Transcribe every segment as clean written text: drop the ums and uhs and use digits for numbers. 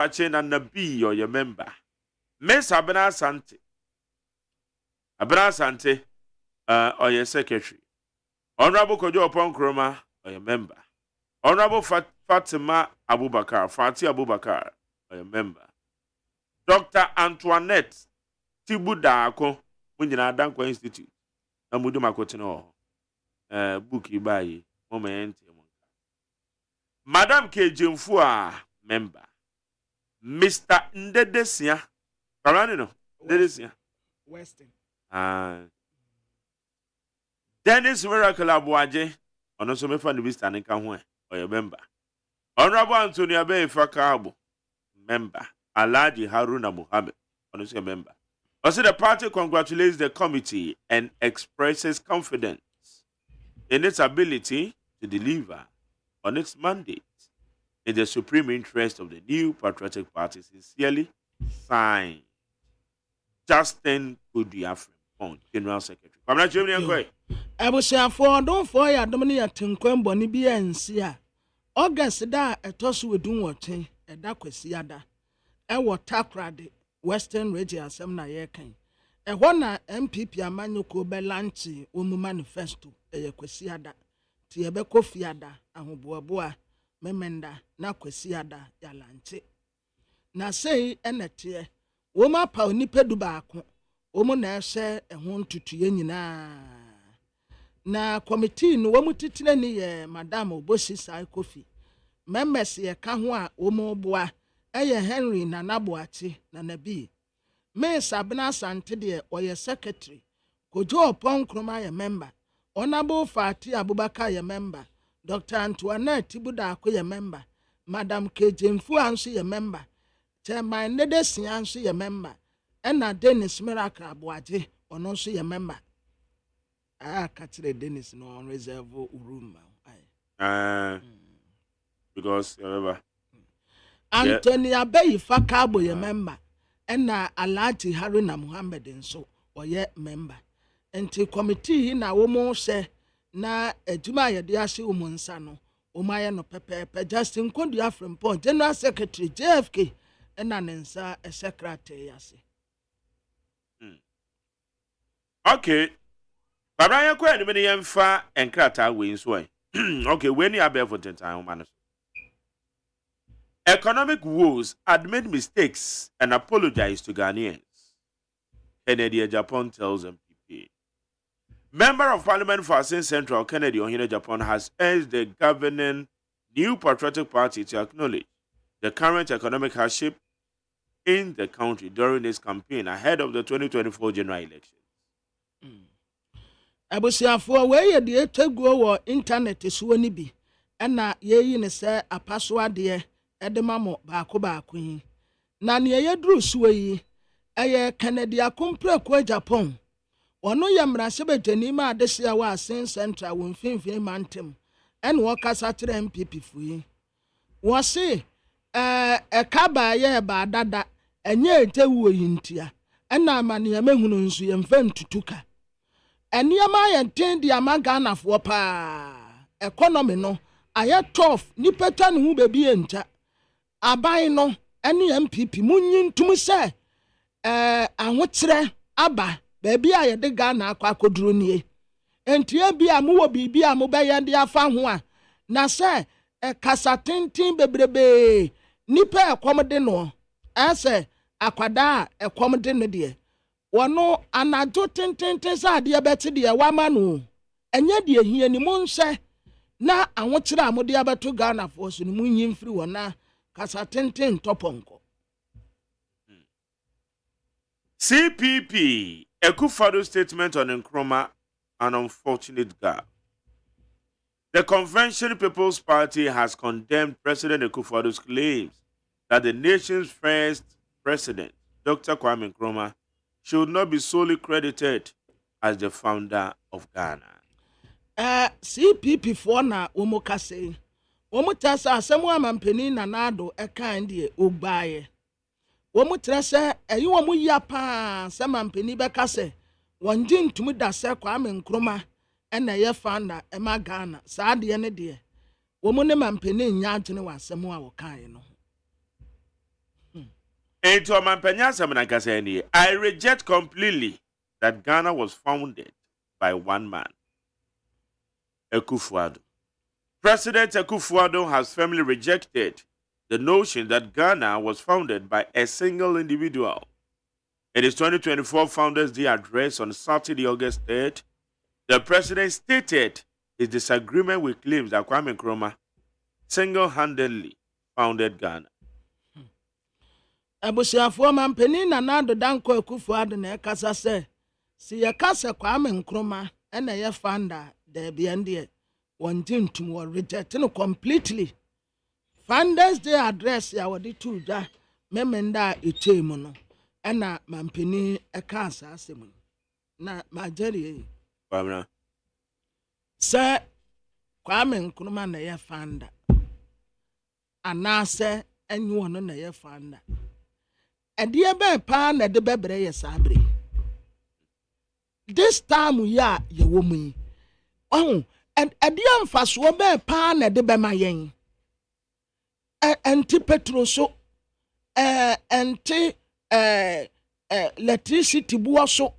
Pache na nabi or your member. Miss Abena Sante. Abena Sante or your secretary. Honorable Kojo Upon Kroma or your member. Honorable Fatima Abubakar, Fati Abubakar or your member. Dr. Antoinette Tibudako, Munjina Danko Institute. Amudu Makotino. Book Ibayi, moment. Madam K. Jimfua, member. Mr. Ndedesia. Karanino. Ndedesia. Western. Dennis Miracle Abuaje. Ono so mefa ni Mr. Nika Hwe. Or member. Honorable Anthony Abe Fakabo. Member. Alhaji Haruna Muhammad. Ono so member. Also, the party congratulates the committee and expresses confidence in its ability to deliver on its mandate in the supreme interest of the new patriotic party. Sincerely signed, Justin Kudiafrem, General Secretary. I'm not Germany. I was saying for don't for ya Dominia Tinquembo Nibia and Sia. August da a toss with doing what a daquesiada. I will takra the Western Region Assembly Yekin. A one MPP Amanuko Belanchi, manifesto, a quesiada. Tiabeko fiada, Ahuboa, Memenda, na quesiada, Yalanche. Na say, enetie, Woma Pauni Pedubako, Omona share a home to Yenina. Na committee no wamutitine Madame Obosi Sai Kofi. Members ye Kahua, Omo Boa. Eye Henry na Nabuachi na Nabi. Me Sabina Sante de or your secretary. Kojo upon Kroma ye member. Honorable Fati Abubakar ye member. Dr. Antoinette Tibuda ye member. Madam K. Jimfu ansi ye member. Chairman Nedesi ansi ye member. Ena Dennis Miracle Abuaje ononsi ye member. Katire Dennis no on reserve room. Because remember. Anthony Abe Fakabo ye member. Ena Alhaji Haruna Muhammad nso oye member. Enti committee na womo se na ejuma ye de ase umunsa no omaye no pepepe Justin Kudiafrem General Secretary JFK ena nensa a secretary yase. Okay. Babaya kwa ni meni yemfa enkrata we nso okay, when you are for 10 time man. Economic woes admit mistakes and apologize to Ghanaians. Kennedy Japan tells MPP. Member of Parliament for Asin Central, Kennedy Ohine Japan, has urged the governing New Patriotic Party to acknowledge the current economic hardship in the country during its campaign ahead of the 2024 general elections. Abusiafo we de eteguo wo internet so ni bi na yeyi ne se apaso ade edemamo baako yi na ne yeduru so yi eye Kennedy akompreko Japan ono yamra sebejani ma adesia wa Asin Central wo mfimfini mantem ene wo kasa kire MPP fu yi wo se kaba ye ba dada enye etewu yi ntia ena amane amehunu nsu ye mfa ntutuka eniama ye nten di amaga fo pa economy no aye tough ni peta ne hu bebi enta aban no ene MPP munyi ntum se ahokyere aba bebi aye de Ghana akwakoduro nie entia bia mo wo bibia mo be ye de afa ho a na se kasa tenten bebrebe nipa ekomde no ase akwada ekomde no de wono anajo tenten sa de beti de wama no enye de hia ni mo nse na ahokyere amode abeto Ghana fo so ni munyi mfiri wona kasa tenten toponko. CPP Ekufodo statement on Nkrumah, an unfortunate gap. The Convention People's Party has condemned President Ekufodo's claims that the nation's first president, Dr. Kwame Nkrumah, should not be solely credited as the founder of Ghana. CPP for na umukase. Umutasa asemu amampeni na nado eka ndie ugbaye. Umutrese eyi wamu yapa samampeni bekase. Wanji ntumi dase Kwame Nkrumah ena ye founder ema Ghana. Saadi yene die. Wamune mampeni nyajine wa asemu wa wakaye no. Into Mampanya Samanakasani, I reject completely that Ghana was founded by one man, Akufo-Addo. President Akufo-Addo has firmly rejected the notion that Ghana was founded by a single individual. In his 2024 Founders Day address on Saturday, August 3rd, the president stated his disagreement with claims that Kwame Nkrumah single-handedly founded Ghana. Abusiafo mampeni na nado danko Akufo-Addo na ekasa se si yekasa Kwame Nkrumah ena ye founder de biende wontintum wo reject no completely. Founders Day address ya wodi tuja memenda etemu no ena mampeni ekasa asemu na majeri Kwamna se Kwame Nkrumah na ye founder anase enyu no na ye founder Edia be pa na de bebre ye sabre. This time ya ye womu. Oh, and edia mfaso be pa na de be ma yen. Enti petrol so enti electricity buo so.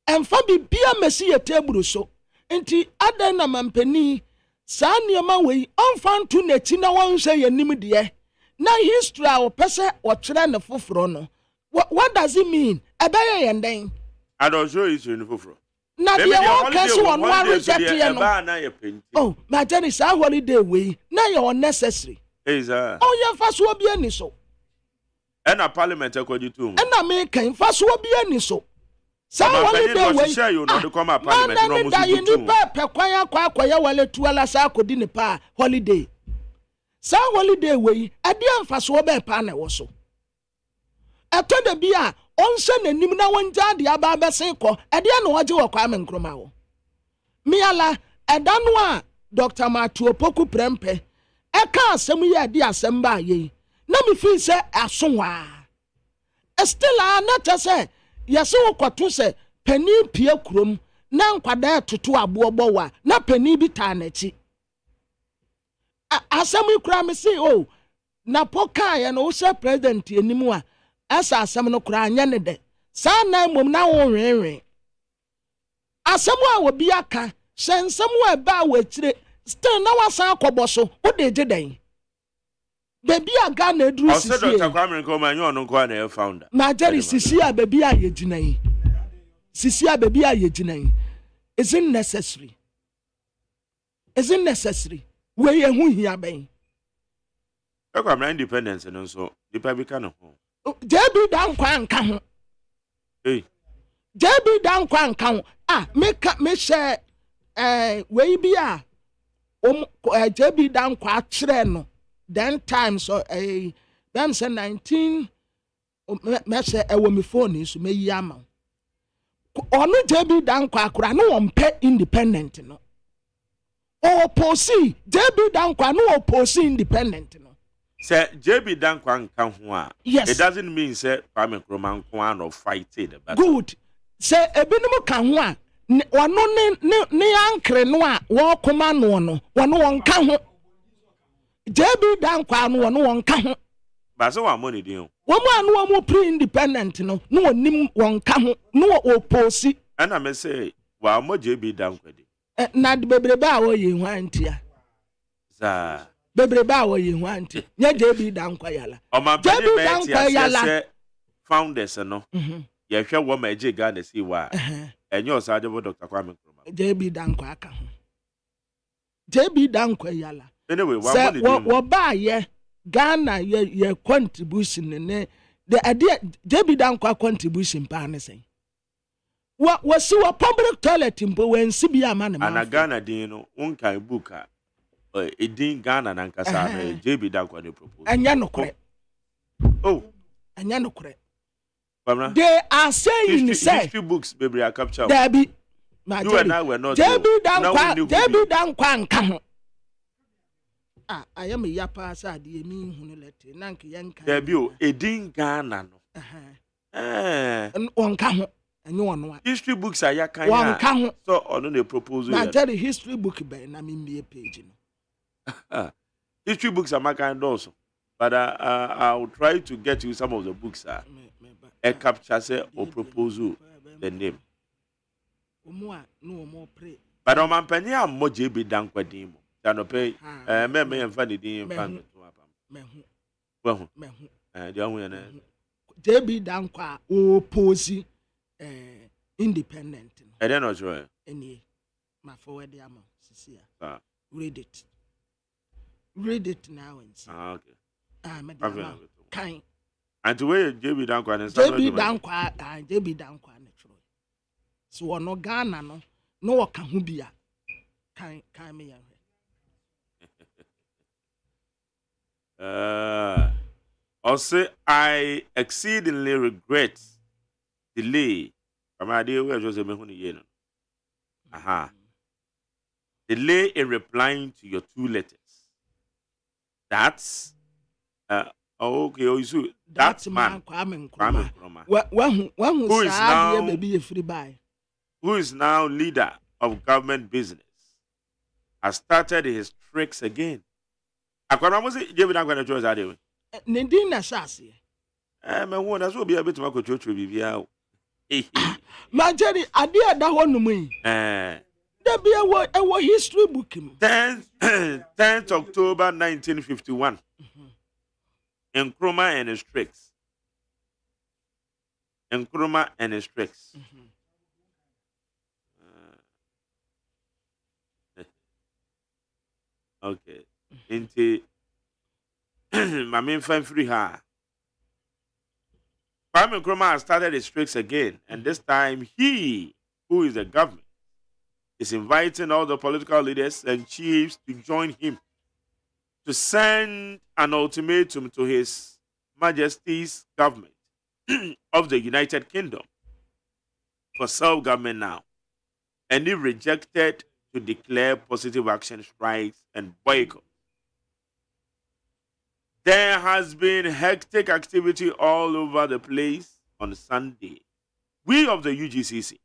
Emfa bibia mesi ye table so. Enti adan na mampani sa niema we onfa ntu na ti na won hye ye nim de. Na history a opese o kire ne foforo no. What does it mean? Ebeye yenden. I don't show you in foforo. Na de won kase won wa reject ye no. Oh, my journey sa holiday we. Na ye unnecessary. Eza. Oh, ye faso obi ani so. And a parliament akodi tu. And na me kan faso obi ani so. Sa holiday we. Share you no to come a parliament no musu tu. Na ye ni pe kwan akwa ye wale tuala sa akodi ne pa holiday. Sa holiday we ade amfaso be pa na wo so atoda bia onse nanim na wonja de aba besen ko ade na woje wo Kwame Nkrumah wo miala eda no a Dr. Matuo Poku Prempe eka asem ye ade asem ba ye na me fi se asonwa still na tese yese wo kwato se pani pie kurom na nkwada toto abobo wa na pani bi ta na chi asem ikura me say oh na poka ye no se president enimu a asa asem no kura anya ne de sa na mom na wo hwenhwen asem a obi aka sensem wa ba wa kire still na wasan akoboso wo de geden baby a Ghana eduru sisi o se Dr. Kwame Nkrumah nyo no kwa na e founder ma jerry sisi a baby a ye ginan sisi a baby a ye ginan isn't necessary we ye hu hia ben e kwa independence no so dipa bi ka no ho JB dan kwan ka ho JB dan kwan ka ho me share we bi a JB dan kwa kire no then time so them say 19 me say e wo me phone so me yi ama onu JB dan kwa akura no won independent no opposi JB Dankwa no opposi independent no. Say JB Dankwa nka ho a. Yes. It doesn't mean say Kwame Nkrumah nko no fight the battle. Good. Say ebinim ka ho a ono ne ankre no a wo koma no no wono won ka ho. JB Dankwa no wono won ka ho. Ba so wa money din. Wo mu anu wo mu pre independent no wonim won ka ho no opposi. And I may say wa mo JB Dankwa di. Na de bebrebe a wo ye hwantia za bebrebe a wo ye hwantia nya JB Dankwa yala JB Dankwa yala founders no ye hwe wo ma je Ghana si wa enyo osaje bo Dr. Kwame Nkrumah JB Dankwa aka ho JB Dankwa yala anyway wo ba ye Ghana ye contribution ne the idea JB Dankwa contribution pa ne sen wasi wa public toilet mpo wensi bia ma ne ma ana Ghana din no unkan book a edin Ghana na nkasa na JB Dankwa ne propose anya no kore anya no kore they are saying say history books baby are capture there be you and I were not JB Dankwa nka ho I am yapa sa de mi hunu lete na nka yanka there be o edin Ghana no on ka ho enyo ono history books are yakan so ono na proposal na tell the history book be na me page no history books are makan also But I'll try to get you some of the books. A capture say or proposal the name. But on my penny, I'm more JB Dankwadimo. Than pay me and funny dean fan. Well, JB Dankwa oppose independent. I don't know, sure. Any my forward amount. Read it. Read it now and see. Okay. Kind. And to where JB Dankwa and JB Dankwa natural. So no Ghana no kahubia. Kind me. I'll say I exceedingly regret delay. From idea where Joseph Mehuni. Aha. Delay in replying to your 2 letters. That's okay. Oh, so that's man. Kwame Nkrumah. Who is now leader of government business, has started his tricks again. Akwara mo say David Akwara choose ade. Nindin na shase. Me won na so be a bit ma ko chocho bibia o. Ma Jerry ade ada ho no mu. Da be a history book him. 10th October 1951. Nkrumah and his tricks. Nkrumah and his tricks. Okay. Into my main fan free her. Kwame Nkrumah has started his tricks again, and this time he, who is the government, is inviting all the political leaders and chiefs to join him to send an ultimatum to His Majesty's government of the United Kingdom for self-government now. And he rejected to declare positive action strikes and boycott. There has been hectic activity all over the place on Sunday. We of the UGCC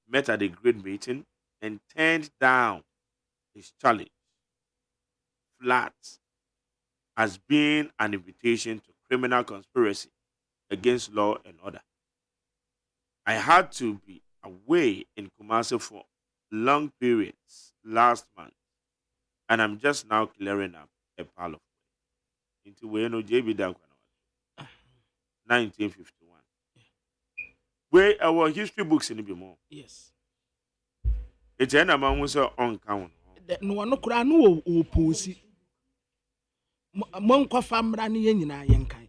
met at a great meeting and turned down his challenge flat as being an invitation to criminal conspiracy against law and order. I had to be away in Kumasi for long periods last month, and I'm just now clearing up a pile of way. Into where no JB Dankwa 1951. Where our history books in the more. Yes. It's an amount was on count. No one kura no oppose. Monko famra ni yen nyina yen kan.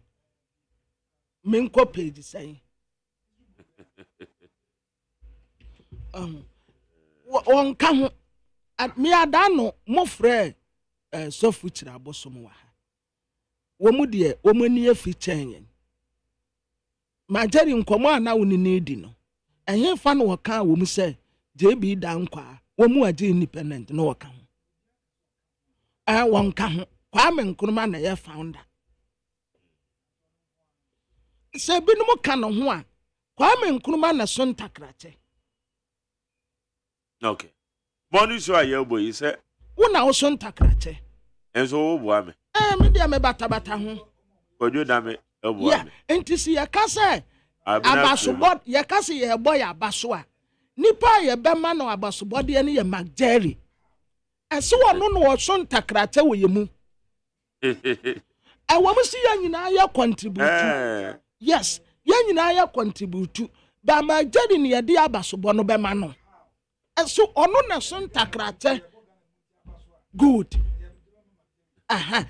Menko page say. On kan at me adano mo frɛ so fuchira abosom wa ha. Wo mu de wo mani afi chen. Majeri nkomo ana woni need no. Ehwe fa no woka wo mu say JB Dankwa wo mu age independent no woka ho. Won ka ho Kwame Nkrumah na ye founder. Se binum ka no ho a Kwame Nkrumah na so ntakrache. Okay. Money so aye boy say Wo na wo so ntakrache. Enso wo boa me. Me dia me bata ho. Kojo da me e boa me. Yeah, enti si ye ka say abasobod ye ka say ye boy abaso a. Nipa ye be ma no abasobod ye ne ye Magjerry. Ese wo no wo so ntakrache wo ye mu. Wo mu si ya nyina ya contribute. Yes, ya nyina ya contribute. Ba Magjerry ne ye di abasobod no be ma no. So ono na so ntakrache good.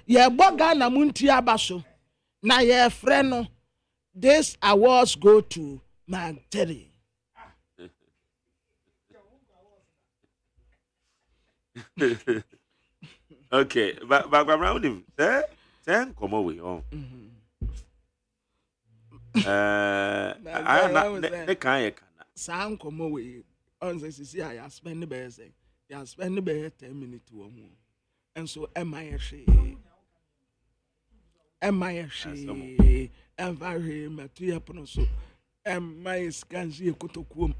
Ye boga na MONTIE abaso. Na ye frɛ no. This awards go to Magjerry. Okay, but around him, then come away on. I am the kind. Sam come away. On the CC, I spend the best. I spend the best 10 minutes to a more. And so am I a she? Am I a she? And very material so. Am I scanty a cotokum?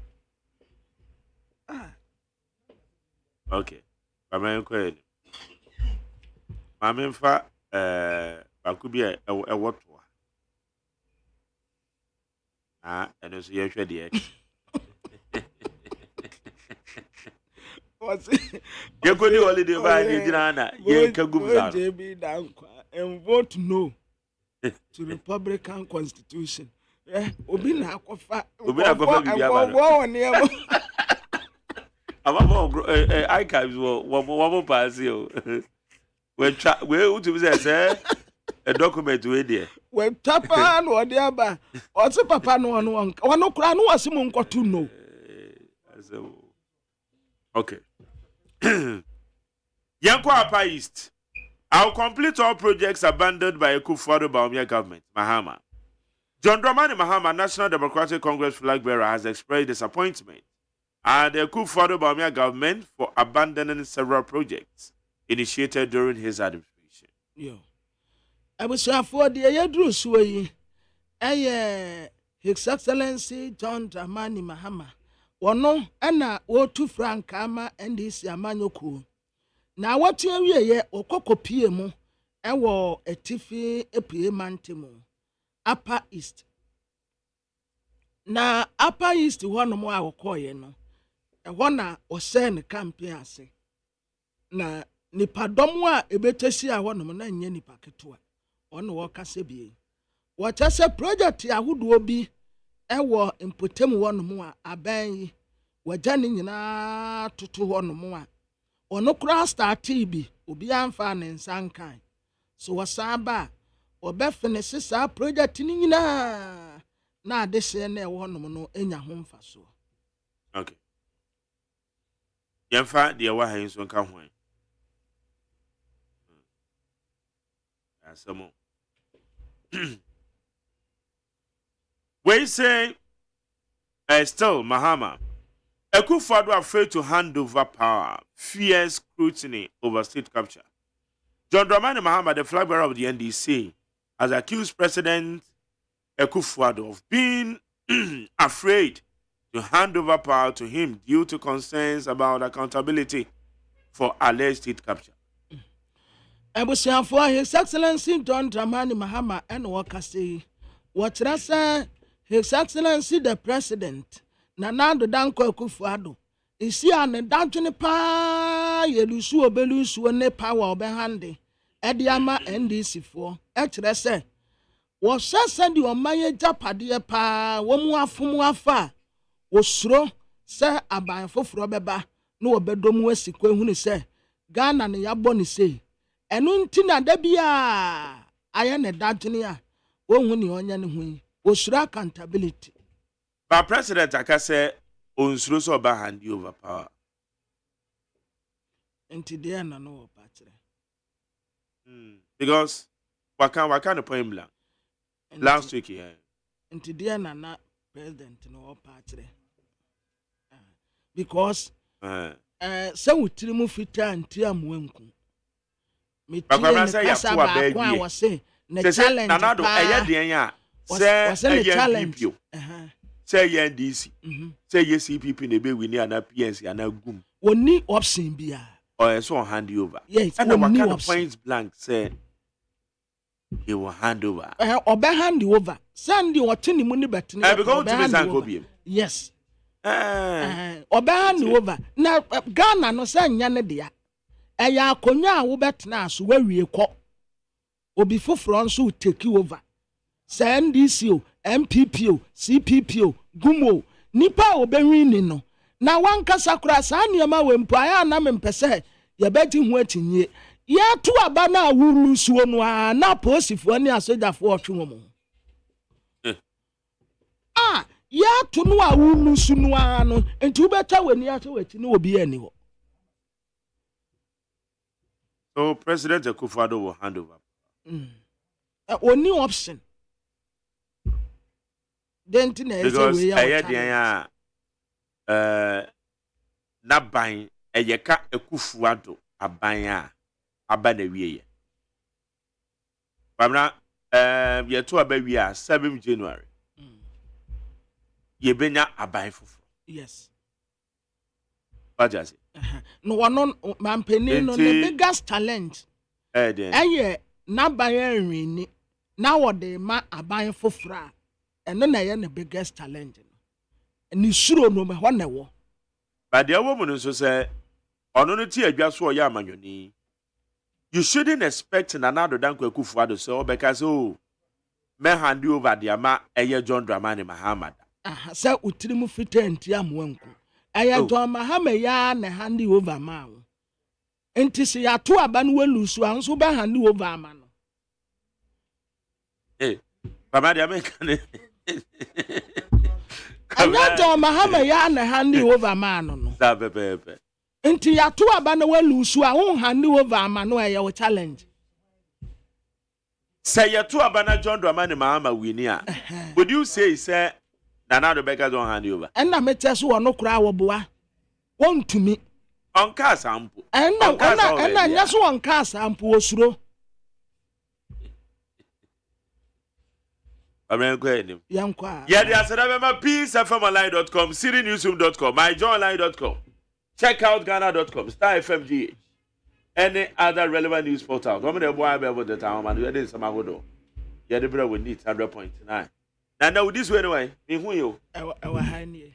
Okay, I'm inquired. I'm in fact, could be a what? And also, you're sure the What's it? You could do holiday by the Jana. You can go JB down and vote no to Republican Constitution. Yeah, Obi na kofa. Obi na kofa bibi aba. Amabo archives wo pass you. We utumi say a document we there. We tapa no ode aba. O se papa no ono kura no wase mu nkotu no. Okay. Yanko Upper East. I'll complete all projects abandoned by Akufo-Addo Bawumia government. Mahama. John Dramani Mahama, National Democratic Congress flag bearer, has expressed disappointment at the Akufo-Addo Bawumia government for abandoning several projects initiated during his administration. Yo. I was for the Ayadru Suyi. His Excellency John Dramani Mahama. Wono ana wotu frank ama ndc amanyoko na watu awie ye okokopie mu ewo etifi epie mantemu Upper East na Upper East hono mu awokoye no eho na ose ne campaign ase na nipadom a ebetesi a hono na nye nipa keto a ono wo kase bie wo chase project ahodo bi ewo impotem wono mu a aban yi wajani nyina tutu wono mu a ono kura start bi obi amfa ne nsankan so wasaba obefenese sa project ni nyina na adehye na wono mu no enya ho mfaso. Okay. Yemfa de wa han so nka ho. Asamo. We say still Mahama Akufo-Addo afraid to hand over power, fierce scrutiny over state capture. John Dramani Mahama, the flag bearer of the NDC, has accused President Akufo-Addo of being afraid to hand over power to him due to concerns about accountability for alleged state capture. For His Excellency John Dramani Mahama and Wakasi, what His Excellency the President, Nanado Danko Akufo-Addo, isi ane dantwene pa yelusu obelusu ne power obehande ediama NDC for ekyere se wo sese di omaye japade pa wo mu afomu afa wo suro se aban foforo beba na obedomu asiko ehunu se Ghana ne yabo ne sei enu nti na da bia aye ne dantwene a wo hu ne onya ne hu wo suro accountability. But President Akase onsuro so ba hand over power. Enti dia na no patire. Because waka no point blank. Last week here. Enti dia na president no patire. Because se wutiri mu fita nti amwenku. Bakwa say ya to abeg wa say na challenge. Nanado eye den ya. Say challenge. Say NDC. Say CPP ne be wini ana PNC ana gum. Oni option bia. Or so hand you over. Yes, and what kind of points blank say he will hand over. Obe hand you over. Send you what ni money bet. Because to be Zanko. Yes. Obe hand you over. Na Ghana no say nyane dia. Eya akonya a wo bet na so wawie kɔ. Obi foforo nso take you over. Say NDC o, MPP o, CPP o, gumo nipa obewini no na wankasa kura saa niema we mpo aya na mempese ye beti hu atinye ya to aba na awuru suo no a na posifo ni asojafo otwe mo ya to no awuru su no a no enti ubeta weni ate wati no obi ani ho. So President Akufo-Addo will hand over. Only option. Because ya na ban eyeka Akufo-Addo aban a aba na wiye. Bamna ye to aba wiye 7 January. Ye benya aban foforo. Yes. Bajasi. No one mampeni no the biggest challenge. na bayan rini na wode ma aban fofra eno na ye ne biggest challenge no ni suro no me ho na wo but the woman nso say ono no ti adwa so ya amanyoni you shouldn't expect Nana Dan Kwaku-Fuado so because me hand you over the ama John Dramani Mahama say utiri mu fita ntia amwanku John Mahama ya na hand you over ma wo enti se ya to aba no walusu anso ba hand you over ama no Baba dia make ne John Mahama ya na hand you over ma no sa pepe Inti ya to aba na walusu a won hand over ama no e challenge. Say ya to aba na John Dramani Mahama wini a. Would you say Nana Rebecca don't hand over? And na mete so no kura wo boa. Won tumi. On car sample. And na nya so on car sample osuro. Amen ko enim. Yankwa. Yeah, they are said peacefmonline.com, citynewsroom.com, myjoyonline.com. Check out Ghana.com, Star FMGH, any other relevant news portal. Come on, boy, about the time, and we did some ago. Yeah, the brother will need 100.9. Now, this way, anyway, me who you? Our honey.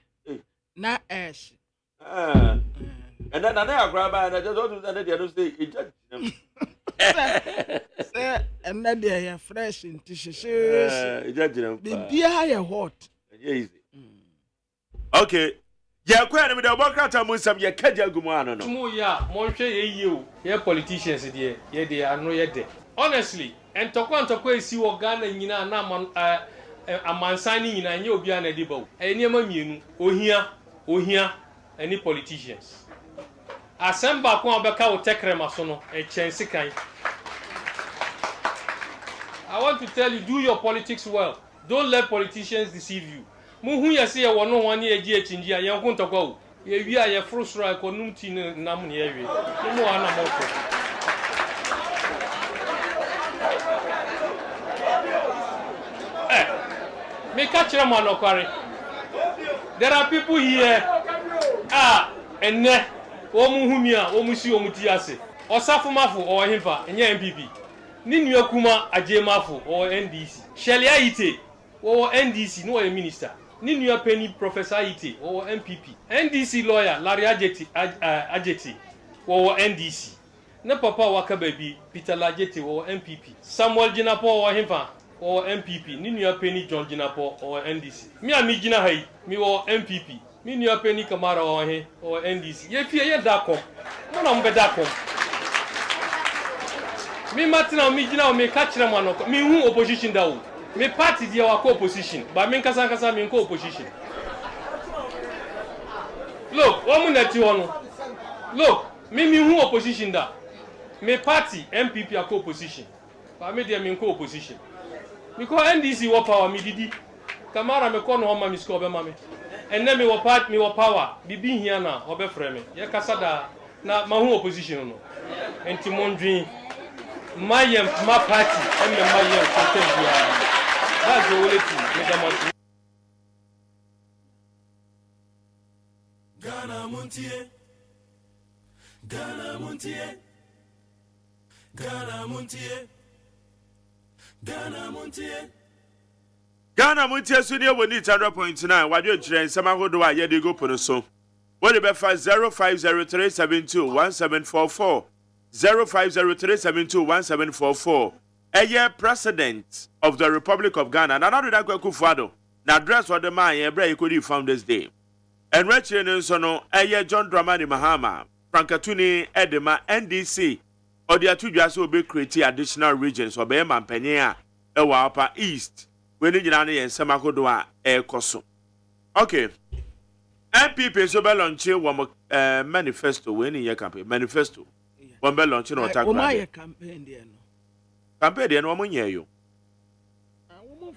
Na ash. And then I grab and I just don't do that. I don't say it. And then they are fresh in tissues. Be hot. Easy. Okay. Yeah, quite a bit of work with some Yakaja Gumano. Monche, you, politicians, dear, yeah, they are no yet. Honestly, and Tokwan see what Ghana in a man signing in a new Biana Debo. Any man, oh here, any politicians. Assemble Kwambaka will take Remasono, a chance kind. I want to tell you, do your politics well. Don't let politicians deceive you. Muhu ya se wo no wan ye gi achinji a yan kunto kwa ye wi a ye frustra ko numti nam ne ye wi mu ana moko me catch them on okware. There are people here enne wo mu humi a wo mu si wo mu ti ase osafo mafo o himfa enye MPP ni nua kuma agyemafo o NDC Shelia Ite wo NDC no a minister ni nua penny Professor Ite wo MPP NDC lawyer Larry Ajeti wo NDC na papa waka baby Peter Lajeti wo MPP Samuel Jinapo wo himfa wo MPP ni nua penny John Jinapo wo NDC mi a mi gina hai mi wo MPP mi nua penny Kamara wo he wo NDC ye fie ye dakom mo na mbe dakom mi matina mi gina o me ka kire mo anoko mi hu opposition da o me party dia wa ko opposition ba mi nkasa mi ko opposition look o mu na ti hono look mi hu opposition da me party MPP a ko opposition ba me dia mi ko opposition mi ko NDC wo power mi didi Kamara me ko no ma mi score be ma me enne mi wo party mi wo power bibi hia na obe frɛ me ye kasa da na ma hu opposition no enti mondwin Mayem, my party, and the Mayem content. That's the only thing. Ghana Montie, Ghana Montie, Ghana Montie, Ghana Montie. Ghana Montie Sunia will need 100.9. What you train, some of who are yet to go for the song. What about 0503721744? 0503721744. A year president of the Republic of Ghana. And another than Kwaku-Fuado. Now address what the man Ebra Ikudi Founders Day. And Rachel Nsono, a year John Dramani Mahama, Frankatuni Edema NDC. Or the Atujas will be creating additional regions or Beman Penia, Ewa Upper East. When you and Samakodoa Air Koso. Okay. MPP so be launch one manifesto when in your campaign. Manifesto. One be launch no attack. My campaign there no. Campaign there no one hear you.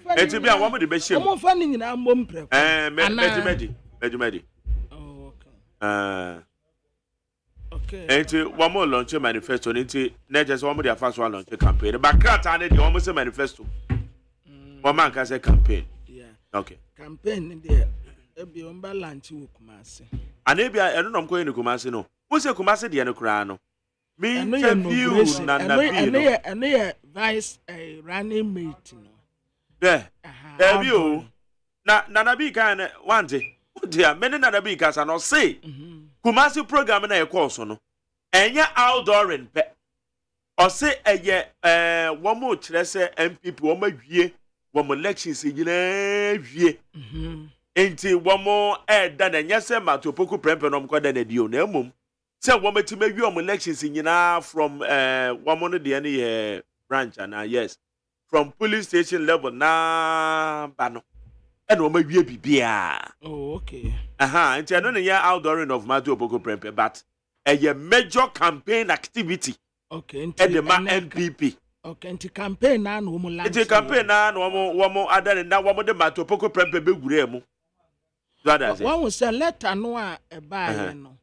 It be a woman the best. Omo fanning na mbom pre. Medi. Oh okay. Enti one more launch manifesto enti na just one more the first one launch campaign. But crata na the almost a manifesto. One man can say campaign. Yeah. Okay. Campaign there. Ebi on ba launch wo Kumasi. And ebi I don't know I'm going to Kumasi no. Who say Kumasi dey no kra no? Me ɛno yɛ interview inauguration. Nanabi. ɛno yɛ vice running mate no. There. Aha, There you. outgoing. Na Nanabi kan one day. Dear, many Nanabi kasa no say. Kumasi program na ekɔ so no. Enya outdooring pe. Ɔse ɛyɛ wɔn mo kyerɛ sɛ MPP wɔn awie wɔn elections nyinaa wie. Enti wɔn mo ɛda na nyɛ sɛ Matopoko prɛmpɛ no kɔ da na dio na emom sɛ wɔn betime wie wɔn elections nyinaa from wɔn mo no deɛ ne yɛ branch and yes from police station level na ba no ɛna wɔn awie bibia. Oh, okay. Enti ɛno ne yɛ outdooring of Matopoko prɛmpɛ but ɛyɛ major campaign activity. Okay, Edema MPP. Okay, nti campaign na no mo last. Nti campaign na no wo adane na wo de Matopoko prempe begure mu. So that's it. One say letter no a eba no.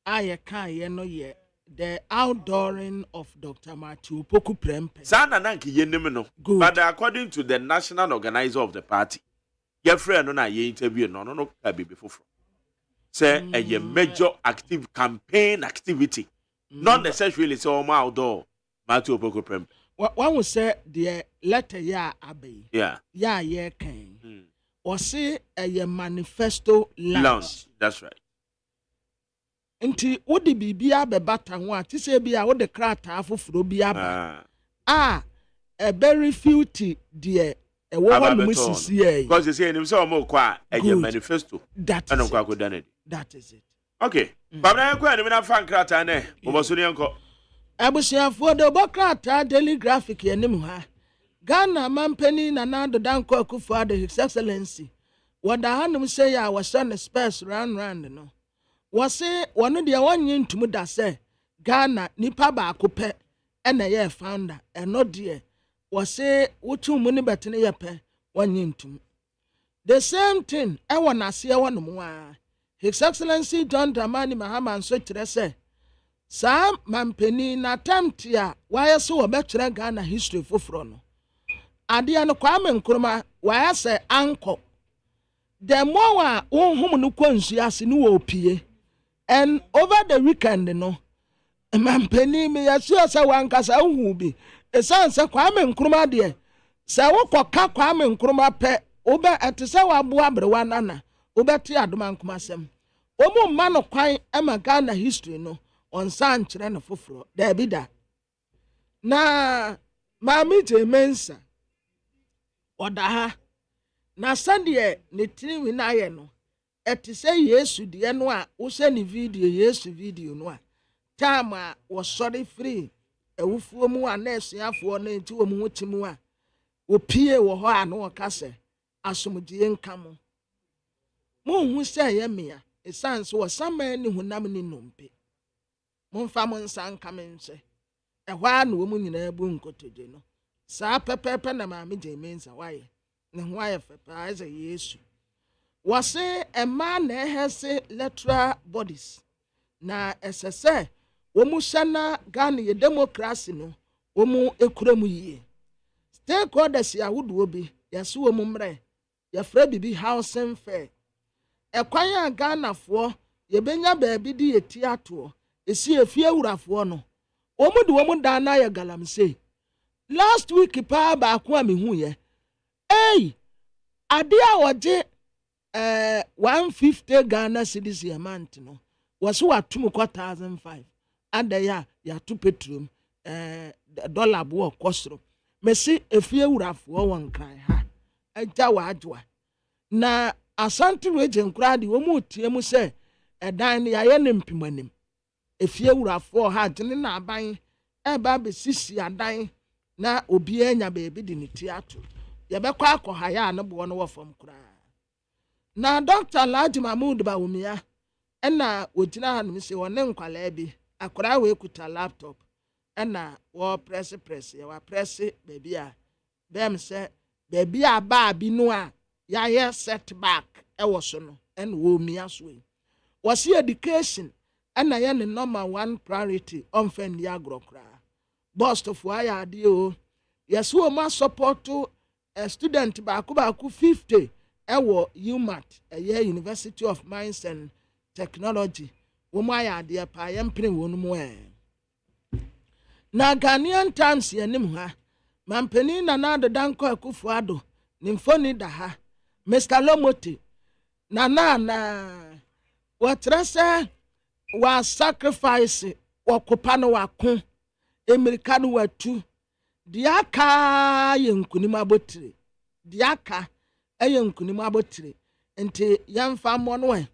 Aye kan ye no ye the outdooring of Dr. Matopoko prempe. Sana na nki yenim no. But according to the national organizer of the party, your friend no na ye interview no ka bibi foforo. Say a major active campaign activity. Not necessarily so outdoor Matopoko prempe. One will say the letter ya abe. Yeah. Ya ye can. Or say a manifesto launch. That's right. Nti wodi bibia be bata ho a ti se bia wo de krata afoforo bia ba. A very few ti de e wo ho no sisi e. Because you say him so mo kwa a manifesto. That is it. Okay. Babna kwa ni na fan krata ne. Mo so ni enko. Abusiafo de bokrata daily graphic yenim ha. Ghana mampani na nado danko akufo de His Excellency. Wada hanum say ya was on space round no. Wase wono de wonye ntumu da say Ghana nipa ba akopɛ ɛna ye founder ɛno de wase wotu mu ni betene ye pɛ wonye ntumu. The same thing ɛwɔ nase ɛwɔ no mu a. His Excellency John Dramani Mahama nso kyerɛ sɛ sa mampeni na attempt ya wayɛ so wɔ bɛkyerɛ Ghana history foforo no. Adeɛ no Kwame Nkrumah wayɛ sɛ ankɔ. The more wonhum no kwansu ase no wɔ pie. And over the weekend no mampeni me yɛsua sɛ wankasa hu bi. Esan sɛ Kwame Nkrumah deɛ sɛ wokɔka Kwame Nkrumah pɛ wobɛ ɛte sɛ waboa abrewa nana wobɛte adoma nkomasɛm. Omo mma no kwan ɛma Ghana history no on san kyerɛ no foforo da bi da na maami Jemensa oda ha na sande ne tiri na ayɛ no ɛte sɛ Yesu de no a wo sɛ ne video Yesu video no a time a wo sɔre free ewufuo mu a na esuafo no nti wo mu hotimu a wo pie wo hɔ a no wo ka sɛ asomdie nka mo hu sɛ yɛ mea esan so wo saman ne hunam ne nompe Monfa monsan kamense. Ehwa na wo mu nyina bu nkotoje no. Saa pepepe na maami Jemensa waye. Ne ho aye fepa eze Yesu. Wase ema na ehese electoral bodies. Na esese wo mu hyana Ghana ye democracy no wo mu ekura mu yie. Stakeholders ya wodo bi yase wo mu mre. Ya fra bibi housing fair. Ekwan ya Ghana fo ye benya baabi di eti ato. Esi efie wurafo no omu de omu da na ya galamse last week pa ba ko amehu ye ade a oje 150 Ghana cedis a month no waso atum ko 1005 ade ya to petrol dollar bo kosoro mesi efie wurafo won kan ha agya wa adwa na asante region kura de omu tie mu se edan ne ya ye ne mpimanim efie wurafo ha gene na aban eba be sisi adan na obi anya beebi di ne tiato ye bekwa akọha ya ne bo no wofam kura na Dr. Laji Mahmood Bawumia ena ogina ha no se wone nkwala bi akora we kuta laptop ena wo press ye wa press baby a bem se baby a ba bi no a ya ye setback e wo so no en wo mia so yi wo se education ena ye ne number 1 priority on fen ya grokra bust of wire ade o yeso o ma support to a student ba ko 50 ewo UMAT University of Mines and Technology wo ma ya ade pa ye mpene wo no mo na Ghanaian Times yanim ha mampeni na Nado Danko Akufo-Addo nimfoni da ha Mr. Lomote na watrese wa sacrifice wakopa no wako America no watu diaka yenkunim abotire diaka yenkunim abotire enti yamfa mo no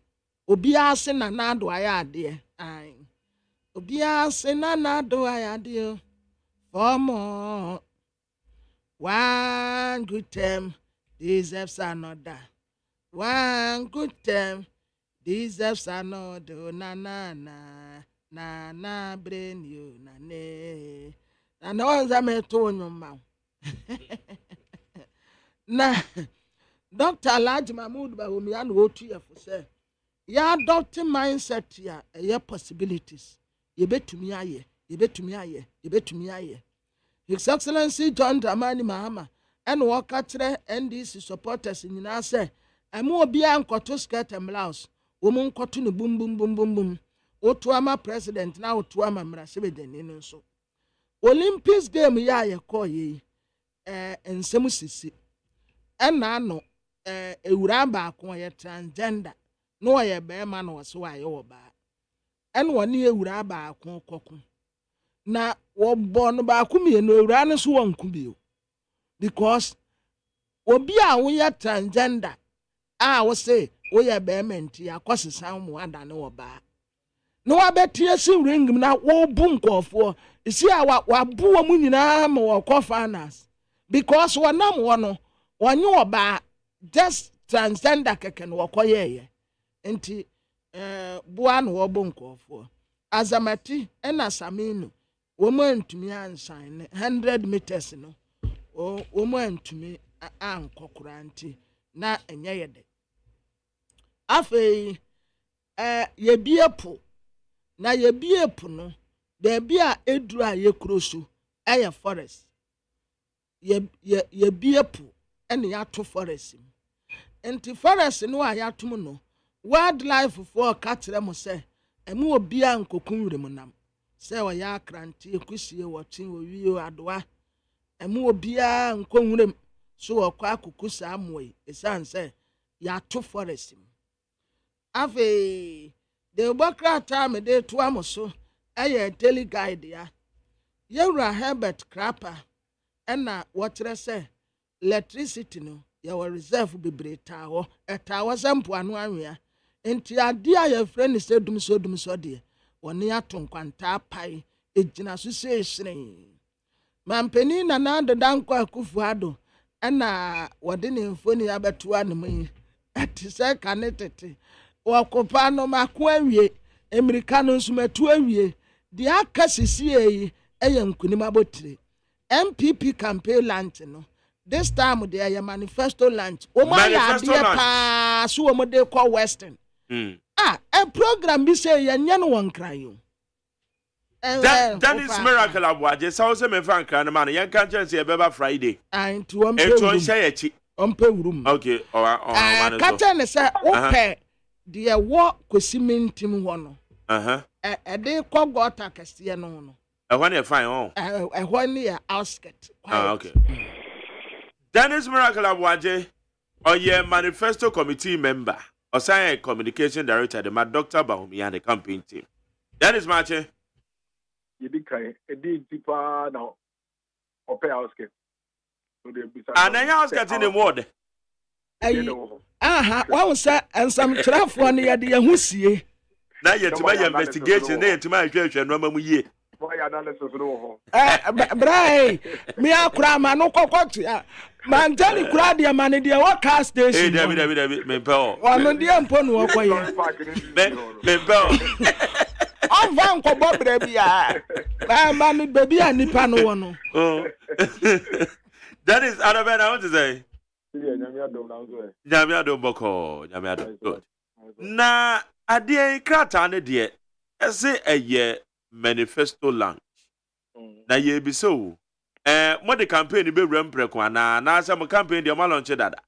obi ase na Nado ayade ai obi ase na Nado ayade for more one good term deserves another one good term deserves another na brain you na ne na onza meto nyoma na Dr. Alhaji Mahmood Bawumia no otu yefo say ya adopt mindset ya possibilities yebetumi aye His Excellency John Dramani Mahama and waka kire NDC supporters nyina say emu obi ankoto skirt and blouse womun nkoto no bum otu ama president na otu ama mrasebedeni nso Olympics game ya yekoye ensem sisi ena no ewura ba ko ye transgender no ye be ma no so aye wo ba en woni ewura ba ko kokku na wo bon ba ku mi no ewura ne so wonku bi because obi a wo ye transgender a wo say wo ye be menti akosesa mu ada ne wo ba no abetie si ring na wo bu nkofo isi a wa bu wo mu nyina ma wo ko finance because wonam wo no wonye wo ba just transgender keke no wo ye enti bua no wo bu nkofo azamati ena saminu wo mo ntumi ansan 100 meters no wo mo ntumi ankokura nti na enye yede afei ye biepo na ye biepo no de bia eduru a ye kroso eye forest ye biepo ene ya to forest enti forest no a ya tom no wildlife for katre mo se emu obi a nkokunwure mo nam se wa ya akranti ekusie wotin owie adoa emu obi a nkonwure so okwa akukusa amoy esan se ya to forest ave de bokra time de to amoso eye daily guide ya yewra Herbert Crapper ena wotre se electricity no ya wa reserve bebre tawo etawo sampo anu anwea enti ade a ya friend se dum so de woni atonkwanta pai ejina so se esren mampeni na Nado Danko Akufo-Addo ena wode ne mfoni abeto anemu ati se kanetete wakopa no mako awie America no nso meto awie de akasisi eyi eye nkunim abotire MPP campaign lunch no this time they are manifesto lunch o ma ya de pa so o mo de call western a program bi say yenye no won kran yo that is miracle abuaje so say me fan kran man yen kan chance e beba Friday and to on pay wurum okay man ka ten say o pe de wo kwesimentim ho no de kogota kase no when you fine when you outskirt okay Dennis Miracle Abuaje or your manifesto committee member or science communication director the Dr. Bawumia and the campaign team. Dennis Marche. You did cry a deep deeper now or pay outskirt. And then outskirt in the ward. What say and some trap one year the Yahusie. Now you're to my investigation, then to my church and Roma ye. Bray, me akrama no kokoti man tell kura dia man dia what car station. Hey, David, me pao. One dia mpo no koye. Me pao. On van ko bobre bia. Man baby anipa no wono. That is Arabella, I want to say. Yeah, Nyamiado now so. Nyamiado boko, Nyamiado. Good. Na adie krata ne de. Ese eye manifesto launch. Na ye bi so. Mo the campaign be rempreko na say mo campaign de mo launch dada.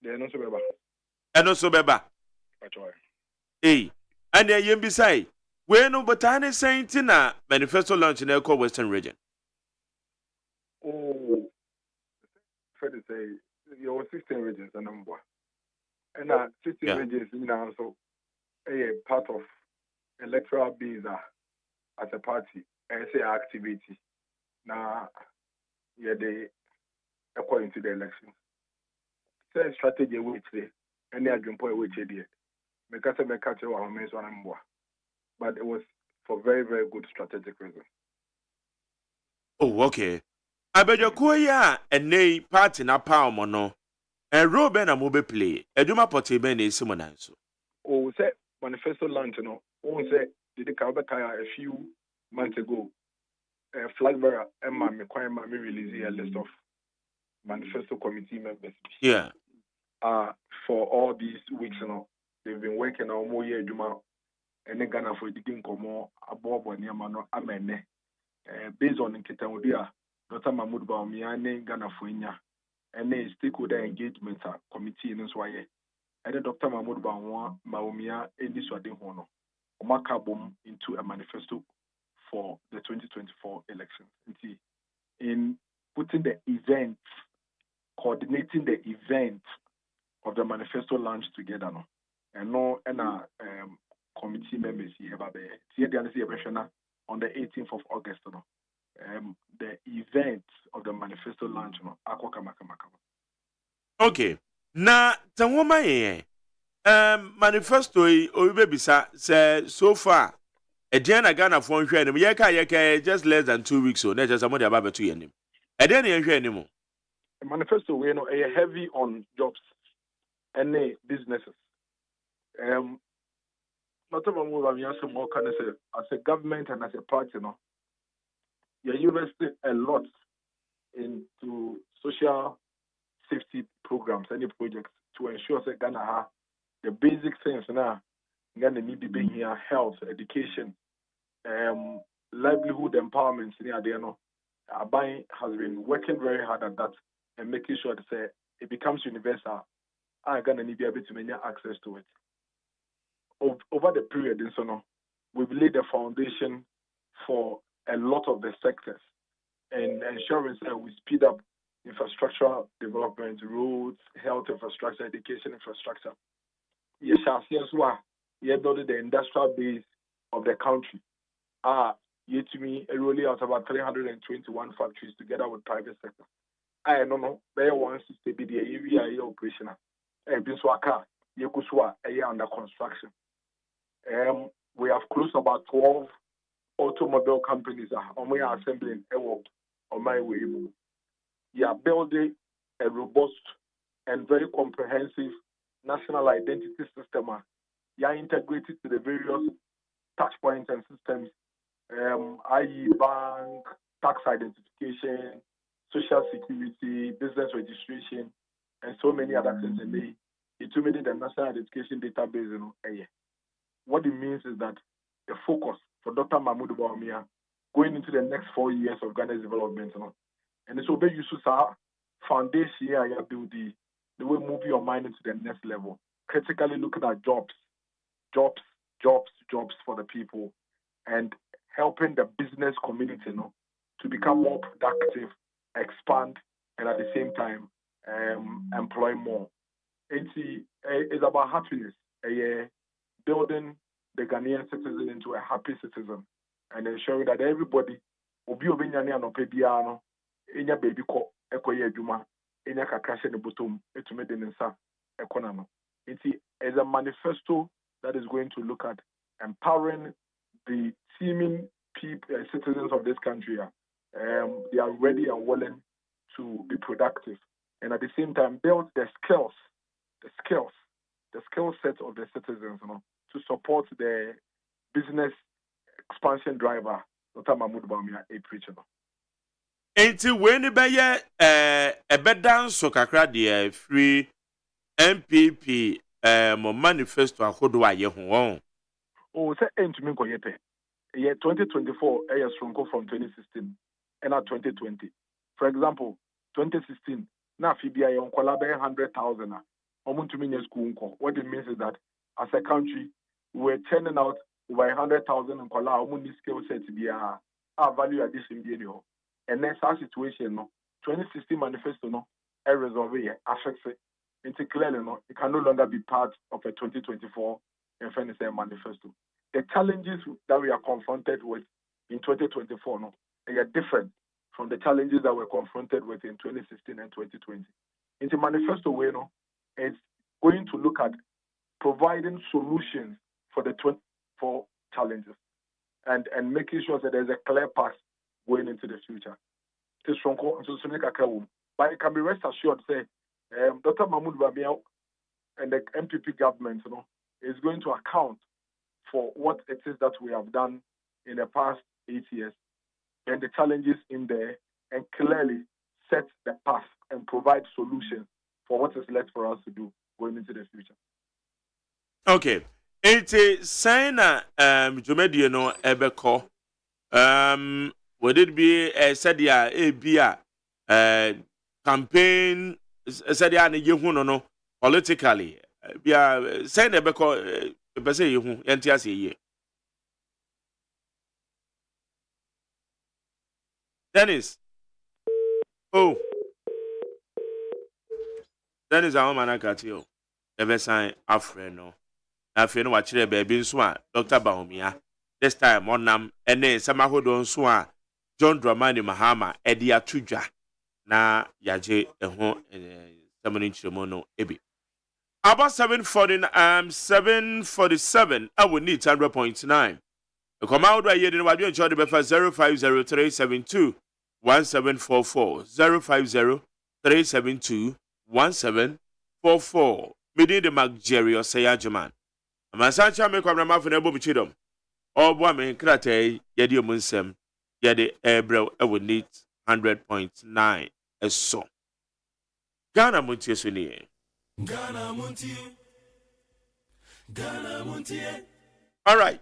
De no so beba. E no so beba. Patwa. Eh, and ye bi say we no but I saying na manifesto launch in the Western region. Oh, fair to say, you have 16 regions and number. And 16 Yeah. regions now also a part of electoral base as a party and say activity. Now, yeah, they according to the election. Say strategy which they any agent point which they did. Make us a catch our main one, but it was for very, very good strategic reasons. Oh, okay. Abejokuo ya ene party na pa omo no. And Robin na mo be play. Eduma porte be na esi mo nan so. Oh, say manifesto launch, you know. Oh, say did the Kabakaya a few months ago. Flag bearer Emma McQuarrie releasing a list of manifesto committee members. Yeah. For all these weeks, you know, they've been working on more year Juma and then Ghana for digging more above on Yamano Amene. Based on Nkitamudia, Dr. Mahmoud Baumiane, Ghana for Inya, and then stakeholder engagement committee in Swaye. And then Dr. Mahmoud Baumia in this Wadi Hono, Omakabum into a manifesto for the 2024 elections. In putting the event, coordinating the event of the manifesto launch together, no, and no, and committee members here, but on the 18th of August, no, the event of the manifesto launch, no, Okay. Na tanwoma ye. Manifesto yi obi bisa say so far Ejena Ghana for nhwe nim yeka just less than 2 weeks so na just amode aba beto ye nim. Ede na nhwe nim. The manifesto we know are heavy on jobs and businesses. Not about more as a government and as a party, no, you invested a lot into social safety programs, any projects to ensure that Ghana have the basic things now. Ghana need to be here, health, education, livelihood empowerment. Abai has been working very hard at that and making sure that it becomes universal. Ghana need to be able to make access to it. Over the period, we've laid the foundation for a lot of the sectors and ensuring that we speed up infrastructural development, roads, health infrastructure, education infrastructure. Yes, you building the industrial base of the country. Yet to me, rolling out about 321 factories together with private sector. I don't know, there wants to be the area operational. And this waka, Yekuswa, under construction. We have close about 12 automobile companies we are assembling a work on my way. You are building a robust and very comprehensive national identity system. You are integrated to the various touch points and systems, i.e. bank, tax identification, social security, business registration, and so many other things. It made the national identification database. What it means is that the focus for Dr. Mahmoud Bawumia going into the next 4 years of Ghana's development, and it's obey you foundation here, you build the way move your mind into the next level. Critically looking at jobs for the people, and helping the business community, to become more productive, expand, and at the same time employ more. It's about happiness. Building the Ghanaian citizen into a happy citizen and ensuring that everybody will be obinyani and opebiano in your baby ko ekoye juma in your kakashe the bottom to make the nsa economy. It is a manifesto that is going to look at empowering the teeming people, citizens of this country. They are ready and willing to be productive, and at the same time build the skill set of the citizens, to support the business expansion driver, Dr. Mahmoud Bawumia, a preacher. Enti when be ye bedan so kakra de free MPP mo manifesto ahodo aye ho. Oh, say entumi ko yepe. Year 2024 stronko from 2016 and at 2020. For example, 2016 na fibia yon kwala be 100,000 omuntumi nye school nko. What it means is that as a country we're churning out over 100,000 and call our money skill set to be a value addition video. And then our situation, no 2016 manifesto, no, a resolve it affects it. It's clearly, no, it can no longer be part of a 2024 manifesto. The challenges that we are confronted with in 2024, no, they are different from the challenges that we're confronted with in 2016 and 2020. In the manifesto way, no, it's going to look at providing solutions for the 24 challenges and making sure that there's a clear path going into the future. But it can be rest assured, say, Dr. Mahmoud Bamiya and the MPP government, you know, is going to account for what it is that we have done in the past 8 years and the challenges in there, and clearly set the path and provide solutions for what is left for us to do going into the future. Okay. It's a sign Jumedi no ebeko. Would it be a sadia campaign sadia ne yehu no politically? Bia sign ebeko pese yehu enti ase ye. Dennis. Oh. Dennis a woman akati o. Ebe sign afre no. Afre no wa kire baby nso a Dr. Bahomia. This time onam ene samahodo nso a John Dramani Mahama edi atudwa na yaje eho samani nchiremo no ebi. About 747 I would need 100.9. The command right here in the radio the befa 0503721744 0503721744. Midi the Mac Jerry OSEI AGYEMAN. Amasancha me kwamra mafo ebo bichidom. Obwa me krate yedi omunsem yedi ebrew I would need 100.9 eso. Ghana Montie suni. Ghana Montie. Ghana Montie. All right.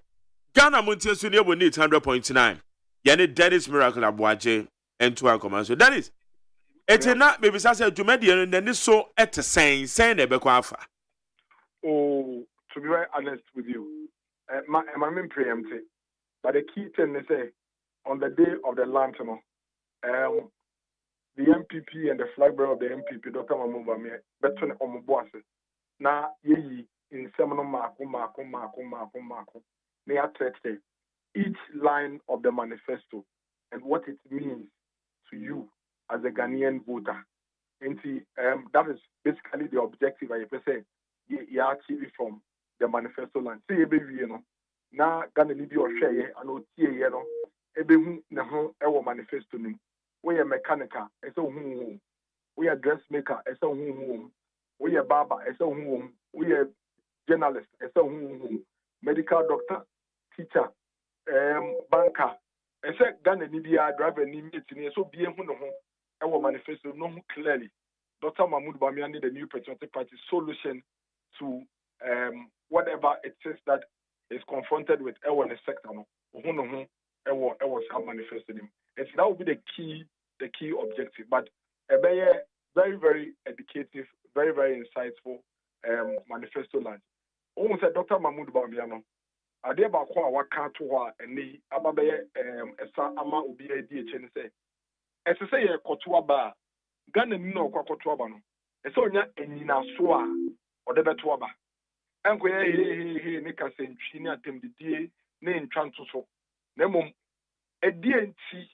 Ghana Montie suni would need 100.9. Yeni Dennis Miracle Abuaje and to our command. So that is it's not maybe say to media and then so at the saying ebekwafa. Oh, to be very honest with you, my main preempted. But the key thing is on the day of the launch, you know, the MPP and the flag bearer of the MPP, Dr. Mahmoud Bamiya, better on my boss. Now, ye in seminal marco. They are each line of the manifesto and what it means to you as a Ghanaian voter. And that is basically the objective I say you achieve from the manifesto line. See, you know, now Ghana need your share and OTA, you know, our manifesto. We are mechanical, we are dressmaker, we are barber, we are journalist, medical doctor, teacher, banker. I said Ghana need driver need so be our manifesto no clearly. Dr. Mahmoud Bamiya need a new patriotic party solution to whatever it is that is confronted with our sector. Our manifesto. And so that will be the key objective. But a very, very educative, very, very insightful manifesto line. Almost said Dr. Mahmoud Bamiya. I did about what can't to her and the Ababe ama ubi DHN say. As I say, a Kotua bar, Ghana no Kotuabano. And so na soa or the Betuaba. And we he Nika saying China tem the DA name Transo. Nemum a DNT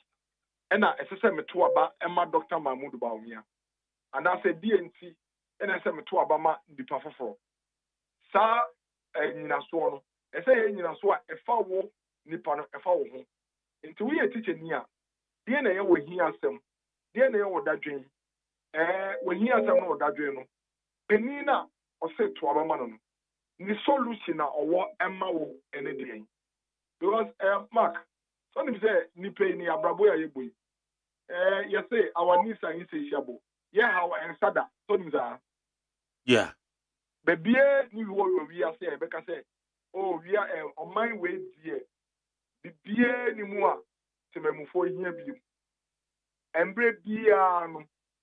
and I say Metuaba Emma Dr. Mahmoud Bamiya. And I said DNT and I said Metuabama the Pafafro. Sa Nina Suono. I say, you know, so a foul nippon, a foul home. Into we a teacher near. DNA will hear some. DNA or that dream. When he has some more that dream. Penina or said to our man. The solution or what Emma will any day. Because, Mark, somebody say, Nipe ni Abraboya Yebui. You say, our niece are insatiable. Yeah, how and Sada, Tonza. Yeah. Baby, you we are saying, Becca say. Oh, we are on my way, dear. The beer ni more to me for here be. And break beer,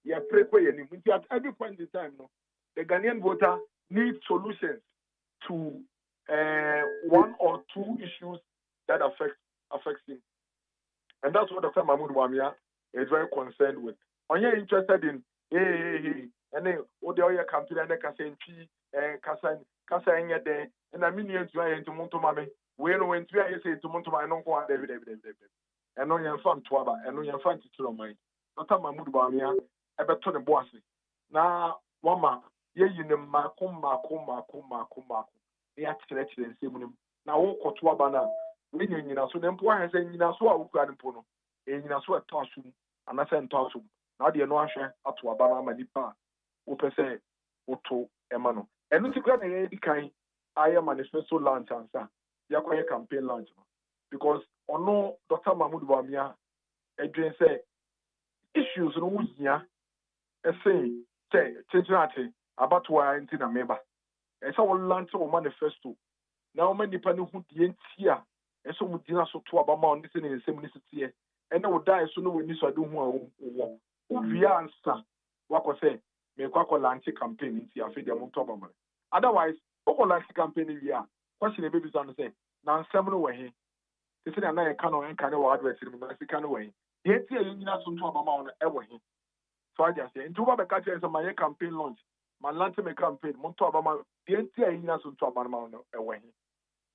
ya pray any. At every point in time, no, the Ghanaian voter needs solutions to one or two issues that affects him. And that's what Dr. Mahmoud Wamia is very concerned with. Are you interested in hey, and then what the other campaign and Kasa in your day, and I mean you to Montomame. When we say to Montoma, I don't go David. And on your fan Twaba, and on your fan to mine. Dr. Mahmoud Wamia, I bet to the boss. Now, Wama, ye you know, Makum. They actually say, now, what Twabana. When you know, so the employer saying, you know, so I will grant Pono, and you know, so a tossum, and I sent tossum. Now the announcer at Wabana Manipa, Open say, Otto Emano. And not to grant any kind, I am manifesto launch answer, Yakoya campaign launch. Because on no Dr. Mahmoud Wamia, Adrian say, issues no here, a say, Chinati, about why I'm in a member. And so will launch or manifesto. Now many people who didn't here. And so we did not so to about Mount listening in the same city. And I would die sooner when you do one. We answer what was say, make a launch campaign in the Affair Montoma. Otherwise, what launch campaign we are. Question the babies on the say, now several way. They said, I can't and kind of adverts in the Mexican way. Yet, you not so to about ever. So I just say, into what the catcher is my campaign launch. My launch campaign, Montoma, the entire you not so to about away.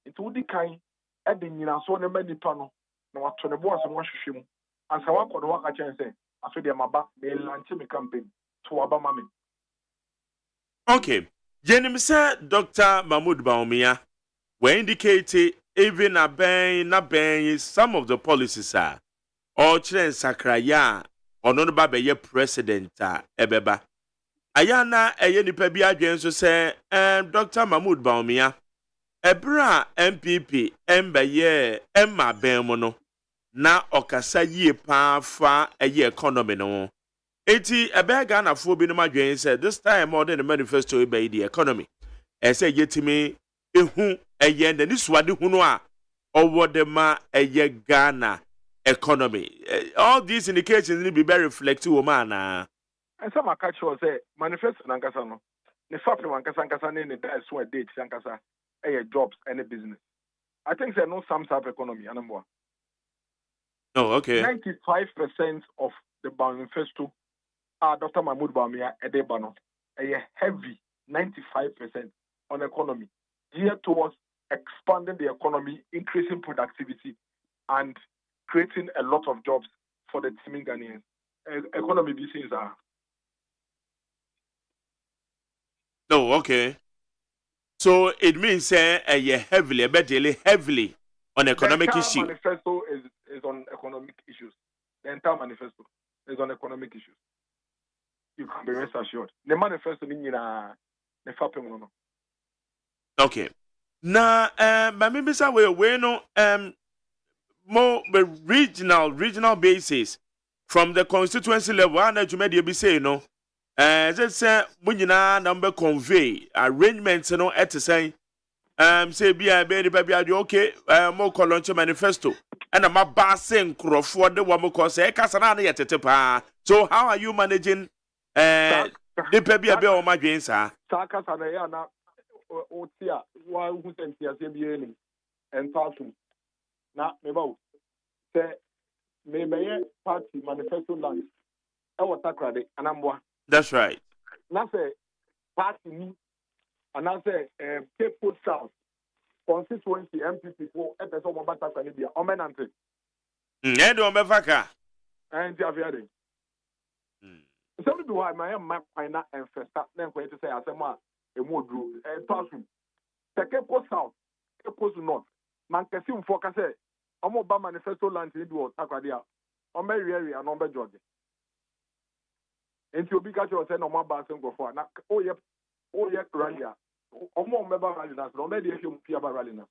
It would be kind. Edding in our son and many panel, no what to the boss and wash him. And so I could walk a chance. I feel my back, they launch me campaign to Obama. Okay. Jenny said Dr. Mahmoud Baumia were indicated even a ban some of the policies are or Chen Sakraya or non baby president Ebeba. Ayana Ayeni Pebia Genso say Dr. Mahmoud Baumia. Ebra MPP embaye emma benmono na okasa yie pa fa eye economy no eti ebega na fo bi no madwen say this time more than the manifesto be the economy say yetimi ehu eye na ni suade hu no a owo de ma eye Ghana economy all these indications need be very reflective o man na and some catch was say manifesto nankasa no ne fape wankasa ne that so a date nankasa jobs and a business. I think there no sums up economy anymore. Oh, okay. 95% of the manifesto are Dr. Mahmoud Bawumia Edebano. A heavy 95% on economy, geared towards expanding the economy, increasing productivity, and creating a lot of jobs for the teeming Ghanaians. Economy business are. Oh, okay. So it means heavily on economic issues. The entire manifesto is on economic issues. The entire manifesto is on economic issues. You can be rest assured. The manifesto is okay. Now, maybe we know more regional basis from the constituency level. And you may be saying no. As I say, when you number convey arrangements, at the same, say, be a baby, okay, more launch manifesto, and I'm a passing crop for the one because Casanana yet tepa. So, how are you managing the baby or my gains, sir? Sakasana, Otia, why who sent here, and Tatum. Now, maybe say, maybe party manifesto lunch. I was sacred, and I'm one. That's right. Now say party me, and I say Cape Coast South constituency MPP for episode of Bata Canibia. Omenante. Edo Mefaka. And Javier. Some people why my final and first then going to say as a man a more drew and Tasu. The Cape Coast South, Cape Coast North. Man can see focus. I'm about manifesto land in the Takadia. On my area and on Georgia. And you because you saying no more basin go for now. Oh yeah, Ralia. More member Ralinas. No maybe if you fear Ralinas.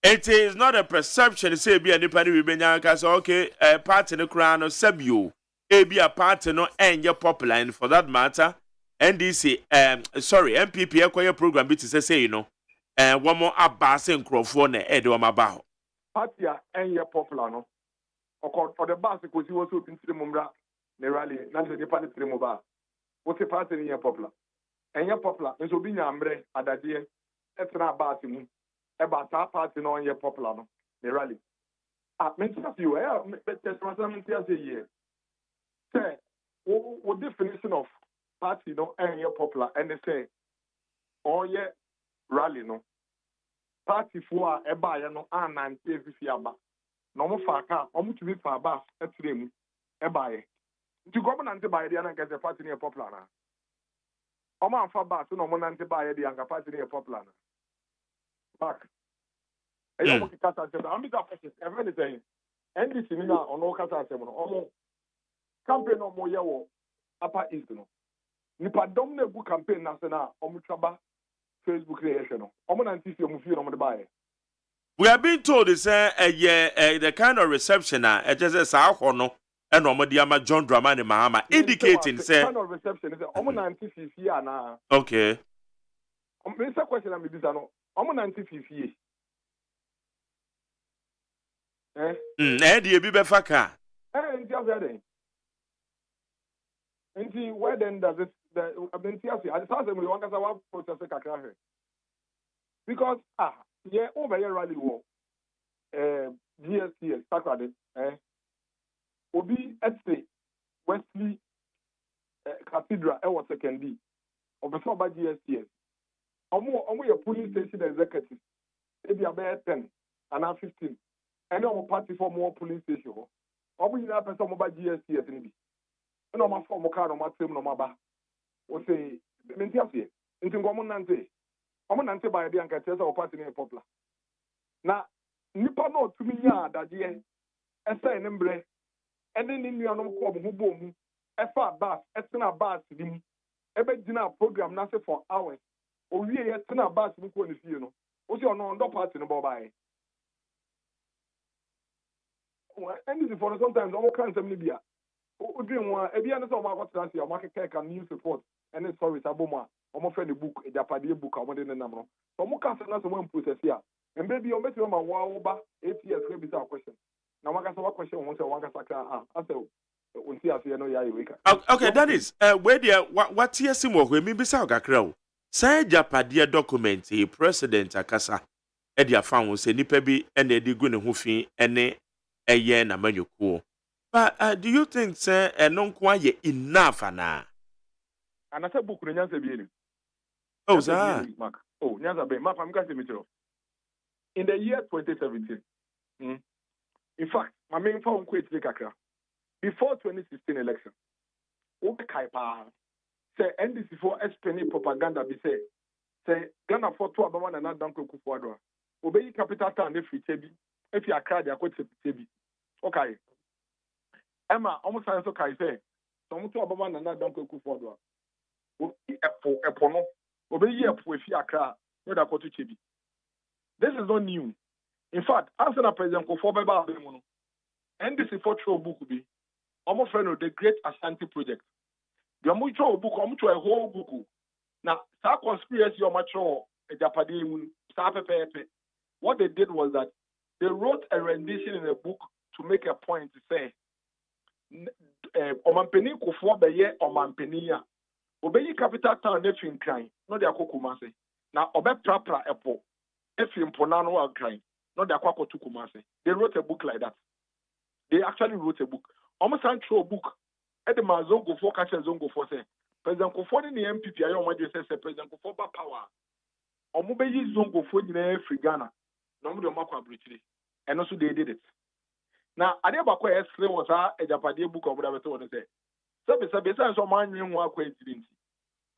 It is not a perception. Say be anybody we been okay. A part in the crown of Sebio. Be a part no and your popular and for that matter. NDC MPP acquire program bit to say you know. One more basin crofone Edo Mabao. Party and your popular no. Or the basic was you also into the Mumra. Rally, not the Japanese Mobile. What's a party in your popular? And your popular, and so being ambre at that year, etna about him about our party no ye popular no the rally mention of you but there's something to say here say what definition of party no and ye popular and they say oh yeah rally no party for a buy no and fiaba no mo fa ka omo to be fa ba etrem e buy to government buy the and get the party near popular na omo anfa ba so no mo nante buy the and party near popular na back e omo kata say am be that person everything saying NDC ni na ono kata say no omo campaign no mo ye wo upper east no nipa dom na gu campaign na se na omo twaba Facebook creation no omo nante fi omo fi no mo de buy. We are being told it's the kind of reception it just says no and Omodiama John Dramani Mahama indicating say kind of reception is almost 90 na. Okay. Mr. Question I'm this no almost 90 the bi be faka. Nti where then does it the abentiasi I just say we want to process kakra here. Because yeah, over here rally war. GSTS, Saturday, Obi Etsy, Wesley Cathedral, was second D. Of the by GSTS. Omo your police station executive. Maybe about 10 and now 15. And our party for more police station. Omo you have some by GSTS in it. And my former car on my team no maba. O say, Mentiasi, into Gomonante. Omonante by the Anka Tessa or party near popular. Na nipa no tumi nya adade esa enembre ene ni nua no ko mo bo mu efa bus etena bus dim ebe gina program na say for hours o wie ye tena bus mu ko ni fie no o se ono ndo party no bo bai and for sometimes o kan sem ni bia o dream wa e bia no so ma ko transi o ma keka news report and stories aboma o mo fe ni book e japade book o mo de nam no so mo kan se na so mo process ya. And baby, I'm betting on my wow, 8 years, maybe a question. Now, I got a question once I want to answer. We'll see if you know ya. Okay, that is where the what year sim we me bisa ga crow. Say Japadia document a president akasa e dia fan wo se nipa bi e na edi gu ne ho fi ene eye na manyuko. But do you think say no nko aye enough ana? And I said book no nyansa bi ni. Oh, sir. Oh, nyansa be map am ga se mitro. In the year 2017, in fact, my main phone quit before 2016 election. Obe Kaipa say NDC for SPN propaganda be say Ghana for two abama na danko kufuadwa. Obe capital town if you tebi if you accra dia kwete tebi. Okay. Emma almost so kai say so mutu abama na danko kufuadwa. Epo no obe yi epo if you accra no da kwete tebi. This is not new. In fact, after the President Kofo NDC for throw book be almost friend of the Great Ashanti Project. The mutual book, almost a whole book. Now, that conspiracy or mature a Japanese what they did was that they wrote a rendition in a book to make a point to say Omampeni Kofo Beye Omampenia. Obey capital town nephew crime, not their Kokumase. Now Obe Prapra Epo. If you Ponano are crying, not the Aquaco to Kumase. They wrote a book like that. They actually wrote a book. Almost through a book. At the Mazongo for catcher Zongo for say, President Kofo in the MPP, I don't want to say President Kofo power. Or Mubeyi Zongo for the free Ghana. No more Makwa British. And also they did it. Now, I never quite explain was a Japanese book of whatever to say. So, besides, so man, you want coincidence.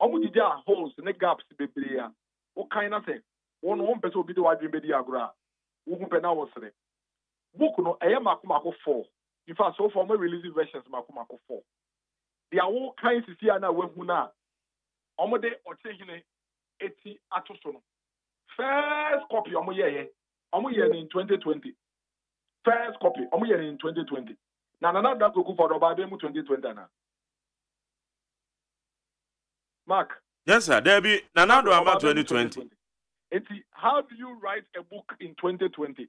Almost there are holes in the gaps, baby. What kind of thing? One person will be the one dream media gra. Who pena was there? Book no, I am Makumako 4. In fact, so far, my releasing versions Makumako 4. There are all kinds of here now. Webuna, Omode or taking 80 atosono. First copy, Omoye in 2020. First copy, Omoye in 2020. Now, that go for the Bible 2020 now. Mark. Yes, sir. There be Nanado about 2020. How do you write a book in 2020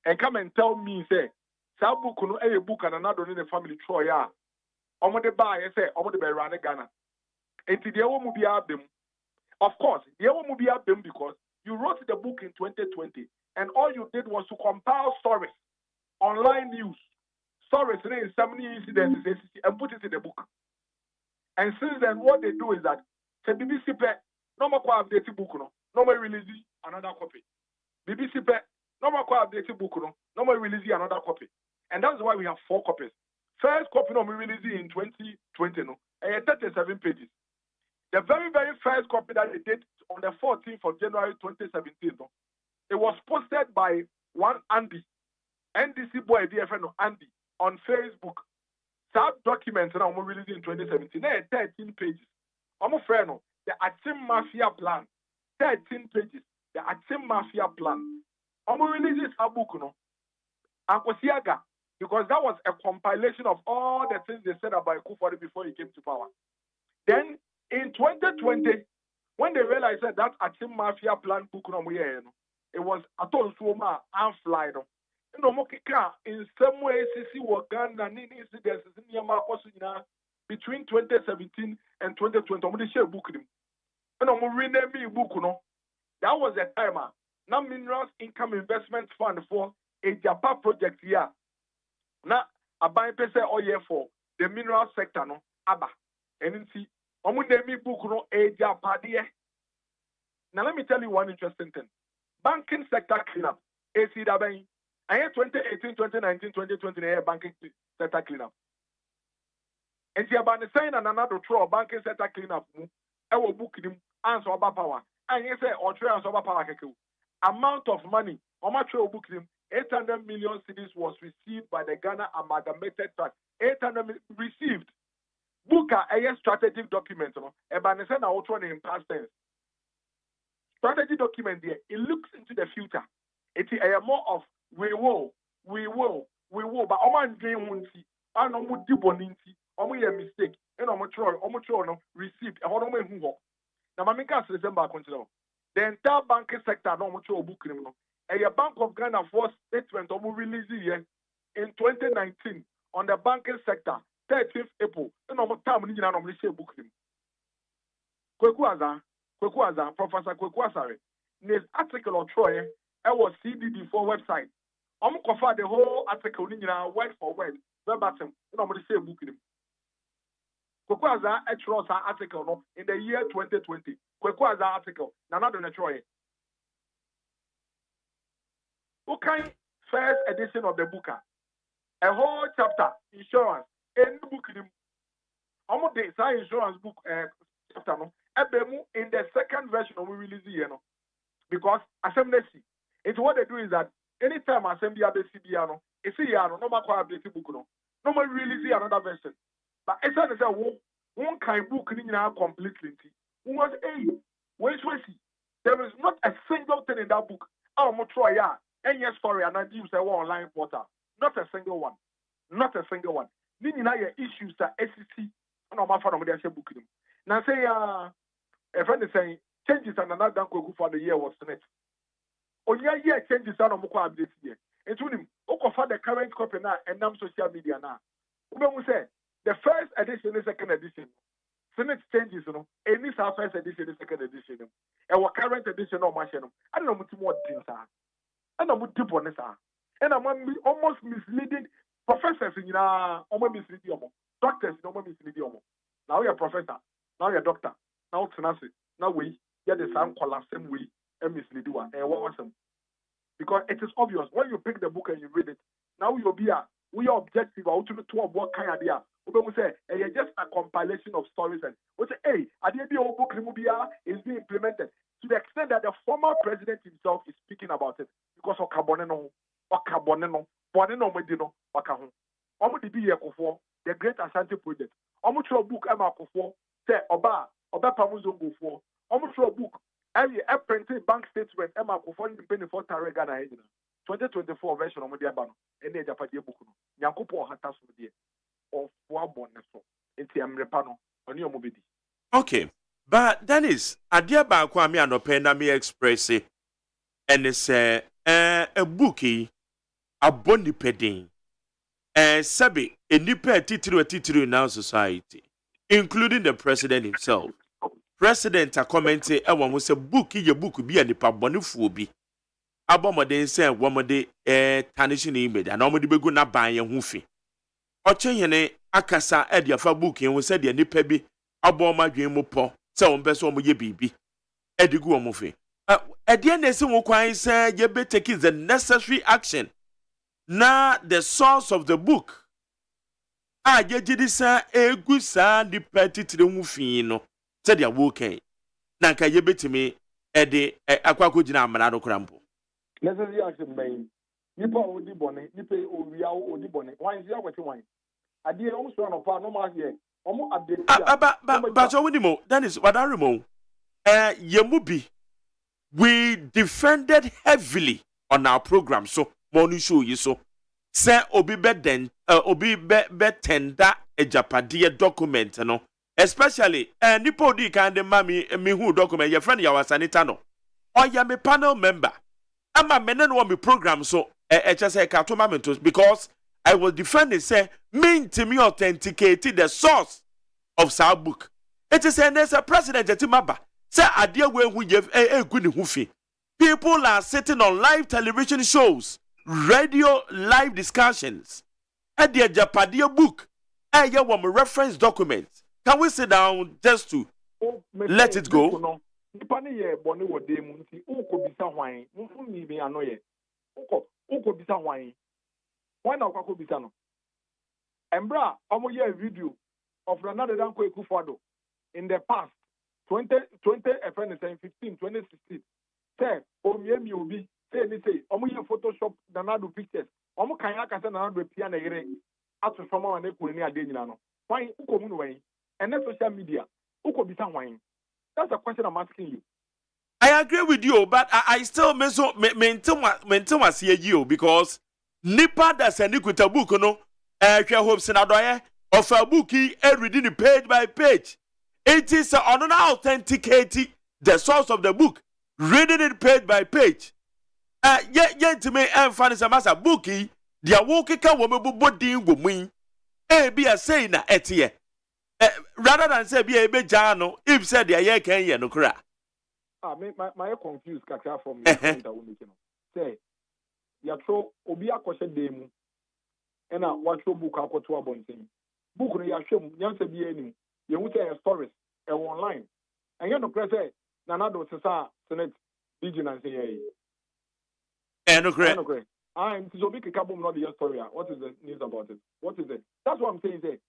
and come and tell me, say, that book no a book and another in the family Troy ya. Omo de buy say omo de be run Ghana. Enti the won't be them. Of course, the won't be them because You wrote the book in 2020, and all you did was to compile stories, online news, stories in so many incidents, and put it in the book. And since then, what they do is that the BBC pay no more update book, no more release another copy. BBC pay no more update book, no more release another copy. And that's why we have 4 copies. First copy no more release in 2020, and 37 pages. The very, very first copy that they did on the 14th of January 2017, it was posted by one Andy, NDC boy, dear friend Andy, on Facebook. That document now we released in 2017. There 13 pages. I'm afraid the Atim Mafia plan. 13 pages. The Atim Mafia plan. I'm releasing a book, Ankosiaga, because that was a compilation of all the things they said about Kufori before he came to power. Then in 2020, when they realized that Atim Mafia plan book, it was a total swimmer and fly. In some ways, Ghana incidents between 2017 and 2020. I'm share book them. And I'm rename book. That was the time. Now Minerals Income Investment Fund for a Japan project here. Now a buy pese oil for the mineral sector. No, Abba. And see, I'm name book a Japan. Now let me tell you one interesting thing. Banking sector cleanup. ACW. I had 2018, 2019, 2020 banking sector cleanup. And see about the saying and another throw banking sector cleanup. I will book him answer about power. And you say or three answer about power. Amount of money. How much will book him? 800 million cedis was received by the Ghana Amalgamated Trust. 800 million received. Book a strategic document. About the saying I will throw in past tense. Strategy document there. It looks into the future. It is a more of we will. But I'm doing one thing. I know what deep one thing. I'm a mistake. And I'm trying received. And I'm going to now, my main December consider the entire banking sector. No much book him. A Bank of Ghana for statement of release here in 2019 on the banking sector, 13th April. And I'm time you know share book him. Kwekuaza, Professor Kwekuaza. This article of Troy. I was CDD for website. I'm going to the whole article word for word, verbatim. I'm going to say book him. Kwekwaza actual article in the year 2020. Kwekwaza article. Now not on a Troy. Okay, first edition of the book. A whole chapter insurance. In the book him. I'm going to say insurance book chapter in the second version of we release here because assembly. It's what they do is that anytime assembly have a CBR, it's a no matter what update book, no more release another version. But it's not one kind book completely. Was there is not a single thing in that book. I'm try any story and I use a online portal. Not a single one. Not a single one. Meaning I issues that SEC and I'm from the book. Now say a friend is saying changes and another go for the year was next. Onya year changes on moko update here. Etunim okofa the current copy now and nam social media now. We say the first edition and second edition. Senate changes, any first edition and second edition. And what current edition or machine. I don't know much more things are. I don't know what deep on this are. And I'm almost misleading professors in almost misleading. Doctors in almost misleading. Now you're a professor. Now you're a doctor. Now tenacity. Now we get the same color, same way. Mislead one and what was them? Because it is obvious when you pick the book and you read it. Now you'll be we are objective or to what kind of idea. We say it's just a compilation of stories and we say, hey, idea the whole book is being implemented to the extent that the former president himself is speaking about it because of Boneno, Medino, Wakahu. Almost be here for the Great Ashanti Project. Almost a book Emma for say Oba Pamuzongo for almost a book. I printed bank statement. Emma performing penny for Tarega 2024 version of the Abano. Any Japadia book. Yankopo Hatas of Waboneso. Enti Amrepano on your mobile. Okay, but Dennis, Adia Bankwami and Opena me express it, and it's a bookie, a bondi pedding, Sabi, a nipa titru in our society, including the president himself. president a comment e wo ho se book ye book bi anipa bonefuo bi abomoden se womode tarnishing image and omode begu na ban ye ho fi ochehene akasa e dia fa book ye ho se dia nipa bi abomadwen mu po se wo mpeso omo ye bibi edigu omo fi e na esi wo kwan se ye be take the necessary action na the source of the book ye gidi sa egu sa nipa titire ho fi no se dia wo kan na nka ye betimi de akwako gina amana do krampo necessary action main nipa odi bone nipa owia odi bone wan sia kwati wan ade o so no pa no ma here omo update but so winimo that is what I remember yemubi we defended heavily on our program so morning show you so say obi be den obi be tender ejapade document no especially nipa odi kan de mami me hu document your friend yawa sanita no oya me panel member ama menen wo me program so say ka to mamentos because I was defending say mean to me authenticated the source of our book. It is a president etimaba say adie we hu ye egu ni hu fi. People are sitting on live television shows, radio live discussions. And the Japadia book, ye wo reference documents. Can we sit down just to let it go? Nipa ne ye bone wo de mu nti uko bisa hwan mfu ni bi ano ye uko bisa hwan na kwako bisa no embra omo ye video of Ronaldo Danko Ekufado in the past 20 15 2016 say omiemi obi say omo ye photoshop Ronaldo pictures omo kan aka say Ronaldo pia na yere ato fama wa na kuri ni ade nyina no hwan uko mu no wan and social media uko bisa hwan. That's a question I'm asking you. I agree with you, but I still maintain was here you because nipa that's a nikuta book no hope senadoye of a bookie reading page by page. It is on authenticating the source of the book, reading it page by page. Yet to me and find some as a bookie, the walking can woman body go mean be a saying na etie. Rather than say be a bejano, if said the aye can ye no cra. My confused kakra from you. Say, ya tro obi akose demu. Ena watcho book akoto abonten. Book no ya hwem nyansa bi anim. Ye hu say stories e online. And you no cra say nanado sesa senate vigilance ye. No cra. And so big kabum not the story. What is the news about it? What is it? That's what I'm saying. Say,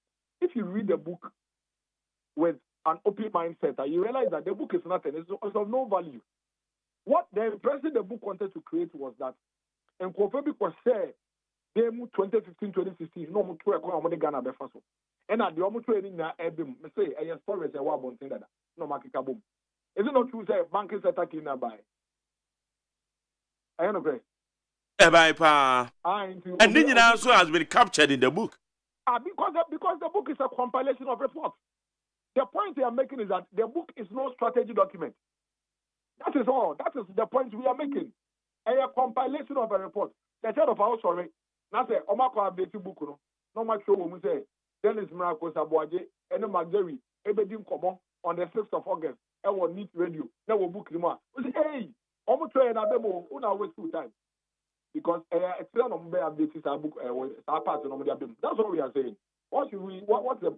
if you read the book with an open mindset, you realize that the book is nothing. It's of no value. What the impression the book wanted to create was that, and Kofobi was say, they moved 2015, 2016, no more to a Ghana befaso. And at the almost training na ebim, say a story is a wabon thing that no market kaboom. Is it not true? Say bank is attacking na buy. I agree. And then also has been captured in the book. Because the book is a compilation of reports. The point we are making is that the book is no strategy document. That is all. That is the point we are making. A compilation of a report. The head of our story. Now say, Omako update book. No much show when we say, Dennis Miracle Sabuaje, and Magderi, Ebedim Komo on the 6th of August. I will need radio. Now we'll book him. We say, hey, Omo Train Abemo, una waste two time. Because it's not on the updates our book, our part of the abim. That's what we are saying. What should we? What's a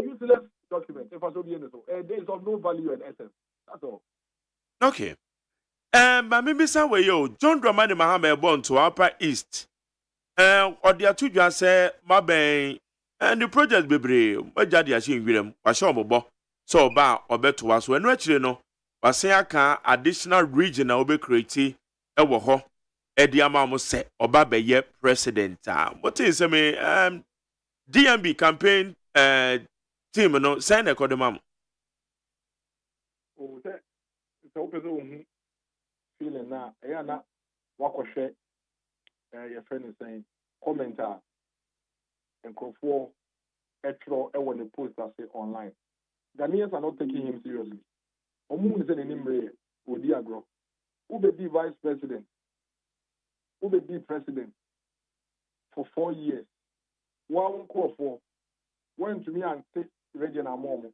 useless document? If I so be so, there is of no value and essence. That's all. Okay. But maybe somewhere John Dramani Mahama born to Upper East. Or the two just say my bang and the project bebre. What jadi ashi ngwirem? Washo mobo. So ba obeto was when actually no. Wasaya ka additional region obe create ewo ho. Eddie Amamo say oba beye president. What is me DMB campaign team no send a code mam. Oh, that it's open feeling now. Yeah, na wako share. Your friend is saying commenter and for etro when the post that say online. Ghanaians are not taking him seriously. Omu is an enemy with Diagro. Who be the vice president? Who be the president for 4 years? One call for went to me and take regional moment.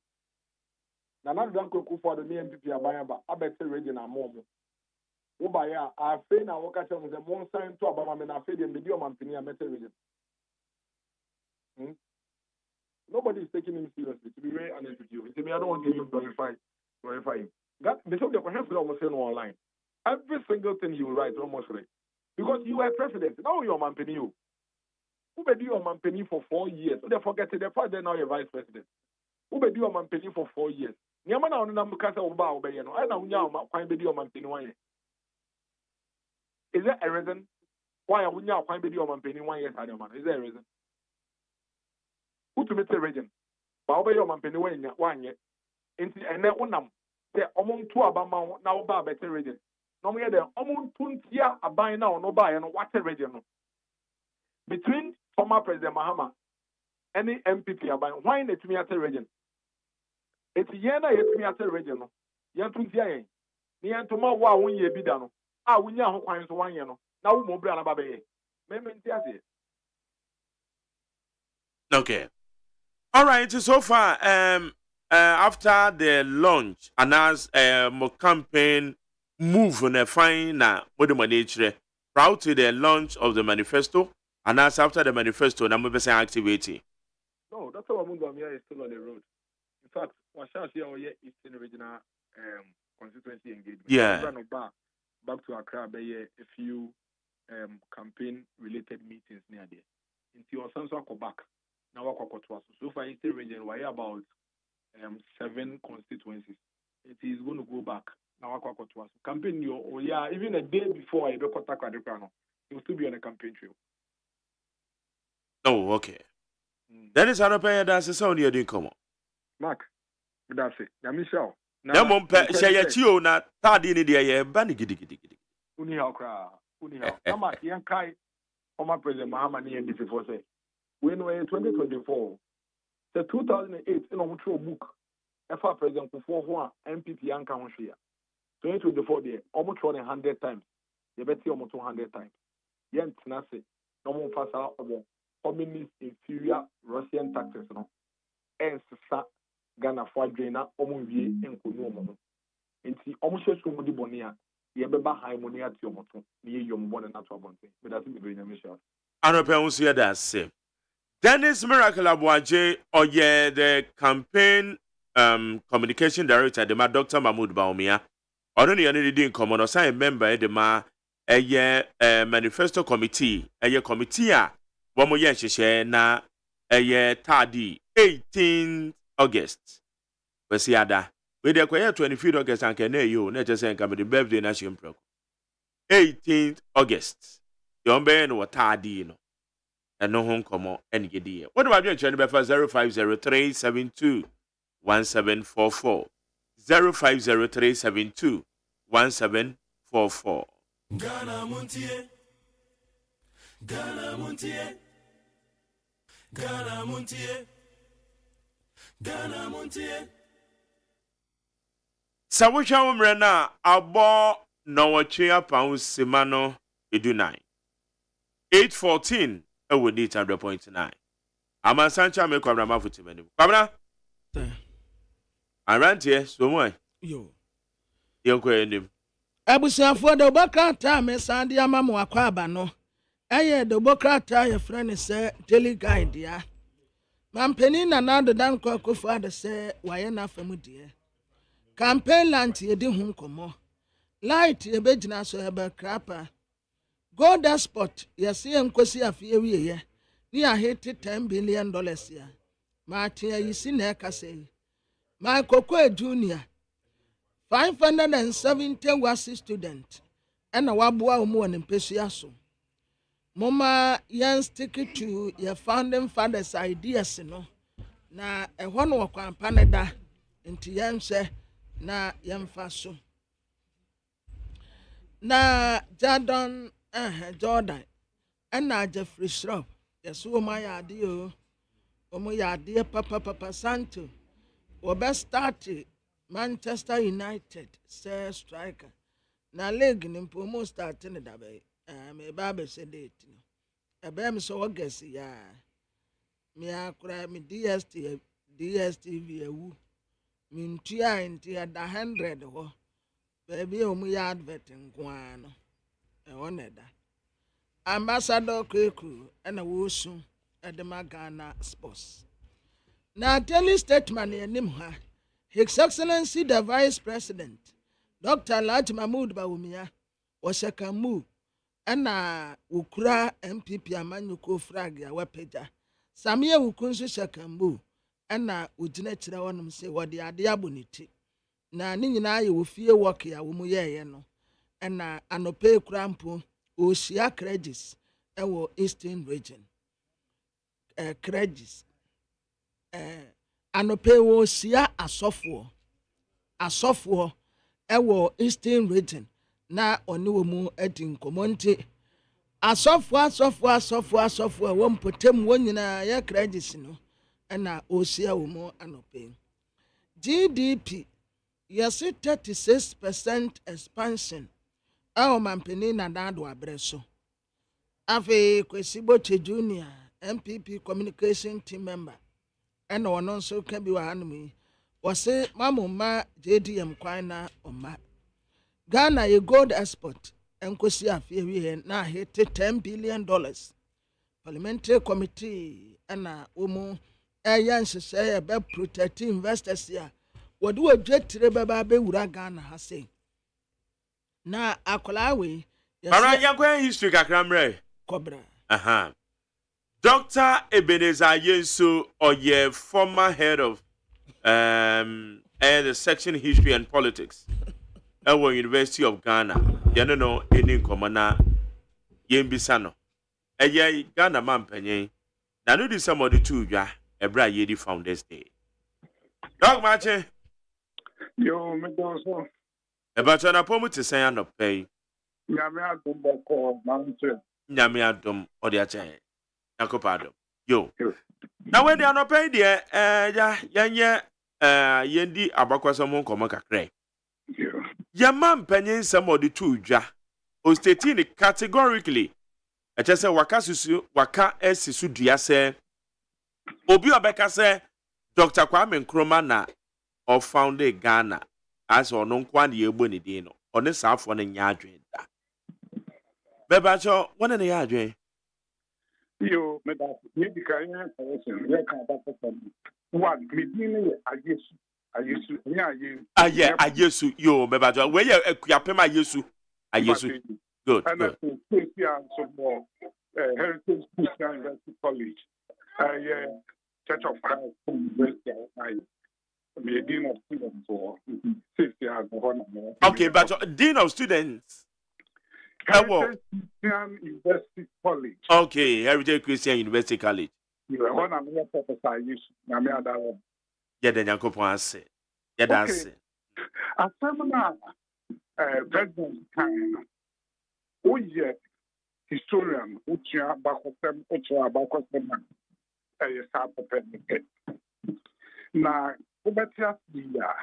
Nana Danko for the MPP Abayaba, I bet region and more. Ubaya, I feel now work at the one sign to Abama and I feel the medium and Pinia Metal region. Nobody is taking him seriously, to be very honest with you. I don't want to glorify him. That because the question almost online. Every single thing he will write almost right. Because you are president. Now you're Mampeni. Who be your Mampeni for 4 years? So they forget the fact that now you're vice president. Who be your Mampeni for 4 years? Niamana on number kasa uba obeyeno. I know now why be your Mampeni 1 year. Is there a reason why I would now why be your Mampeni 1 year? Is there a reason? Who to meet the region? But obey your Mampeni 1 year. And then one the among 2 Abama now by better region. No more the among 20 year a buy now no buy and what a region. Between former President Mahama and the MPP about why not me at the region? It's Yana yet me at the region. Yan to Yan. Nian to more wow when ye be done. Ah, we know why 1 year. Now more brand about it. Okay. All right. So far, after the launch, announced more campaign move on a fine with the money proud to the launch of the manifesto, and as after the manifesto, number percent activity. No, that's how Mungamia is still on the road. In fact, what shall see our Eastern Regional constituency engagement. Yeah. Back to Accra, a few campaign related meetings near there. Until Sansa go back. Now so far Eastern region, we're about 7 constituencies. It is going to go back. Now campaign even a day before I be contact Adekano, you'll still be on a campaign trail. Oh, okay. That is how to pay that's the sound you're doing. Come on. Mark, that's it. Now, Michelle. Now, share your chio na tardy in the air, banny giddy. Uniha cra. Uniha. Nama, young Kai, former President Mahama, and this before say. When we're in 2024, the 2008 in a true book, FR President for MPP Anka Honshia. 2024 there, almost 100 times. You bet you almost 200 times. Yen Tinase, no more fasa or communist inferior Russian taxes, no. And Sa Ghana for Drena, Omovie, and Kuno. And see almost somebody bonia, Yabeba High Monia to your motor, near your one and not one thing. But that's the very Michelle. I don't know if that's same. Dennis Miracle Abuaje, or yeah, the campaign communication director, the Dr. Mahmoud Baumia. I don't know anything common or sign member the ma a manifesto committee, a committee, one more year share na a tardy 18th August. We see ada. We de 25th August and can you not just saying come the birthday national pro. 18th August. Your man was tardy, no. And no home come any idea. What about your channel for 050372 1744? 050372 1744. Ghana Montie. Ghana Montie. Ghana Montie. Ghana Montie. Sawusha umrena abo no wachia pound semano edunai. 814 we need 100.9. Ama Sancha me kwabra mafuti menu. Kwabra? Around here, so why? Yo. Yonko enim. Abusiafo de bokrata me sande amamu akwaba no. Eye de bokrata ye friend say daily guide ya. Mampeni na nado dan kwa kufu ade say waye na famu die. Campaign lant ye di hu komo. Light ye bejina so hebe krapa. Go that spot yesi enkosi afie wiye. Ni a hit $10 billion ya. Ma tia yisi na ekase. My Coco Junior 570 wasi student and a wabua umu and impesiaso. Mama yan stick to your founding father's ideas no. Na a one wakwa panada into yan se na yan faso. Na Jordan Jordan and na Jeffrey Shrub. Yes, my idea. Omo ya idea papa Santo. We best start Manchester United say striker. Na league ni mpomo start ni dabe. Me babe say date. Ebe me so guess ya. Me akura me DSTV ewu. mintua nti ada 100 ho baby omu ya advert nkoa no e wona da ambassador Kweku na wosu edema Ghana sports na daily statement enim ha His Excellency the Vice President Dr. Laj Mahmoud Bawumia Osekamu ana ukura MPP amanyuko flag ya wapeja Samia Wukunsu Shekamu ana ujina chira wonum se wode ade aboniti na ne nyina ye wofie work ya wo mu yeye no ana anope krampo osia credits ewo Eastern region credits anope wo sia asofo ewo Eastern region na oni wo mu adi nkomonte asofo wo mpotem wo nyina ya credits no na osia wo mu anope GDP yes 36% expansion awo mampeni na dado abreso afi Kwesibo Junior MPP communication team member ena wono nso ka bi wa hanom yi wose mamoma JDM kwan na oma Ghana ye gold export enkosi afie wi na hit $10 billion parliamentary committee ena omu eya nhyehyɛ be protect investors ya wode wodwetire beba be wura Ghana ha sei na akola we Bara yankwa history kakramre kobra Dr. Ebenezer Yenso Oye, former head of the section history and politics at the University of Ghana. You know any common Yembisano. Ghana man penny. Now no this somebody too ja Ebra Yedi Founders Day. Dog Marche. Yo, me also. About an appointment to say no pay. Nyame adom boko mountain. Nyame adom odiache. Yakopado. Yo. Now when they are not paid there, yendi abakwaso mon koma kakre. Ya man penyin somebody too ja. O stating categorically. I just say waka esisu dua se. Obi obeka se Dr. Kwame Nkrumah na of founded Ghana as or non kwa ni egbo ni din no. One safo ne nya adwen da. Beba cho one ne ya adwen. Yo, me da me di ka yan correction. Ya kan ba ko one me di ne ayesu nya ayesu yo beba cho we ye akuapem ayesu good and so more Heritage Christian University College Church of Christ University me dean of students for 6 years okay but dean of students Heritage Christian University College. Okay, Heritage Christian University College. You are one of the professors. You me ada one. Yeah, then you go ase. Yeah, that's it. As seminar, president kind. Oh yeah, historian. Uchia bakosem. Yes, I na ubetia siya.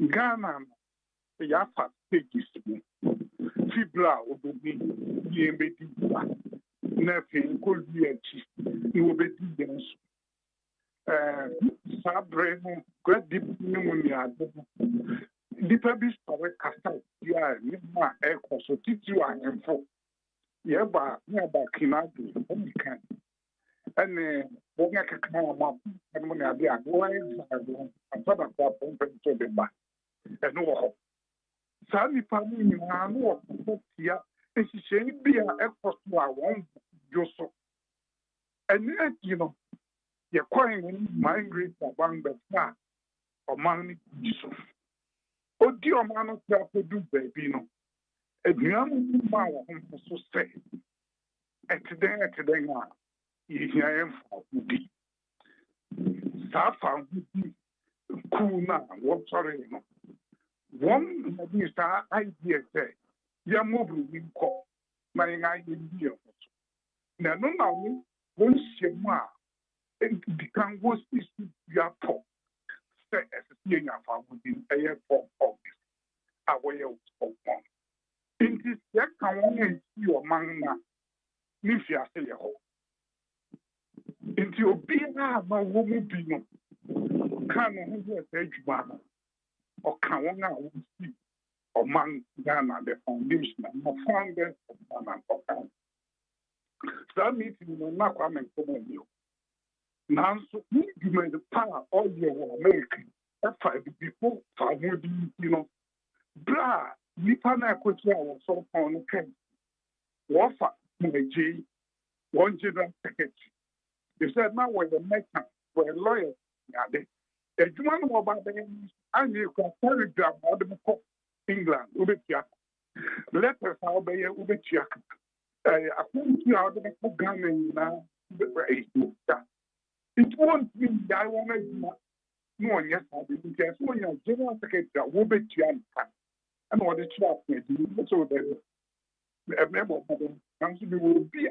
Ghana ya fa stages. Fibra obobi yembedi na fe kolbi echi ni obedi denso sabre no gradi ni mu ni ade dipa bi story kasa ya ni ma e koso titi anfo ye ba kinadu omikan ene bonya kakana ma ene mu ni ade agwo exam afada kwa pompe to be ba ene wo Sani pami ni anu okutia esisheni bia ekoso a won joso ene etino ye kwan ni migrate abanga fa omani jiso odi omano tra podu baby no eduan mu ma wo so se etiden a yihia emfa udi safa udi kuna wo sorry no one is our idea say, ya mobile in call, my idea. Now, no, one shema, and become was this your pop. Say, as a senior farm within a year of August, a way of one. In this, that can only see your man now, if you are still at home. Into your being a woman, can who say Jumana or can one now see or man Ghana the foundation and the founders of Ghana or Ghana. So that meeting will not come and come on you. Now, so you made the power all your American. That's why before blah, Nipana Kotia was so on the case. Wafa, my G, one general secretary. They said, now we're the next time, we're lawyers. A Juman about the and you can telegram out of England, Ubetia. Letters out by Ubetia. I couldn't see out of the gun now. It won't mean I want to no, yes, I didn't guess when you're general secretary, Ubetia. And what the trap may do, so that a member of the council will be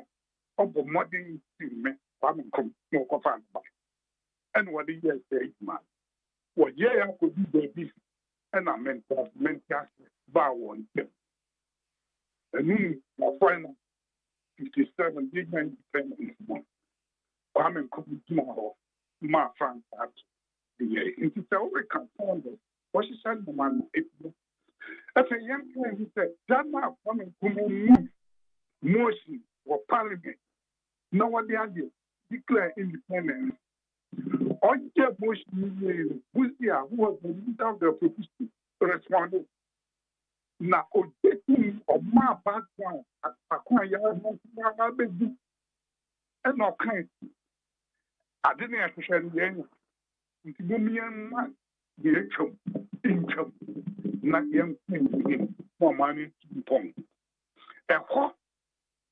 of the modern team, farming come no coffin. And what the year say, man. What year I could do baby, and I meant bar one. And me, my final 57 big 97 farming come tomorrow, my friend, that the year. It is always confirmed. What she said, the man, as a young man, he said, Ghana coming to motion or parliament. No one the declare independence. All the motion who was the leader of the opposition responded. Now, objecting of my background, acquire and all kinds. I didn't appreciate the end. It's the income. Not young thing for money to pong. A hawk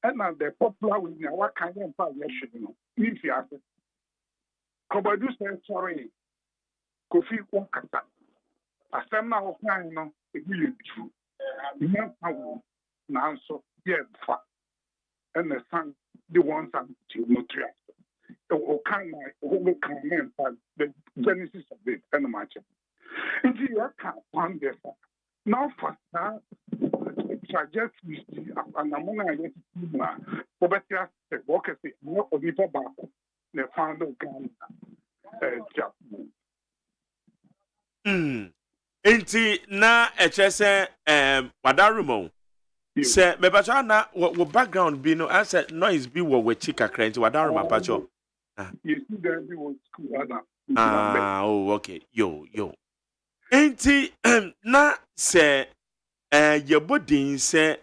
and not the popular with what kind of variation. If you ask it, Kobadu said, sorry, Kofi Wakata. A seminar of mine, it really true. Now, so, yeah, and the son, the ones I'm to not or kind of comment the genesis of it and the match. If you can't find this, now for that, trajectory, and among I get to poverty, the workers, no of people back, the founder of Ghana. Enti na echese wadarumo se mebacha na wo background bi no ase noise bi wo wechi kakra enti wadaruma pacho. You see there was school oh okay yo enti na se yebodin se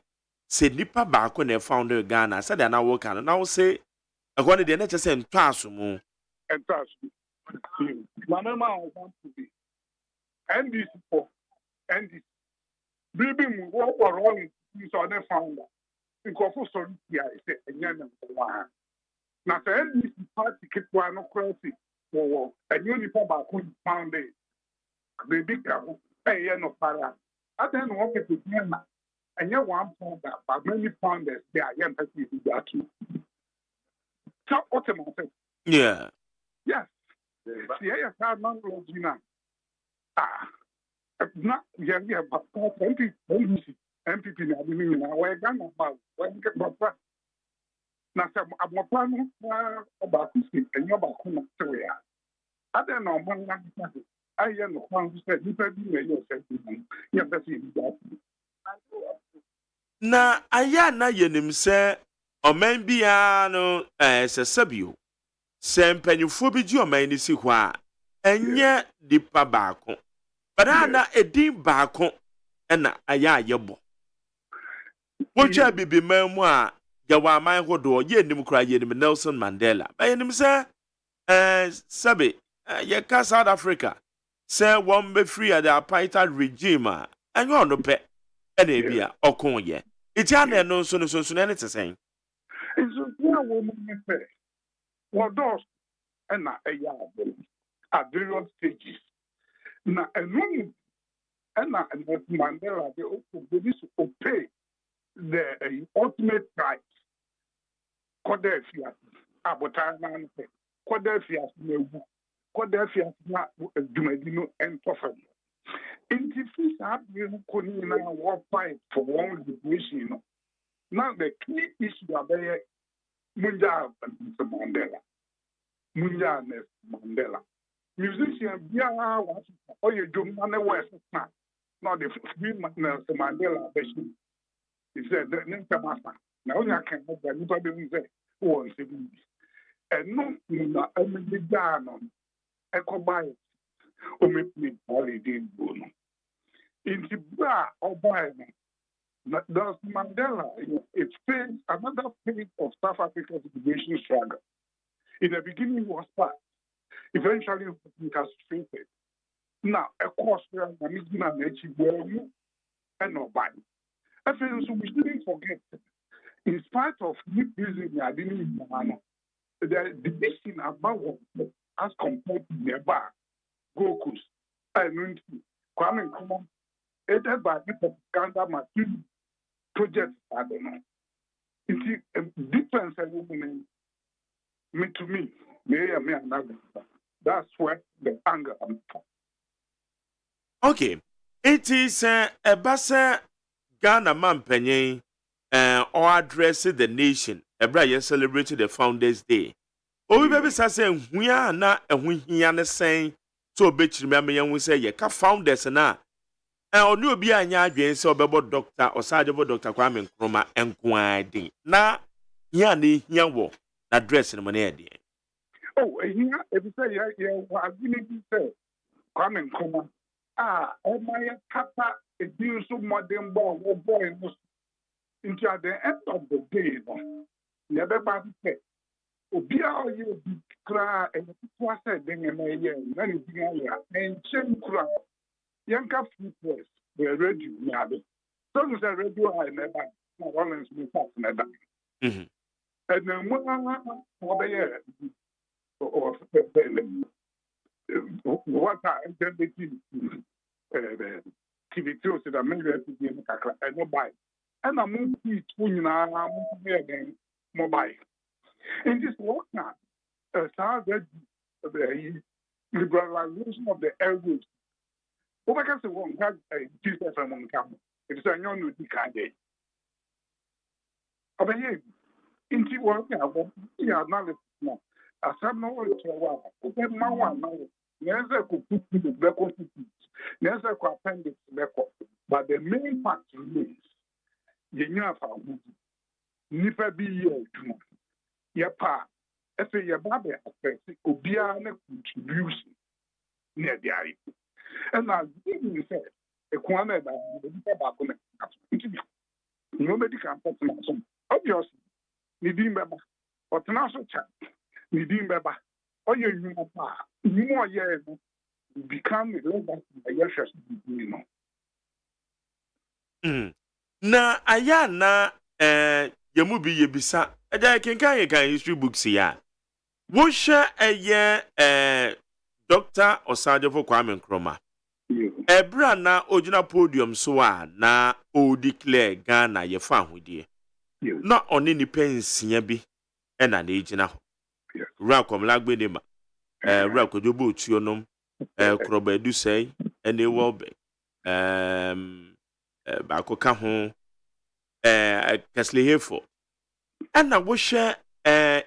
nipa baako na founder Ghana se da na wo kan na wo se akone de na chese ntwaso mu Mama want to be NDC for NDC. Baby, what were wrong is on the founder. Because for some years, a young one. Now, the NDC party keep one of crazy for a uniform about who found it. Baby, a young of para. I don't want to be and you one founder, but many founders, they are young people who are too. So, what am I saying? Yeah. Yes. Yes, I'm not Gina. Not yeah, but MPP now, we're Ghana about when get proper. Now, I'm a plan about this and you're about to I don't know, one I am the one who said, you better be yourself. Yes, that's it. Na aya na yenim se oman bia no se sabio se mpanyufo bi ji oman ni si ho a enye dipa baako bada na edin baako na aya ayebo wocha bibi mamu a yawa aman hodo ye nim kura ye nim Nelson Mandela ba yenim se sabe ye ka South Africa se won be free at the apartheid regime enye ono pe na ebia okon ye iti ana no so na ne tesen so ya wo mo me what does and na at various stages na enum and na Mandela they also pay the ultimate price Kodefia abotana nse Kodefia newu Kodefia na dumadino entofam intifis abien koni na war fight for one liberation now the key issue about Munja Mandela musician biara was oye dwuma ne west na no the free Nelson Mandela bɛhyɛ he said ne ntamasa na onya kan no ba nipa be mu sɛ wo nse bi ɛno na amegya no ɛkɔbae omepi holiday bo no inti bra ɔbae no Nelson Mandela it faced another phase of South Africa's liberation struggle. In the beginning it was fast. Eventually it has faded. Now, of course, there are many and not buying. I feel so we shouldn't forget, in spite of me using the identity, the division about what as compared to the bar, Gokus, and Kwame Nkrumah, aided by the propaganda material projects, I don't know. It's a difference, me to me, me another. That's where the anger comes from. Okay. It is a basa Ghana man penye or address the nation. Ebra ye celebrated the Founders Day. Obi baby say we are na ehun ne sen so obetiri me yan say ye ka founders na oni obi anya adwen say obebo doctor osadebo Dr. Kwame Nkrumah enkwade na ya na hia wo na address no na ye. Oh, here, if you say, yeah, what you need to say, Kwame Nkrumah, my papa, a deal so modern boy, into at the end of the day, never bad say, Obia, you cry, and what said, then a year, many things, and Chen Kra, Yanka Fruitless, were ready, Nabi. Some is a radio, I never, Rollins, me talk, never. And then what or what I intended TV shows that I made to be and mobile. And I'm moving to again mobile. In this work now, the liberalization of the airways. What I can say, one had a Jesus among them. It's a young with the kind. But here, into work now, analysis now. Asam no wo twa wa ma wa na wo neza ko putu the black constitute neza ko appendix beko but the main fact remains yenya fa hu nipa bi ye adwuma ye pa efe ye ba be affect obia na contribution na dia yi and na you say e kwa na da nipa ba ko na no medical person obviously ni di mbeba otena so cha Nidim Baba, or you more years become a leader you know. Na aya na yamu bi yebisa ada kenkan ye kan history books ya wo hwe Dr. Osadefo Kwame Nkrumah ebra na ojina podium so a na o declare Ghana ye fa hodie na oni ni pensia bi na na ejina ho Rakom lagbedema rakodobo otuonom kroba edusei ene wolbe ba koka ho Kesleyefo and wo hwe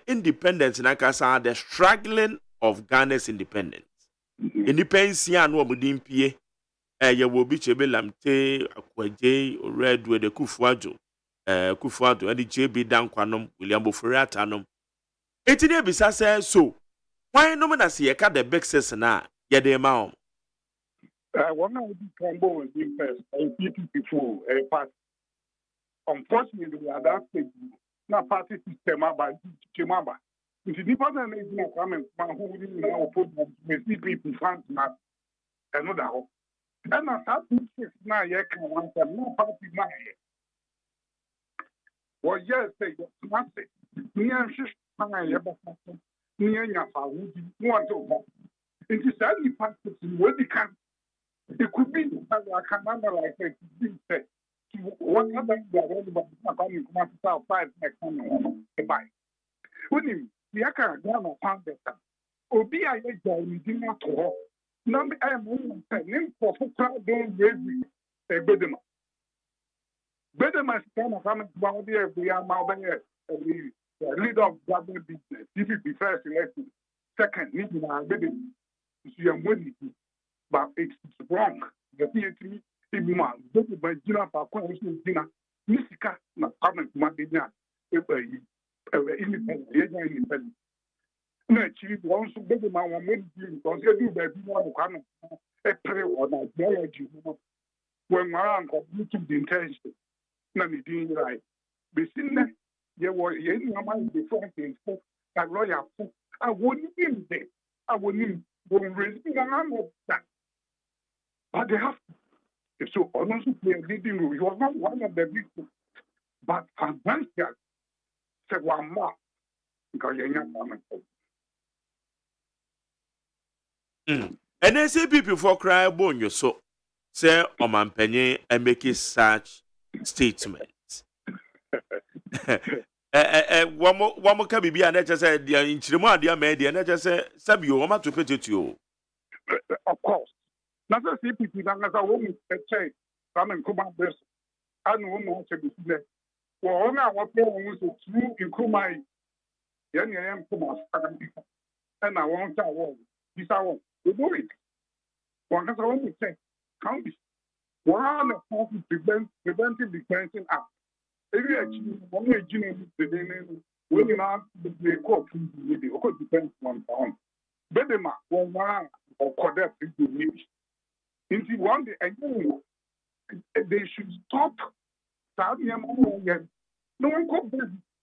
independence na kasa the struggling of Ghana's independence independence ya no omudimpie ye wo bi chebelamte akwaje oredu de kufuajo kufuado ade JB dankwanom William Boforiatanom eti ne bisa say so why no na se ye ka the big sis na ye dey ma on one of the combo in the first before a part unfortunately at that stage na party system about chimaba if the person is not coming who now put the people fans na another hope and na that six na ye can one no party na here well yes say massive me am sure near Faudi, one to it is only practice in what they can. It could be I can analyze it to what other coming to 5 next time buy. When you can found that Obi I did not talk. Number I am saying for don't raise a bedema. Bedema is kind of coming to the we are now the leader of government business. This is the first election. Second, you are money, but it's wrong. The theatre, man, don't buy dinner for dinner. Misika, na comment, Madina, independent. No, actually, once you get my one, because you do that, you want to come a pray or not, geology. When my uncle YouTube the intention, na me doing right. Be seen that there were any amount before things, a lawyer, I wouldn't even say, I wouldn't raise an arm of that. But they have to. So, honestly, leading rule, he was not one of the victims, but financial, said one more, because you're not And then say people for cry bone you so say Omanpenye and make such statements. One more can be an just said the inchimo dear media and just say Sabio Oma to put it to you. Of course. Not a CPT, not as a woman, a chain, come and come out this. I know not to be there. For only our parents was true in Kumai. Young I am Kumas, and I want our world. This hour, we do it. One has a woman say, count this. One of the preventive detention act. If you actually want to generate the name, when you have the court, the court depends on town. Bedema, one or Kodak, into one day, they should stop. No one could be,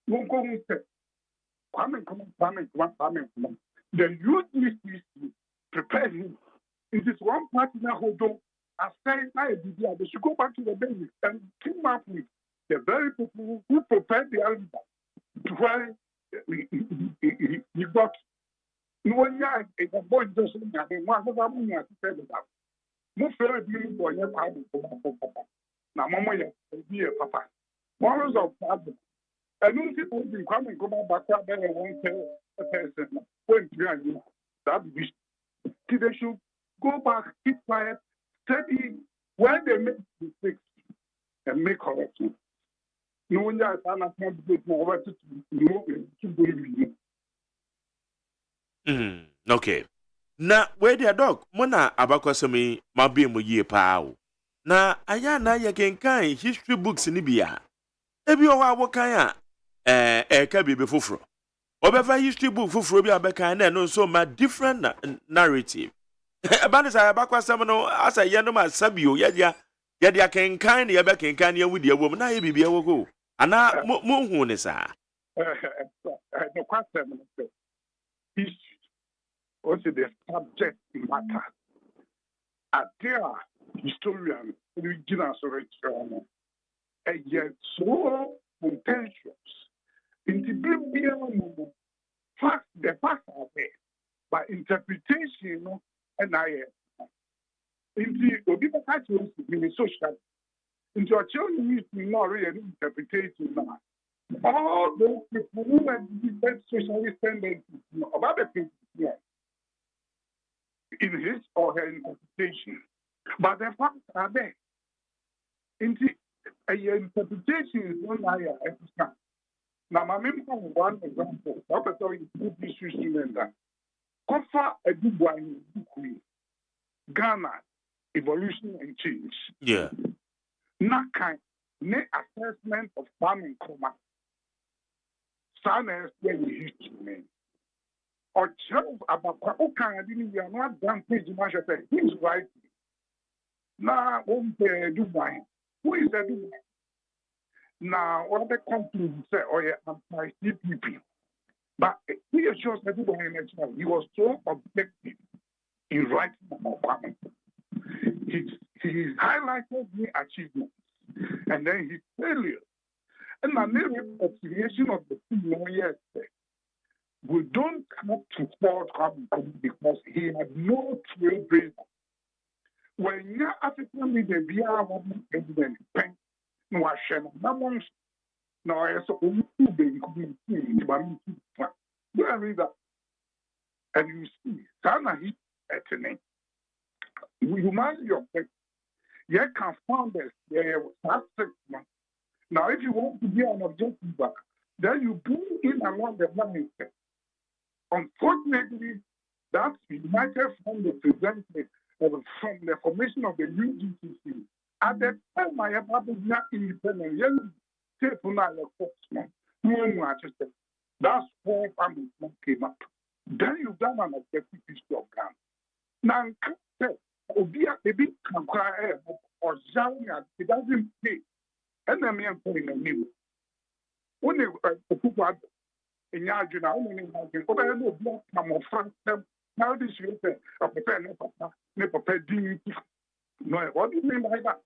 no one could say, come. The youth needs to prepare him. It is one partner who don't assign idea. They should go back to the basics and team up with the very people who prepared the album to where he got. No one yard, a boy doesn't have one of them to say that. No fair dealing for your father. Now, Mamma, be a papa. One is of father. And no people will be coming, go back there and won't tell a person. When you that wish, they should go back, keep quiet, study where they make mistakes and make corrections. No one else cannot do more to do. Okay. Na where their dog, Mona Abakwasami, my beam with ye pow. Na ayana ya kenkai history books in Libya. Ebi owa wakaya kabi befufro. Obefa history book fufro bi abeka na no so ma different narrative. About this Abakwasam no as a yanoma sabio yadia kenkai na yaba kenkai ya with your woman na bibia woko. Ana mo hu ne sa. No question. History. Also, the subject matter. At their historian, original story, and yet so contentious. In the Bible, facts, the facts are there, but interpretation, and I am. In the Obibakachi, in the social, in your children, need to know real interpretation now. All those people who have different socialist tendencies about the things here. In his or her interpretation. But the facts are there. In the interpretation is one area. Now, my member one example, Professor is good issues in that. Kofa Edubwani Bukui, Ghana, Evolution and Change. Yeah. Nakai, ne assessment of farming coma. Sana where we history. Or tell about we are not done page much of it. He's right. Now, Dubai. Who is the Dubai? Now, what the country say, oh, yeah, anti-CPP. But he assures everybody in Israel, he was so objective in writing about farming. He highlighted the achievements and then his failures. And the reconciliation of the two years. We don't have to support him because he had no trailblazer. When you're African leader, we are one president, Pen, no Hashem, no one, no, I saw only two being community, but do I read that? And you see, Sana hit at the name. We remind you of that. You can find this, there was 6 months. Now, if you want to be an objective then you bring in along the line. Unfortunately, that united from the presented from the formation of the new GCC. At the time I have not independent, that's where family came up. Then you done an objective history of Ghana. Now, Obia, a big cry or Zania, it doesn't pay. And I'm putting a new. When they people in Yajuna, only no come of France. Now this year, a prepare no prepare dignity. No, what do you mean by that?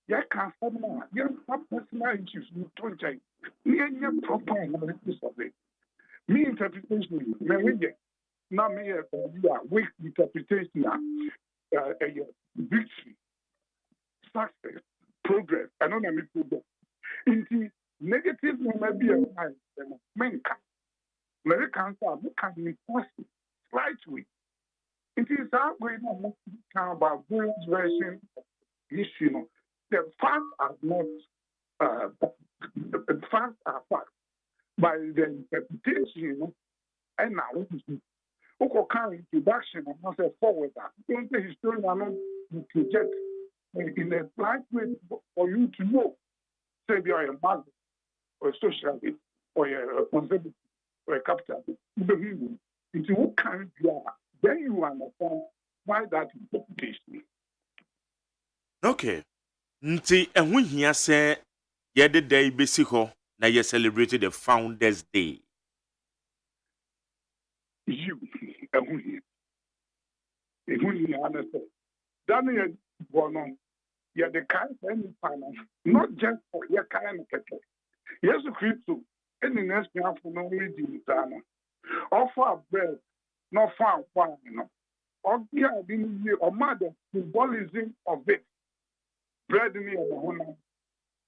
You can't stop now. You have personal issues. You don't change. You proper analysis of it. Me interpretation, me now me weak interpretation, victory, success, progress. I don't know me progress. Into negative, maybe a menka. Americans are looking impossible slightly. It is our way to talk about various versions of issue. The facts are not the facts are facts. By the interpretation, and now who can introduction and not a forward that. Don't the historian are not project in a right way for you to know. Say you are a mother or a socialist or a conservative or a capitalist. Into what kind you are, then you understand why that interpretation. Okay. Nti ehun hia se ye de day besi ho na ye celebrated the Founders Day. You ehun hia understand. Daniel Bono, ye the kind of finance, not just for your kind of people. Yes, Christo, any next year for no reading Dana. Offer bread, not found one, or yeah, or mother symbolism of it. Bread in the home.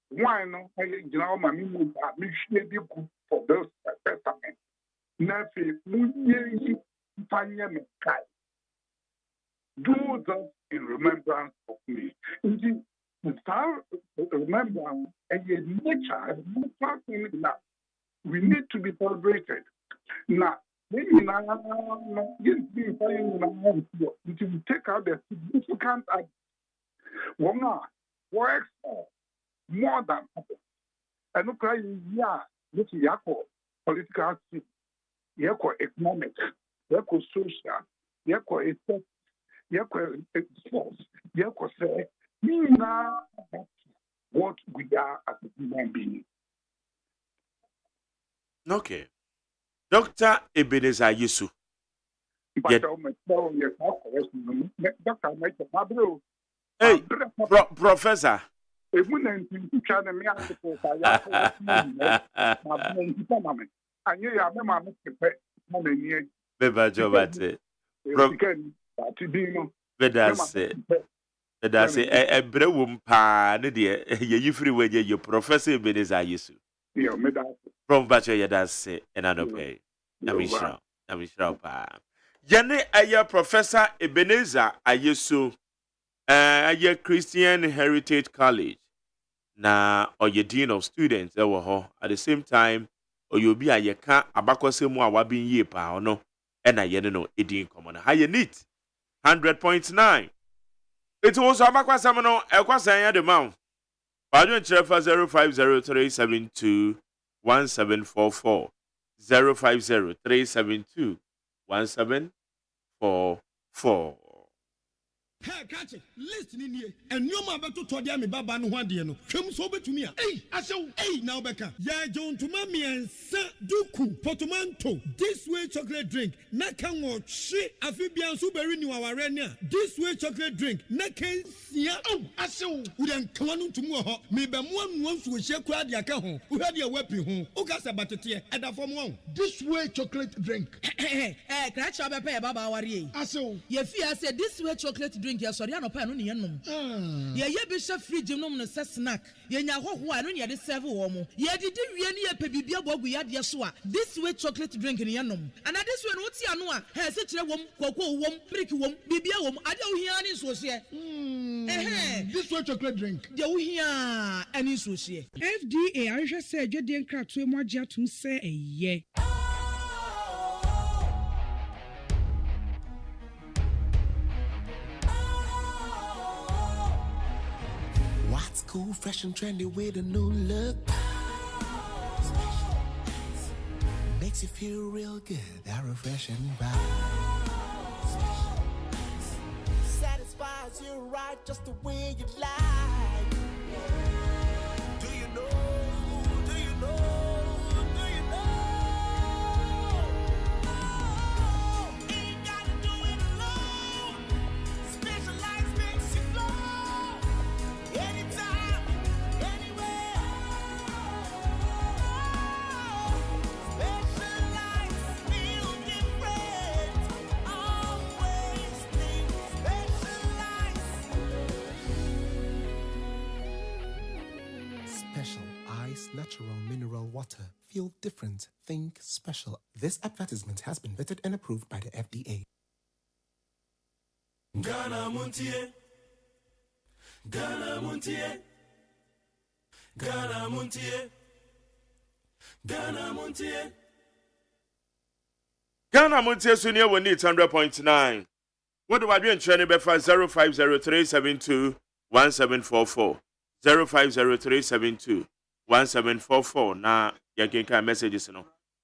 Why no? I know my memory good for those testament. Nafi, do that in remembrance of me. Indeed, remembrance and nature, we need to be celebrated. Now, maybe you take out the significant works more than and look like look yako political system, yako economic, yako social, yako ethics, yako sports, yako say what we are as a human being. Okay. Dr. Ebenezer Yesu. Hey, Professor. That's it. A brewum pa, Nidia, ye free way, your Professor Ebenezer Yesu. From Bacho, ya that's it, and I don't pay. I'm sure, pa. Yane, a Professor Ebenezer Yesu. A Christian Heritage College. Na or your dean of students at the same time or you'll be a yeka abakwase mu awabin ye pa no and a no edin common high neat 100.9. It was abakwase no ekwasan the mount. Badun chefa 0503721744 0503721744. Hey, catch it. Listen in here. And you ma beto to dia me baba no hwade no. Hwem so betumi a. Hey, asew. Hey, now beka. Ya John to mami ensa duku portmanteau. This way chocolate drink. Na kan wo hwe afibian so beri ni waware ni a. This way chocolate drink. Na kan sia. Oh, asew. Wo den kan no ntumu ho. Me be mo anu nso hye kura dia ka ho. Wo hwade e wapi ho. Wo ka se batete e da fom ho. This way chocolate drink. Catch up e baba ware. Asew. Ye fi say this way chocolate drink. Ya sorry anopa no ne yenom ye be hye fridge nom no se snack ye nya hoho a no ne de serve wo mo ye didi wie ne ye pe bibia bogu ya de so a this way chocolate drink ne yenom and this way no ti ano a he se kire wom kokko wom brick wom bibia wom ade wo hia ne so hye this way chocolate drink de wo hia ani so hye FDA ahwehwe se adwede nkratoe mo agye atum se eye It's cool, fresh and trendy with a new look. Makes you feel real good, that refreshing vibe. Satisfies you right just the way you like. Do you know? Do you know? Do you know? Ain't gotta do it alone. Specialized makes you flow. Anytime, anywhere. Specialized feel different. Always think special ice, natural mineral water. Feel different. Think special. This advertisement has been vetted and approved by the FDA. Ghana Montie. Ghana Montie. Ghana Montie. Ghana Montie. Ghana Montie Senior will need 100.9. What do I do in training? Befa 0503721744. 0503721744. Now, you can messages.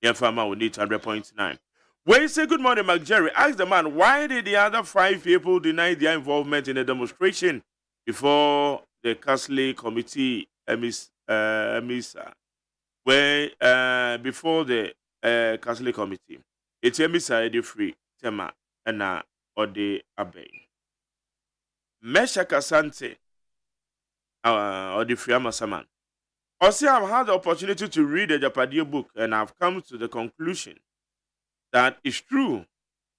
Your farmer will need 100.9. When you say good morning, Mark Jerry, ask the man, why did the other 5 people deny their involvement in the demonstration before the Catholic Committee, Emisa? Before the Catholic Committee, it's Emisa, the free, Tema, and or the Abbey. Mesha Kasante, or the free Amasaman. Also, I've had the opportunity to read the Japadio book, and I've come to the conclusion that is true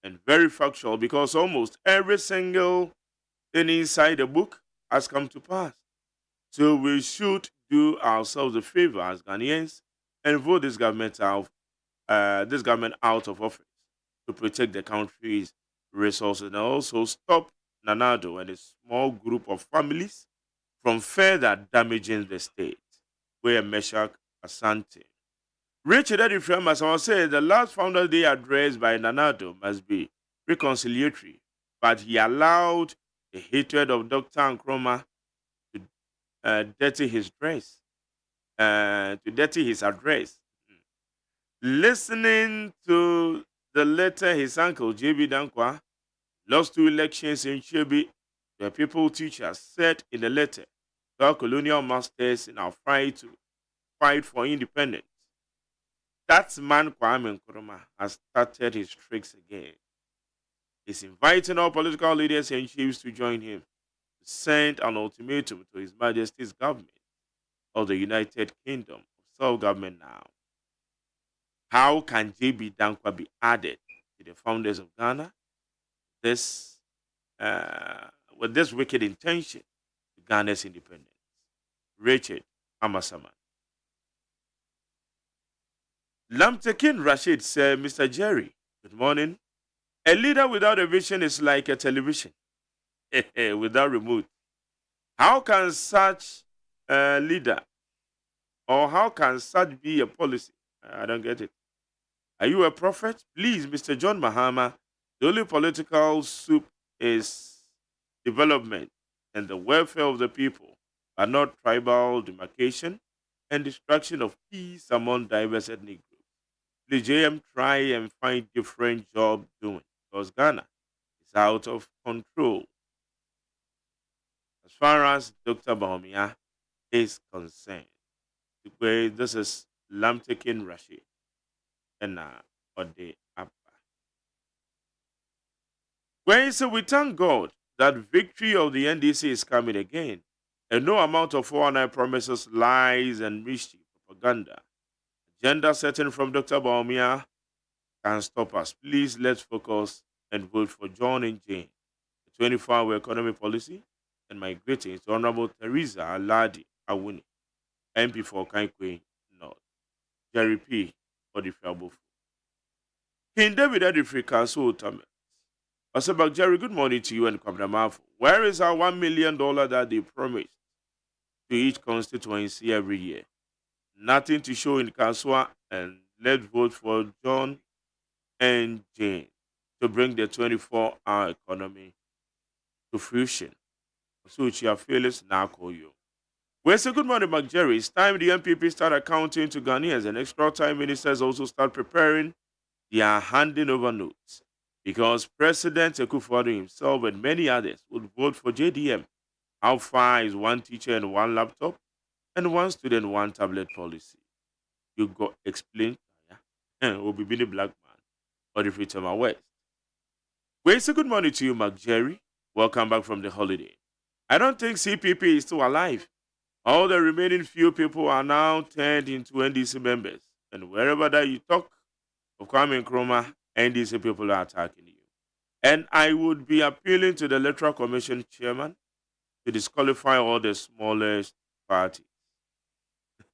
and very factual because almost every single thing inside the book has come to pass. So we should do ourselves a favor as Ghanaians and vote this government out of office to protect the country's resources and also stop Nanado and a small group of families from further damaging the state. Where Meshach Asante. Richard Eddie Fremas said the last Founders Day address by Nanado must be reconciliatory, but he allowed the hatred of Dr. Nkrumah to dirty his address. Listening to the letter his uncle J.B. Dankwa lost 2 elections in Chebi, the people teachers said in the letter, our colonial masters in our fight for independence. That man Kwame Nkrumah has started his tricks again. He's inviting all political leaders and chiefs to join him to send an ultimatum to His Majesty's government of the United Kingdom of self-government now. How can J.B. Dankwa be added to the founders of Ghana? With this wicked intention to Ghana's independence. Richard Amasaman. Lamtekin Rashid said, Mr. Jerry, good morning. A leader without a vision is like a television without remote. How can such a leader or how can such be a policy? I don't get it. Are you a prophet? Please, Mr. John Mahama, the only political soup is development and the welfare of the people, but not tribal demarcation and destruction of peace among diverse ethnic groups. The JM try and find different job doing because Ghana is out of control. As far as Dr. Bahomia is concerned, this is Lamtekin Rashid and Ode Abba. Where so we thank God that victory of the NDC is coming again, and no amount of 409 promises, lies, and mischief propaganda agenda setting from Dr. Baumia can stop us. Please let's focus and vote for John and Jane, the 24-hour economy policy, and my greetings to Honorable Teresa Aladi Awuni, MP for Kankwe North, Jerry P. Odifiabofu. King David Edifri Council Thomas. Osabak Jerry, good morning to you and Kwabnamafu. Where is our $1 million that they promised to each constituency every year? Nothing to show in Kanswa, and let's vote for John and Jane to bring the 24-hour economy to fruition. So, Chia Phyllis Nakoyo. We say good morning, Mark Jerry. It's time the MPP start accounting to Ghanaians, and extra time ministers also start preparing their handing over notes. Because President Akufo-Addo himself and many others would vote for JDM. How far is one teacher and one laptop, and one student, one tablet policy? You got explained. Will be the black man or the freedom West. We say good morning to you, Mark Jerry. Welcome back from the holiday. I don't think CPP is still alive. All the remaining few people are now turned into NDC members. And wherever that you talk of Kwame Nkrumah, NDC people are attacking you. And I would be appealing to the Electoral Commission chairman to disqualify all the smallest parties.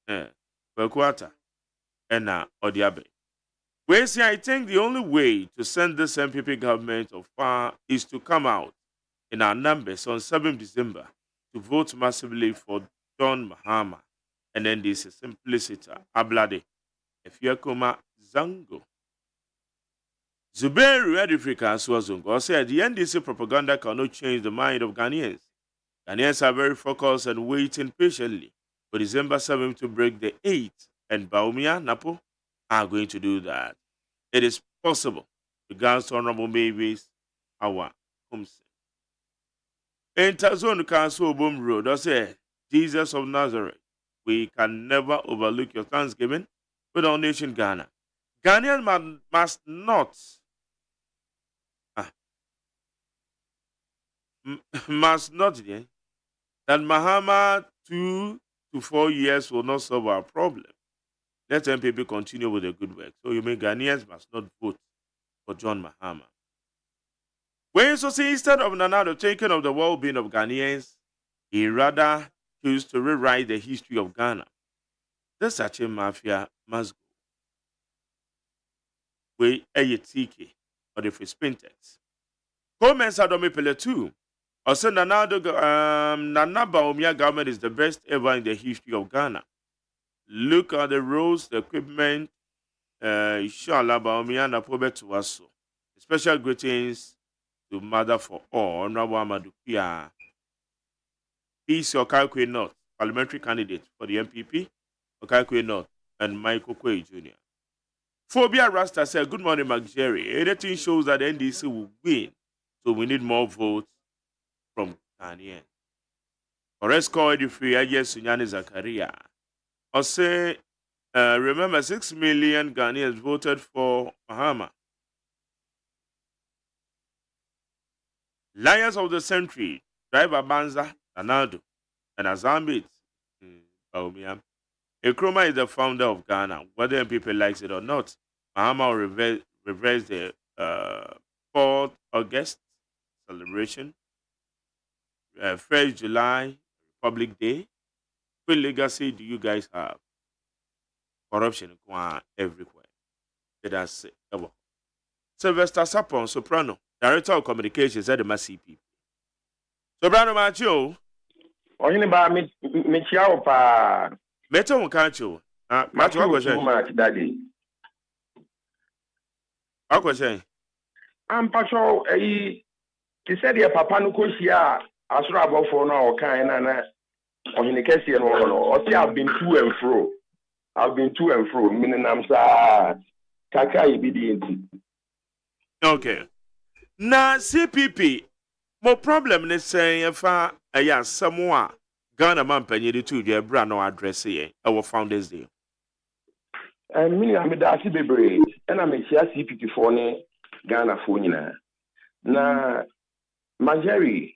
Bekwata and Odiabe. We say I think the only way to send this MPP government of far is to come out in our numbers on 7 December to vote massively for John Mahama and then this simpliciter Ablade Efiakoma Zango. Zubairu Edifrika Swazungo said the NDC propaganda cannot change the mind of Ghanaians. Ghanaians are very focused and waiting patiently for December 7th to break the 8th, and Baumia Napo are going to do that. It is possible, regards to Honorable Mavis, our homestead. Interzone Council Boom Road, I say, Jesus of Nazareth, we can never overlook your thanksgiving with our nation Ghana. Ghanaians must not that Mahama 2 to 4 years will not solve our problem. Let MPP continue with the good work. So you mean Ghanaians must not vote for John Mahama. When you see instead of Nanado taking of the well-being of Ghanaians, he rather choose to rewrite the history of Ghana. The Sache Mafia must go. We TK or the free spintex. Comments are Domi Pele 2. Also, Nana Baumia government is the best ever in the history of Ghana. Look at the roads, the equipment. Inshallah, Baumia na pobe to us. Special greetings to Mother for All, Honorable Amadou Pia. Peace Okakwe North, parliamentary candidate for the MPP, Okakwe North, and Michael Kwe Jr. Phobia Rasta said, good morning, Mark Jerry. Anything shows that NDC will win, so we need more votes from Ghanaians. Forest call the free Yes Sunyani Zakaria. I say, remember 6 million Ghanaians voted for Mahama. Lions of the Century, Driver Banza, Nanado, and Azambit. Nkrumah is the founder of Ghana, whether people likes it or not. Mahama will reverse the 4th August celebration. 1st July, Republic Day. What legacy do you guys have? Corruption everywhere. That's it. Sylvester Sapon, soprano, director of communications at the MCP. Soprano Macho. Ba me chia pa. Beto Mukacho. Macho, what was it? Daddy. What was it? I'm Pacho. He said, "Your papa no koshia asura abofo na o kan na ohine kese no o say I've been to and fro. Meaning I'm sa kaka ibidi. Okay. Na CPP mo problem ne say fa aya samoa Ghana man panyedi to the bra no address here our founders day. Meaning I'm da si bebre and I'm chia CPP for ne Ghana fo nyina. Na Majeri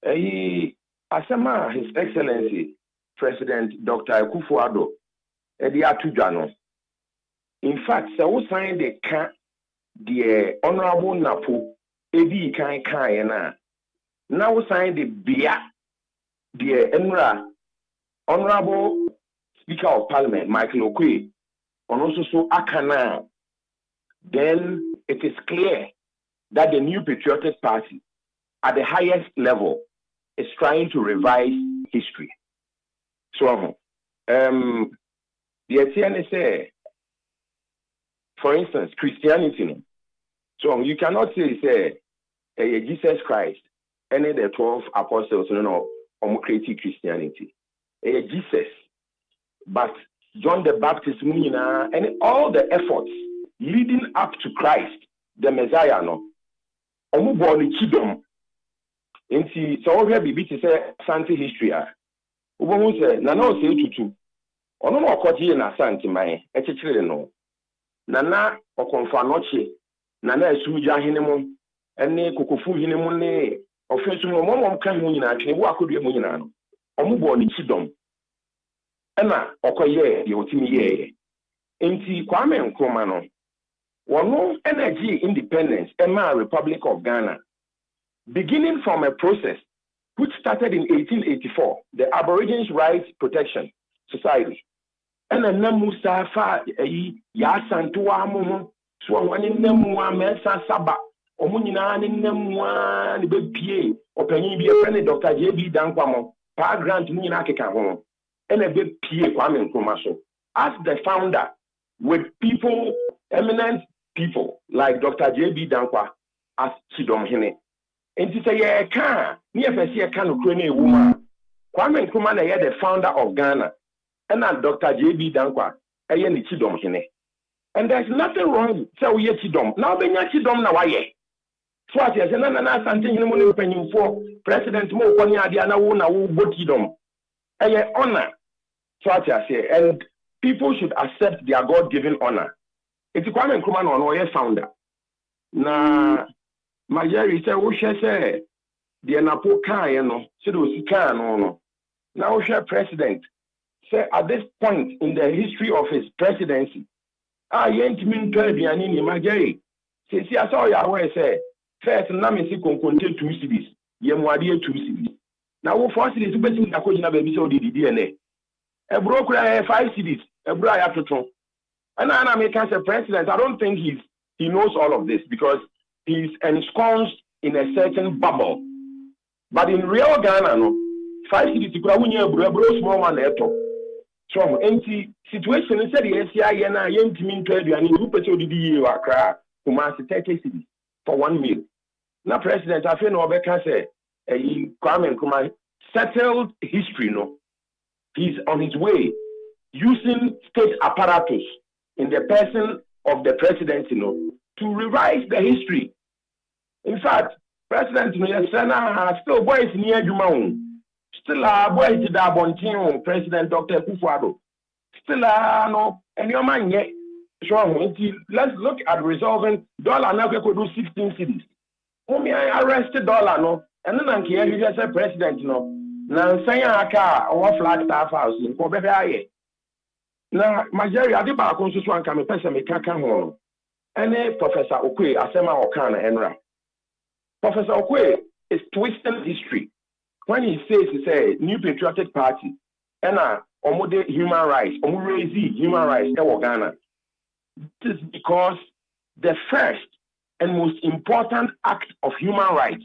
asema His Excellency President Dr. Akufo-Addo edi atudwa no. In fact, so sign the the Honorable Napo edi kan na now sign the bia the Emra Honorable Speaker of Parliament Michael Okwe on also so akana. Then it is clear that the New Patriotic Party at the highest level is trying to revise history. So the TNS say, for instance, Christianity. So you cannot say Jesus Christ, any of the 12 apostles, created Christianity. Jesus, but John the Baptist, and all the efforts leading up to Christ, the Messiah, no, born chidom. Inti so we be to say Santi history. Ubo say na na say tutu. Ono no okoji na Santi mai echichire no. Na okonfa noche na esumuja hene mu ene kokofu hene mu ne ofesu no momom kan mu nyina atwe wo akodua mu nyina no. Omo born chidom. Ena okoye ye otimi ye. Inti Kwame Nkrumah no wono energy independence ema Republic of Ghana, beginning from a process which started in 1884, the Aborigines Rights Protection Society. And a Namusa fa ya santua mumu, so one in Namua Mesa Saba, or Munina in Namua, the big PA, or Penny be a friend of Dr. J.B. Dankwamo, Pa Grant Munaka home, and a big PA Kwame Nkrumah. As the founder, with people, eminent people like Dr. J.B. Dankwa as Chidom Hine. And to say, yeah, can near Fessia can Ukrainian woman. Kwame Nkrumah, the founder of Ghana, and not Dr. J.B. Dankwa, a yen Chidom Hine. And there's nothing wrong, so we Chidom. Now, when you're Chidom, now I so I said, no, something you penny for President Mo Konya Diana Wona who vote Chidom. A honor, so I say, and people should accept their God given honor. It's Kwame Nkrumah no founder. Na Majari say we share say the napo kan no, so do sika no. Now we share president say at this point in the history of his presidency, yentimi ntwa aduane ni Majari. Say I saw ya where say first na me si konkonte 2 cities, ye muade 2 cities. Now we 4 cities beti na ko jina baby so di DNA. E bro kura 5 cities, e bro ya toto. And I make as a president, I don't think he knows all of this because he's ensconced in a certain bubble. But in real Ghana, no, 5 cities, you could small one there. So, empty situation is that the SCI and I ain't mean to you and you put your DD or cry who must 30 cities for 1 meal. Now, President, I feel no can say, Kwame Nkrumah settled history, no. He's on his way using state apparatus in the person of the presidency, to revise the history. In fact, President still boys near Jumaun, still boys to MONTIE, President Dr. Kufuado, still no, and your man yet. Let's look at resolving dollar now could do 16 cities. I arrested dollar no, and then I'm here you say president Now say a car or flag staff house in Kobe. Now, Majari, I did back on this one. Come a person, me can't come home. And Professor Okwe, Asema Okana, Enra. Professor Okwe is twisting history when he says, New Patriotic Party, and Omode human rights, Omurezi human rights, Ghana. This is because the first and most important act of human rights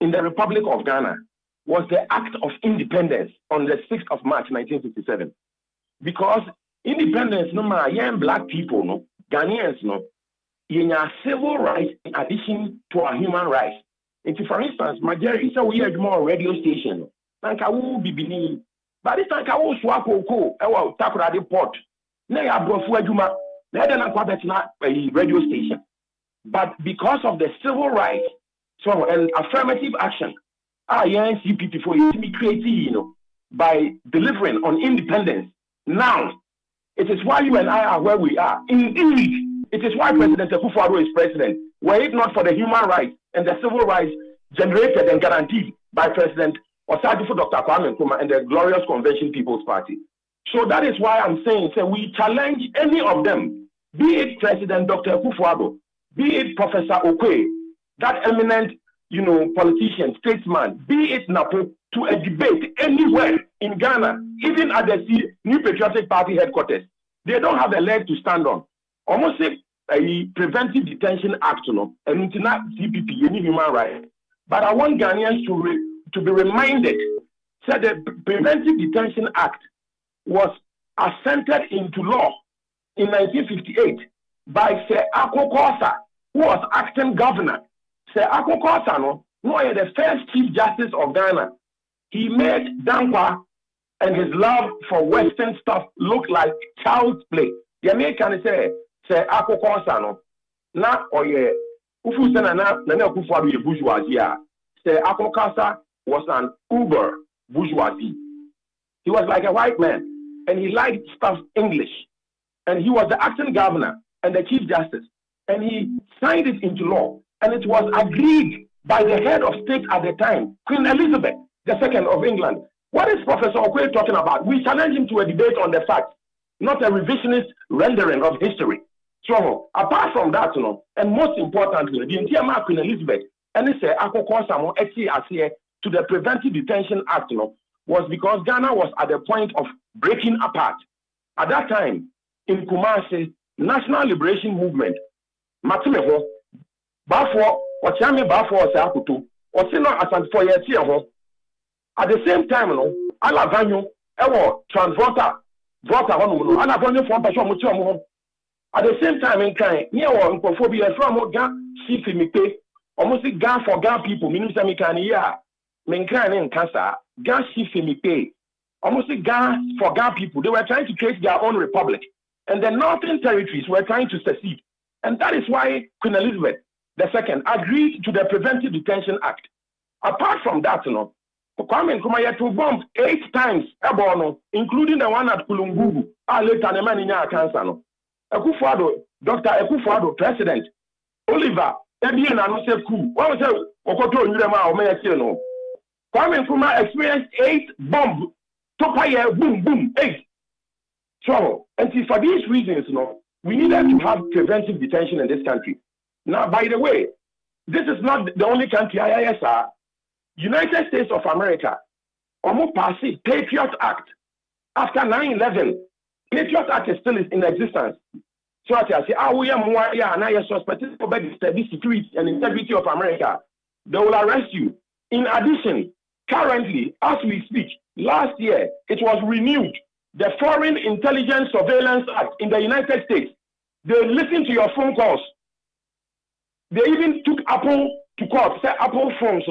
in the Republic of Ghana was the Act of Independence on the 6th of March, 1957. Because independence, no matter young black people, no Ghanaians, no, in our civil rights in addition to our human rights. And for instance, Majari, so we had more radio station. Nanka will be beneath, but it's like I will swap or Takura the port. Nay, I brought for Juma, neither a radio station. But because of the civil rights, so an affirmative action, CPP for it to be created, by delivering on independence. Now, it is why you and I are where we are. Indeed, it is why President Akufo-Addo is president. Were it not for the human rights and the civil rights generated and guaranteed by President Osadifo Dr. Kwame Nkrumah and the Glorious Convention People's Party. So that is why I'm saying, we challenge any of them, be it President Dr. Akufo-Addo, be it Professor Okwe, that eminent, politician, statesman, be it Napo, to a debate anywhere in Ghana, even at the New Patriotic Party headquarters. They don't have a leg to stand on. Almost a Preventive Detention Act, and not CPP, any human right. But I want Ghanaians to be reminded that the Preventive Detention Act was assented into law in 1958 by Sir Ako Kosa, who was acting governor. Sir Ako Kosa, the first Chief Justice of Ghana. He made Dankwa and his love for Western stuff looked like child's play. The American say Akoko no na oye ufu na Akufo-Addo ye bourgeoisie a say Akokasa was an uber bourgeoisie. He was like a white man, and he liked stuff English, and he was the acting governor and the chief justice, and he signed it into law, and it was agreed by the head of state at the time, Queen Elizabeth II of England. What is Professor Okoye talking about? We challenge him to a debate on the facts, not a revisionist rendering of history. So, apart from that, and most importantly, the entire Queen Elizabeth, and it's to the Preventive Detention Act, was because Ghana was at the point of breaking apart. At that time, in Kumasi, National Liberation Movement, Matimeho, Bafo, Ochame Bafo Sakutu, Osino Asanfoye. At the same time, Alavanyo, Transvolta, Alavanyo from Pashomucho. At the same time, in kind, near one phobia from Gan, Shifimipe, almost Gan for Gan people, Minusamikan, yeah, Menkan and Kasa, Gan Shifimipe, almost Gan for Gan people. They were trying to create their own republic, and the northern territories were trying to secede. And that is why Queen Elizabeth II agreed to the Preventive Detention Act. Apart from that, Kwame Nkrumah to bomb 8 times, including the one at Kulungugu, later the man in cancer. Akufo-Addo, Dr. Akufo-Addo, President, Oliver, Ebian and say coup. What was that? Okoto Nyurema or Mayor no. Kwame Nkrumah experienced 8 bombs. Topaya, boom, boom, 8. So, and see, for these reasons, we needed to have preventive detention in this country. Now, by the way, this is not the only country, IISR. United States of America, almost passed Patriot Act. After 9/11, Patriot Act is still in existence. So I say, we are more, and I suspected about the security and integrity of America. They will arrest you. In addition, currently, as we speak, last year, it was renewed. The Foreign Intelligence Surveillance Act in the United States. They listen to your phone calls. They even took Apple to court, say Apple phones,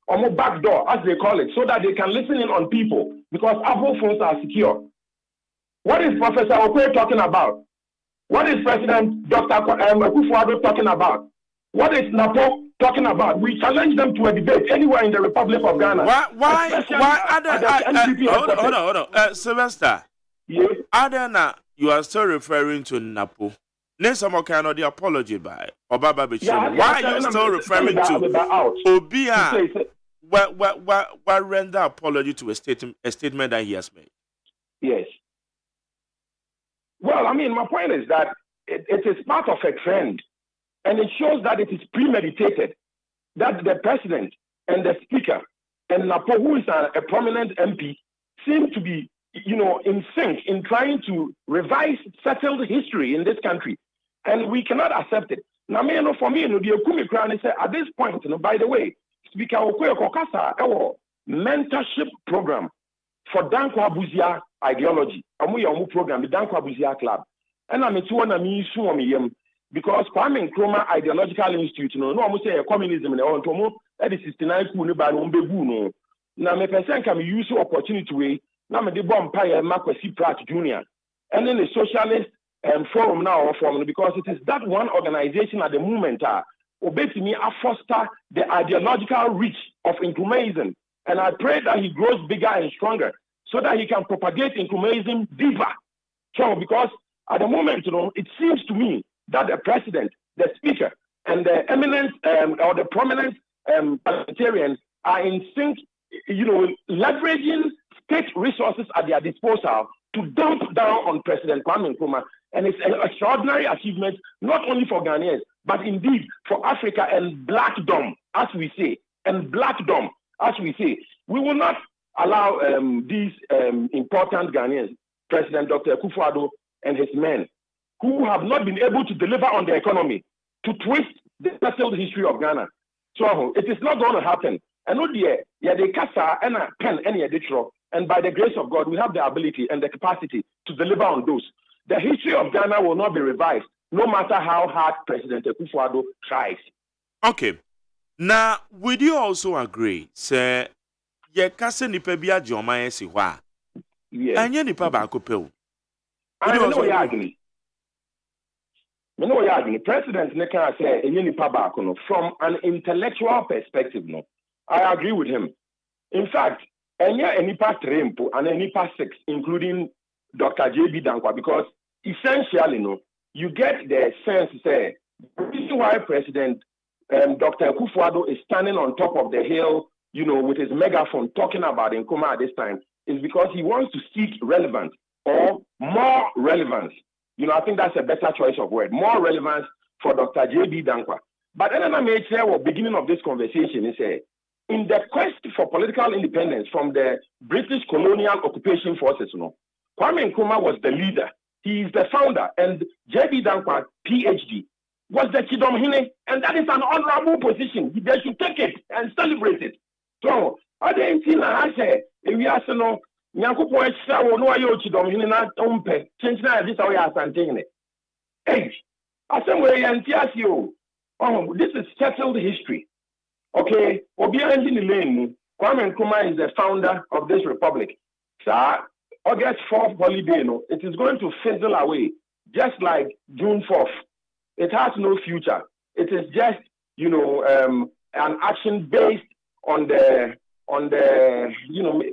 or back door, as they call it, so that they can listen in on people, because Apple phones are secure. What is Professor Okoye talking about? What is President Dr. Akufo-Addo talking about? What is Napo talking about? We challenge them to a debate anywhere in the Republic of Ghana. Why hold on. Sylvester. Yes. Adana, you are still referring to Napo. Nesamo cannot the apology by Obaba Bichim. Why are you still referring to Obia? What render apology to a statement that he has made? Yes. Well, I mean, my point is that it is part of a trend, and it shows that it is premeditated, that the president and the speaker and Napo, who is a prominent MP, seem to be, in sync in trying to revise settled history in this country. And we cannot accept it. Now, for me, the Okumi Crown said at this point, by the way, Speaker Okoye Kokasa, our mentorship program for Dankwa Buzia ideology. Amu program, the Dankwa Buzia Club. And I'm because Kwame Nkrumah Ideological Institute, no, I'm saying communism, that is 69 no. Now, my person can use the opportunity way. Now, I'm the bomb pie Marquis Pratt Jr. And then the socialist forum now formed because it is that one organization at the moment obey me foster the ideological reach of Nkrumahism. And I pray that he grows bigger and stronger so that he can propagate Nkrumahism deeper. So, because at the moment, it seems to me that the president, the speaker, and the eminent or the prominent parliamentarians are in sync, leveraging state resources at their disposal to dump down on President Kwame Nkrumah. And it's an extraordinary achievement, not only for Ghanaians, but indeed for Africa and Blackdom, as we say. And Blackdom, as we say. We will not allow these important Ghanaians, President Dr. Akufo-Addo and his men, who have not been able to deliver on the economy, to twist the settled history of Ghana. So it is not going to happen. And and by the grace of God, we have the ability and the capacity to deliver on those. The history of Ghana will not be revised, no matter how hard President Akufo-Addo tries. Okay. Now, would you also agree, sir, ye kase nipa bi agye oman esi hɔ a Yes. Anya nipa ba akopɛ. I know what you're You know what the president can say from an intellectual perspective, no. I agree with him. In fact, any past Rempo and any past 6, including Dr. J.B. Dankwa, because essentially, no, you get the sense say the reason why President Dr. Akufo-Addo is standing on top of the hill, with his megaphone talking about Nkrumah at this time is because he wants to seek relevance or more relevance. I think that's a better choice of word. More relevance for Dr. J.B. Dankwa. But then I made sure at the beginning of this conversation, he said, in the quest for political independence from the British colonial occupation forces, Kwame Nkrumah was the leader. He is the founder. And J.B. Dankwa, PhD, was the Chidom Hine. And that is an honorable position. They should take it and celebrate it. So, I didn't see I say, if we ask Nyankopo extra wo no ayo chidom hini na umpe chenchina this away asantene. Hey, asemwe yantiasi o. Oh, this is settled history. Okay, Obia Engine Lane, Kwame Nkrumah is the founder of this republic. Sir, August 4th holiday, it is going to fizzle away, just like June 4th. It has no future. It is just, an action based on the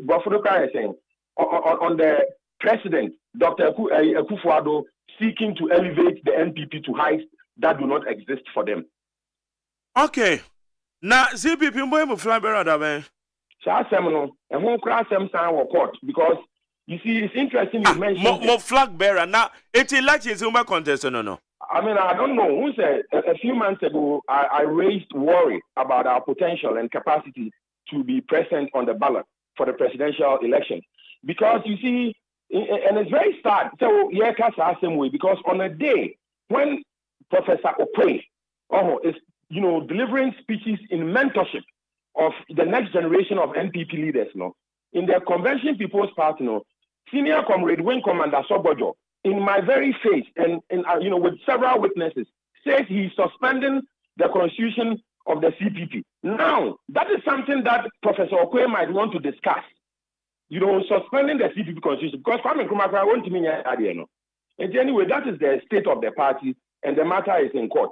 Buffalo saying. On the president, Dr. Akufo-Addo, seeking to elevate the NPP to heights that do not exist for them. Okay. Now, CPP mbo flag bearer da ben. Sasem and who cross them sound court because you see it's interesting you mentioned more flag bearer. Now, it's elections in contest no. I mean, I don't know who said a few months ago I raised worry about our potential and capacity to be present on the ballot for the presidential election. Because you see, and it's very sad. So, yeah, the same way. Because on a day when Professor Opey is, delivering speeches in mentorship of the next generation of NPP leaders, in the Convention People's Party, Senior Comrade Wing Commander Sobojo, in my very face and with several witnesses, says he's suspending the constitution of the CPP. Now, that is something that Professor Opey might want to discuss. Suspending the CPP constitution because Kwame Nkrumah won't mean no. And anyway, that is the state of the party, and the matter is in court.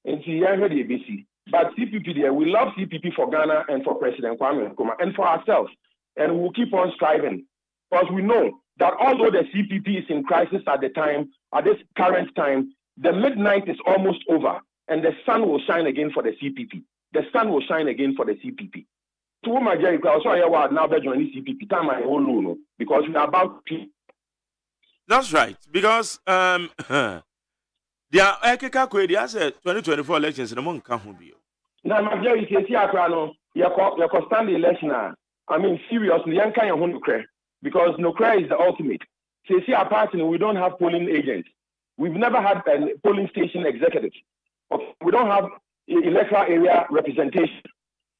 And see, I heard the ABC. But CPP there, we love CPP for Ghana and for President Kwame Nkrumah and for ourselves, and we'll keep on striving because we know that although the CPP is in crisis at this current time, the midnight is almost over, and the sun will shine again for the CPP. The sun will shine again for the CPP. To my Jerry, also I now be joining CPP time my whole loan because we are about to. That's right. Because the Ekeka Kwedi has 2024 elections in the month can be. Now my Jerry says you stand the election. I mean seriously, you can't because no cry is the ultimate. Says our party we don't have polling agents. We've never had a polling station executive. We don't have electoral area representation.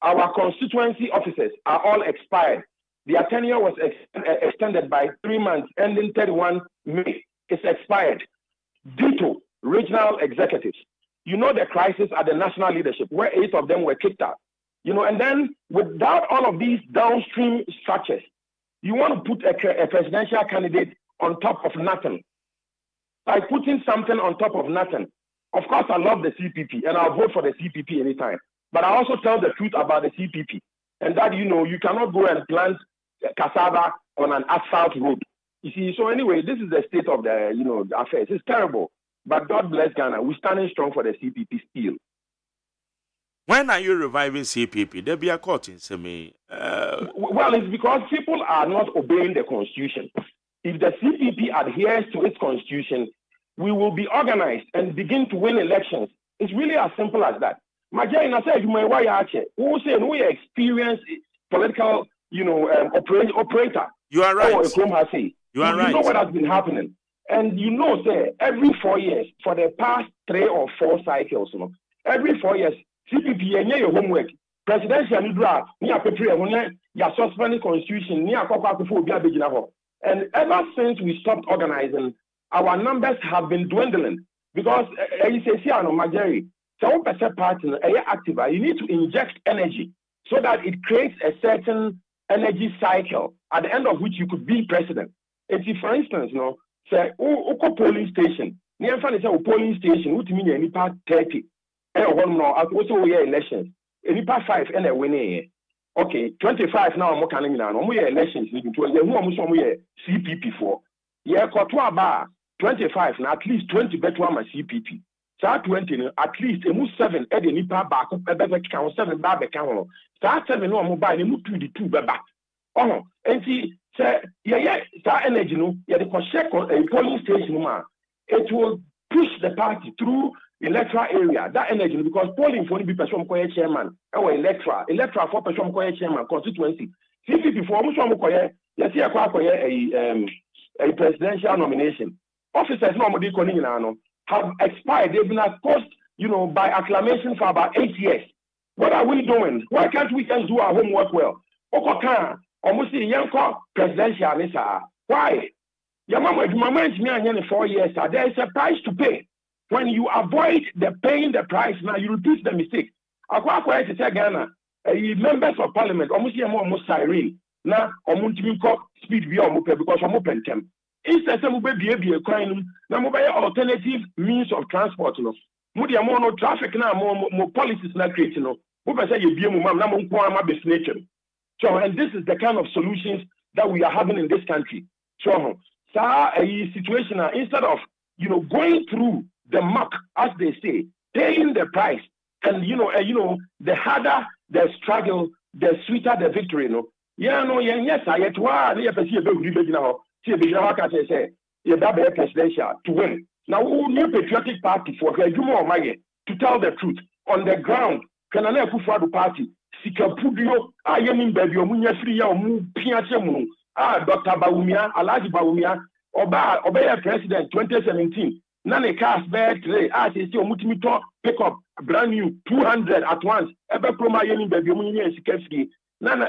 Our constituency officers are all expired. Their tenure was extended by 3 months, ending 31 May. It's expired. Ditto, regional executives. The crisis at the national leadership, where 8 of them were kicked out. And then without all of these downstream structures, you want to put a presidential candidate on top of nothing. By putting something on top of nothing. Of course, I love the CPP, and I'll vote for the CPP anytime. But I also tell the truth about the CPP. And that, you cannot go and plant cassava on an asphalt road. You see, so anyway, this is the state of the, the affairs. It's terrible. But God bless Ghana. We're standing strong for the CPP still. When are you reviving CPP? There be a court in Semi. Well, it's because people are not obeying the constitution. If the CPP adheres to its constitution, we will be organized and begin to win elections. It's really as simple as that. Majorina said, who say we experienced political, operator. You are right. You are right. You know what has been happening. And say, every 4 years, for the past 3 or 4 cycles, every 4 years, CPP, your homework. Presidential Nidra, near Petri, your suspended constitution, near and ever since we stopped organizing, our numbers have been dwindling. Because, you say, Majori, so party active, you need to inject energy so that it creates a certain energy cycle at the end of which you could be president. For instance, no, say, polling station. Near find a polling station, what mean any part 30. And one more, also we elections. Any part 5 and a winning. Okay, 25 now, more coming now. No more elections, to a more CPP for. Yeah, Kotwa bar 25, now at least 20 better one CPP. Start 20, at least a 7 at the Nipa back, a better count 7 bar count. Start 7 no mobile, and move to the 2 back. Oh, and see, say, start energy, no, the check on a polling station, man. It will push the party through electoral area, that energy, because polling for the person chairman, or electoral 4 person chairman, constituency. CPP for almost one you see a presidential nomination. Officers normally have expired. They've been post, by acclamation for about 8 years. What are we doing? Why can't we just do our homework well? Almost a presidential. Why? Your mama, me 4 years. There is a price to pay. When you avoid paying the price, now you repeat the mistake. Akwa to say Ghana, members of parliament, almost siren. Now, speed because I'm open them. Instead, some will be a crime. Now, alternative means of transport. Mudia more traffic now, more policies not creating. Who say you be a mum, now destination. So, and this is the kind of solutions that we are having in this country. So, a situation instead of going through the muck, as they say, paying the price, and the harder the struggle, the sweeter the victory. Yes, I yet one. Yes, I see a big now. See a big now. Can say that presidential to win. Now, who new patriotic party for to tell the truth on the ground? Can I never for the party? Sikapudio, I am in baby, Munya Free, Piachemu, Dr. Baumia, Alaji Baumia, Obey President 2017. None cast bad today. As you see, Mutimito pick up brand new 200 at once. Ever promoting baby, Munya Sikefski. Nana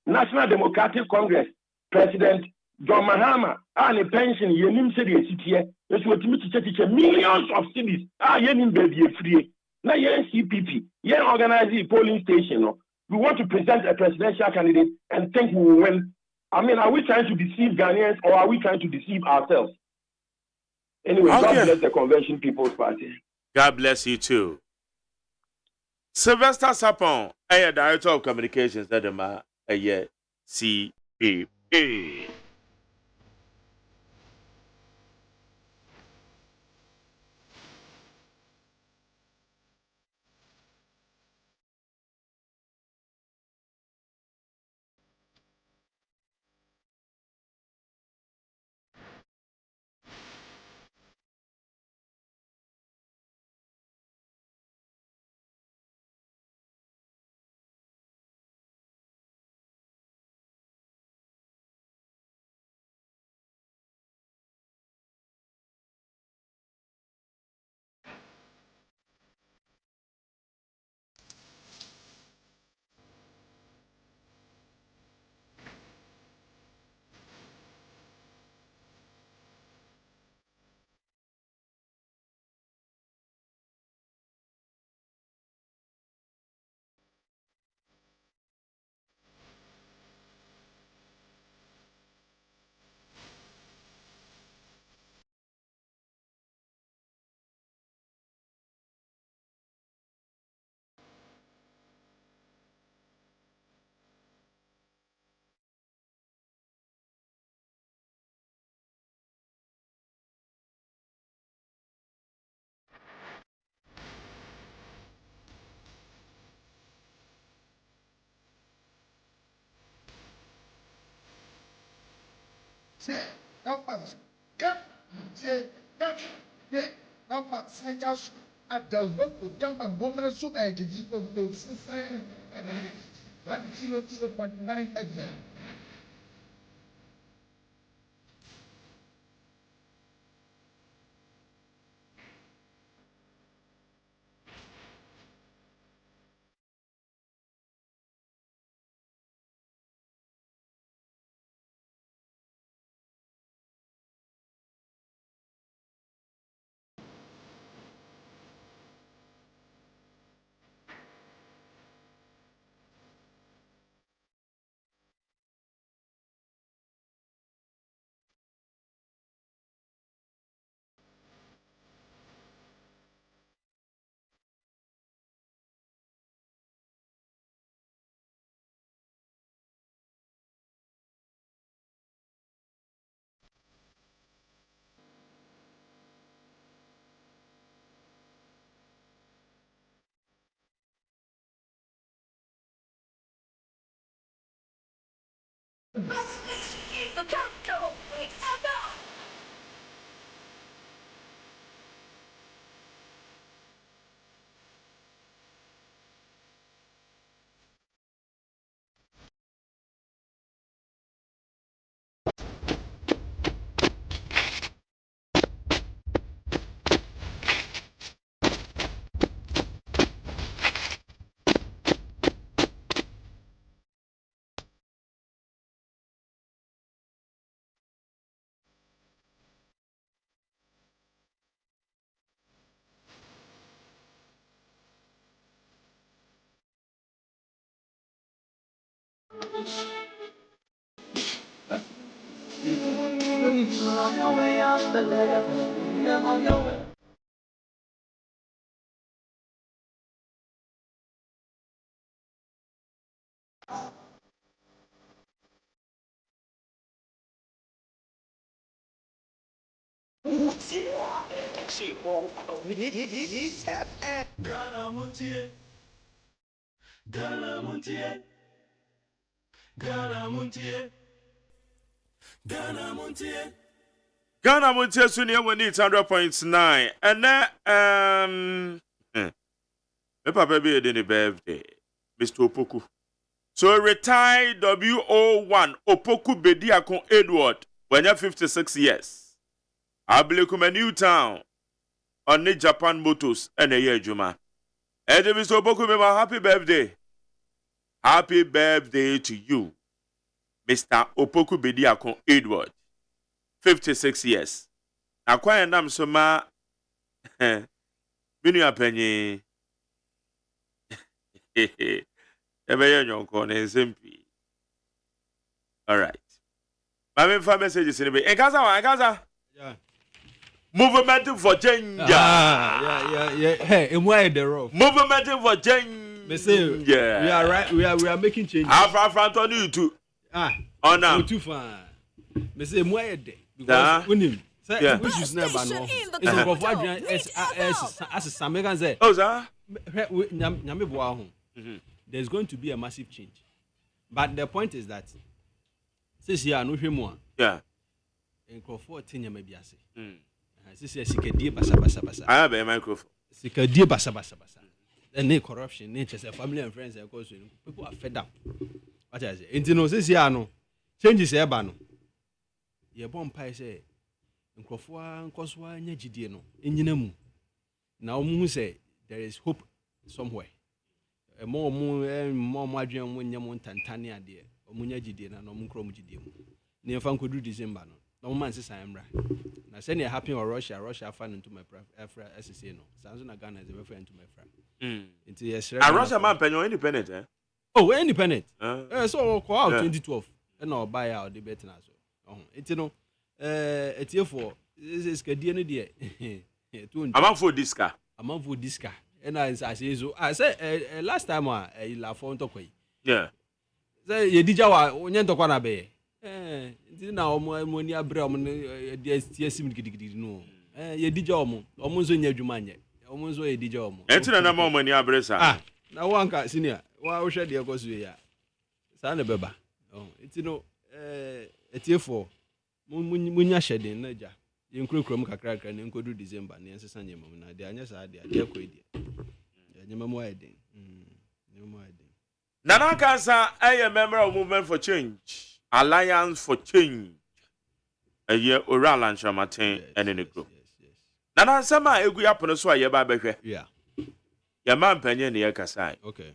National Democratic Congress President John Mahama and a pension yenim city here. That's what to millions of cities yenim baby free. Now CPP, organize a polling station. We want to present a presidential candidate and think we will win. I mean, are we trying to deceive Ghanaians or are we trying to deceive ourselves? Anyway, okay. God bless the Convention People's Party. God bless you too. Sylvester Sapon, Director of Communications, Edema, CPA. Say, no mas, come, say, come, yeah, no mas, say, just at the look of young and woman, so I did you of those, and 1 again. Ghana Montier Sunia when it's 100.9. And my papa be a birthday, Mr. Opoku. So retired WO1 Opoku Bediakon Edward when you're 56 years. I believe a new town on the Japan Motors and a year Juma. And Mr. Opoku, happy birthday. Happy birthday to you, Mr. Opoku Bediakon Edward. 56 years. Acquire nam so ma binu apenye. Ebe yon kon SMP. All right. My main messages in the Engaza. Yeah. Movement for change. Yeah. Hey, and why the road? Movement for change. Yeah. We are right. We are making changes. After front on you too. Oh no. Too far. Me say why the because unim. Say which is never no. It's of what as some can say. Oh sir. Nyame boa ho. There's going to be a massive change. But the point is that this year no hwemu a. Yeah. Nkrofo tinya ma biase. This year sikadie basa. I have a microphone. Sikadie basa. And corruption, nature, family and friends, of course, people are fed up. What I say, into no this year no changes eba no. Ye bon pai say nkrofo nkoswa nya gidie no enyina mu. Na omu say there is hope somewhere. More adwen mo nya mo ntantane ade. Omu nya gidie na no mu nkro mu gidie mu. Ne mfa nkodu December no. No man say samra. Na say ne happen or Russia fan into my Afra SSA no. Sanzo na Ghana is refer into my friend. Into yes. Russia man penyo independent eh. Oh, independent. So call out 2012 and no buy out the bet na so. It's no it's here for this is kadie no there. Amount for disca. And I say so I say last time la phone to kwai. Yeah. Say ye dija wa onye ntokwa na be. Ndi na omo ni abre omo de sim gidigidi no. Ye dija omo nzo nya adwuma nye. Omo nzo ye dija omo. Entina na omo ni abre sa. Na wanka senior wa wo hwe de ekoso ya. Sa na beba. It's no etiefo munya shedin na ja yenkronkrom kakrakra na nkodu December na ensesa nyema na de anya sa de akwedi nyema mo ayden Nana Kansa a member of Movement for Change, Alliance for Change, a year oral and Shamatin and in a group. Nana Sama egu yapon so aye ba behwe. Yeah. Ya man penye ne yakasai. Okay.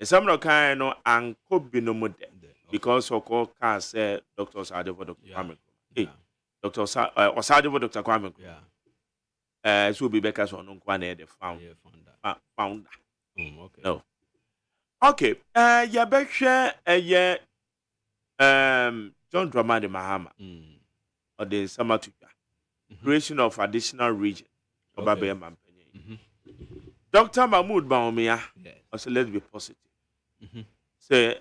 Some no kind no anko binomu de. Because of call can say Dr. Osadevo Dr. Kwame. Hey, Dr. Osadevo Dr. Kwame. Yeah. So be because on Nkwane the founder. Okay. No. Okay. Ya be share John Dramani Mahama. Or the Samatuka. Creation of additional region. Okay. Dr. Mahmoud Baumia. Also let's be positive. Say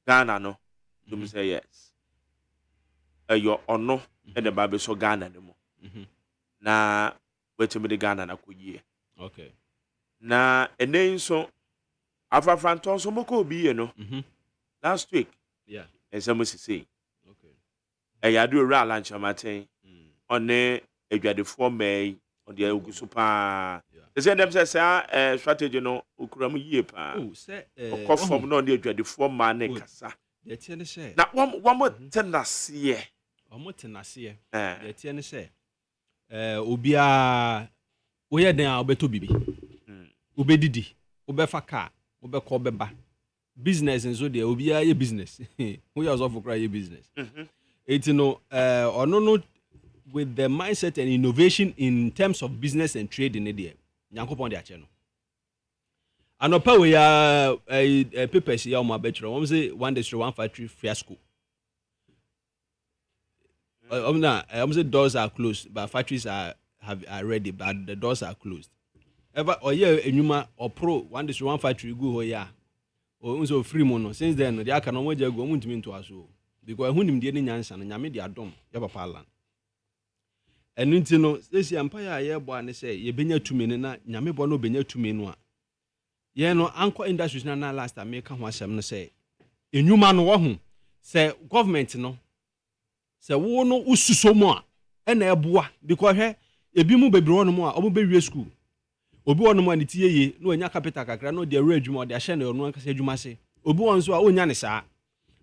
Ghana no, you say yes. Your honor and the Bible so Ghana no more. Na wait to me the Ghana na kuye. Okay. Na ene so Afra Franton so moko bi no. Last week. Yeah. ensem sisi eyado owura alanchamaten one adwadefo mai on the ogusu pa say dem say strategy no okura mu yie pa okofom no on the adwadefo ma ne kasa de tie ne say na wamo tenase de tie ne say obia woyɛ den a obeto bibi obedidi obefa car obekɔ obeba business nso de obia ye business woyɛ also for cry business it no ono no with the mindset and innovation in terms of business and trade in India nyankopon de ache no anopa we ya papers ya o ma betro won say one district one factory fiasco say doors are closed but factories are ready but the doors are closed ever or yeah enuma or pro one district one factory go ho ya o so free mono since then they aka no mo jago mo ntimi nto aso because hunim de ni nyansa no nyame de adom ya papa land enu nti no sesi empire a ye bo ane say ye benya tumi ne na nyame bo no benya tumi no a ye no anko industries na last time ka ho asem no say enuma no wo ho say government no say wo no ususo mu a na eboa because he ebi mu bebiro no mu a obo be wie school obi won mu a ne tieye no anya capital kakra no de awura adwuma de ahye na no ankasa adwuma se obi won so a onya ne saa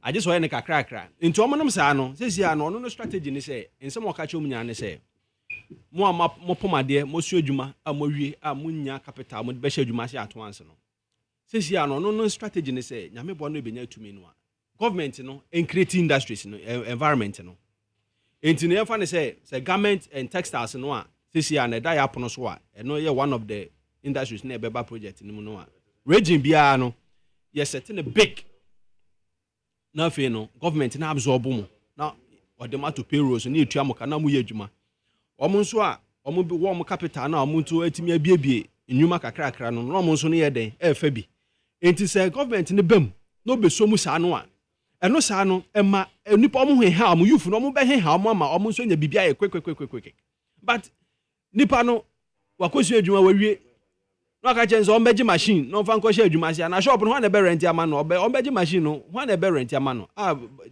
aje so ye ne kakra nti omonom saa no sesi a no no strategy ne say ensem oka che omunya ne say mo mo pomade mo su adwuma a mo wie a mo nya capital mo be hye adwuma se ato anse no sesi a no strategy ne say nyame bo no benya tumi no a government no en create industries no environment no enti ne fa ne say garment and textiles no a sesi a na da ya pono so a no ye one of the industries na beba project ni mu no a region bia no ye setting a big na fe no government na absorb mu na odema to payrolls na etua mo kana mu ye adwuma omo nso a omo bi wo mo capital na omo nto atimi abiebie enwuma kakrakra no no omo nso no ye den efa bi enti say government ne bam no be so mu saa no a eno saa no ema nipa omo he ha omo youth no omo be he ha omo ama omo nso nya bibia ye kwek but nipa no wakosu adwuma wawie no aka chenzo ombeji machine no fa nkoshe adwuma sia na shop no ho na be rent ama no ombeji machine no ho na be rent ama no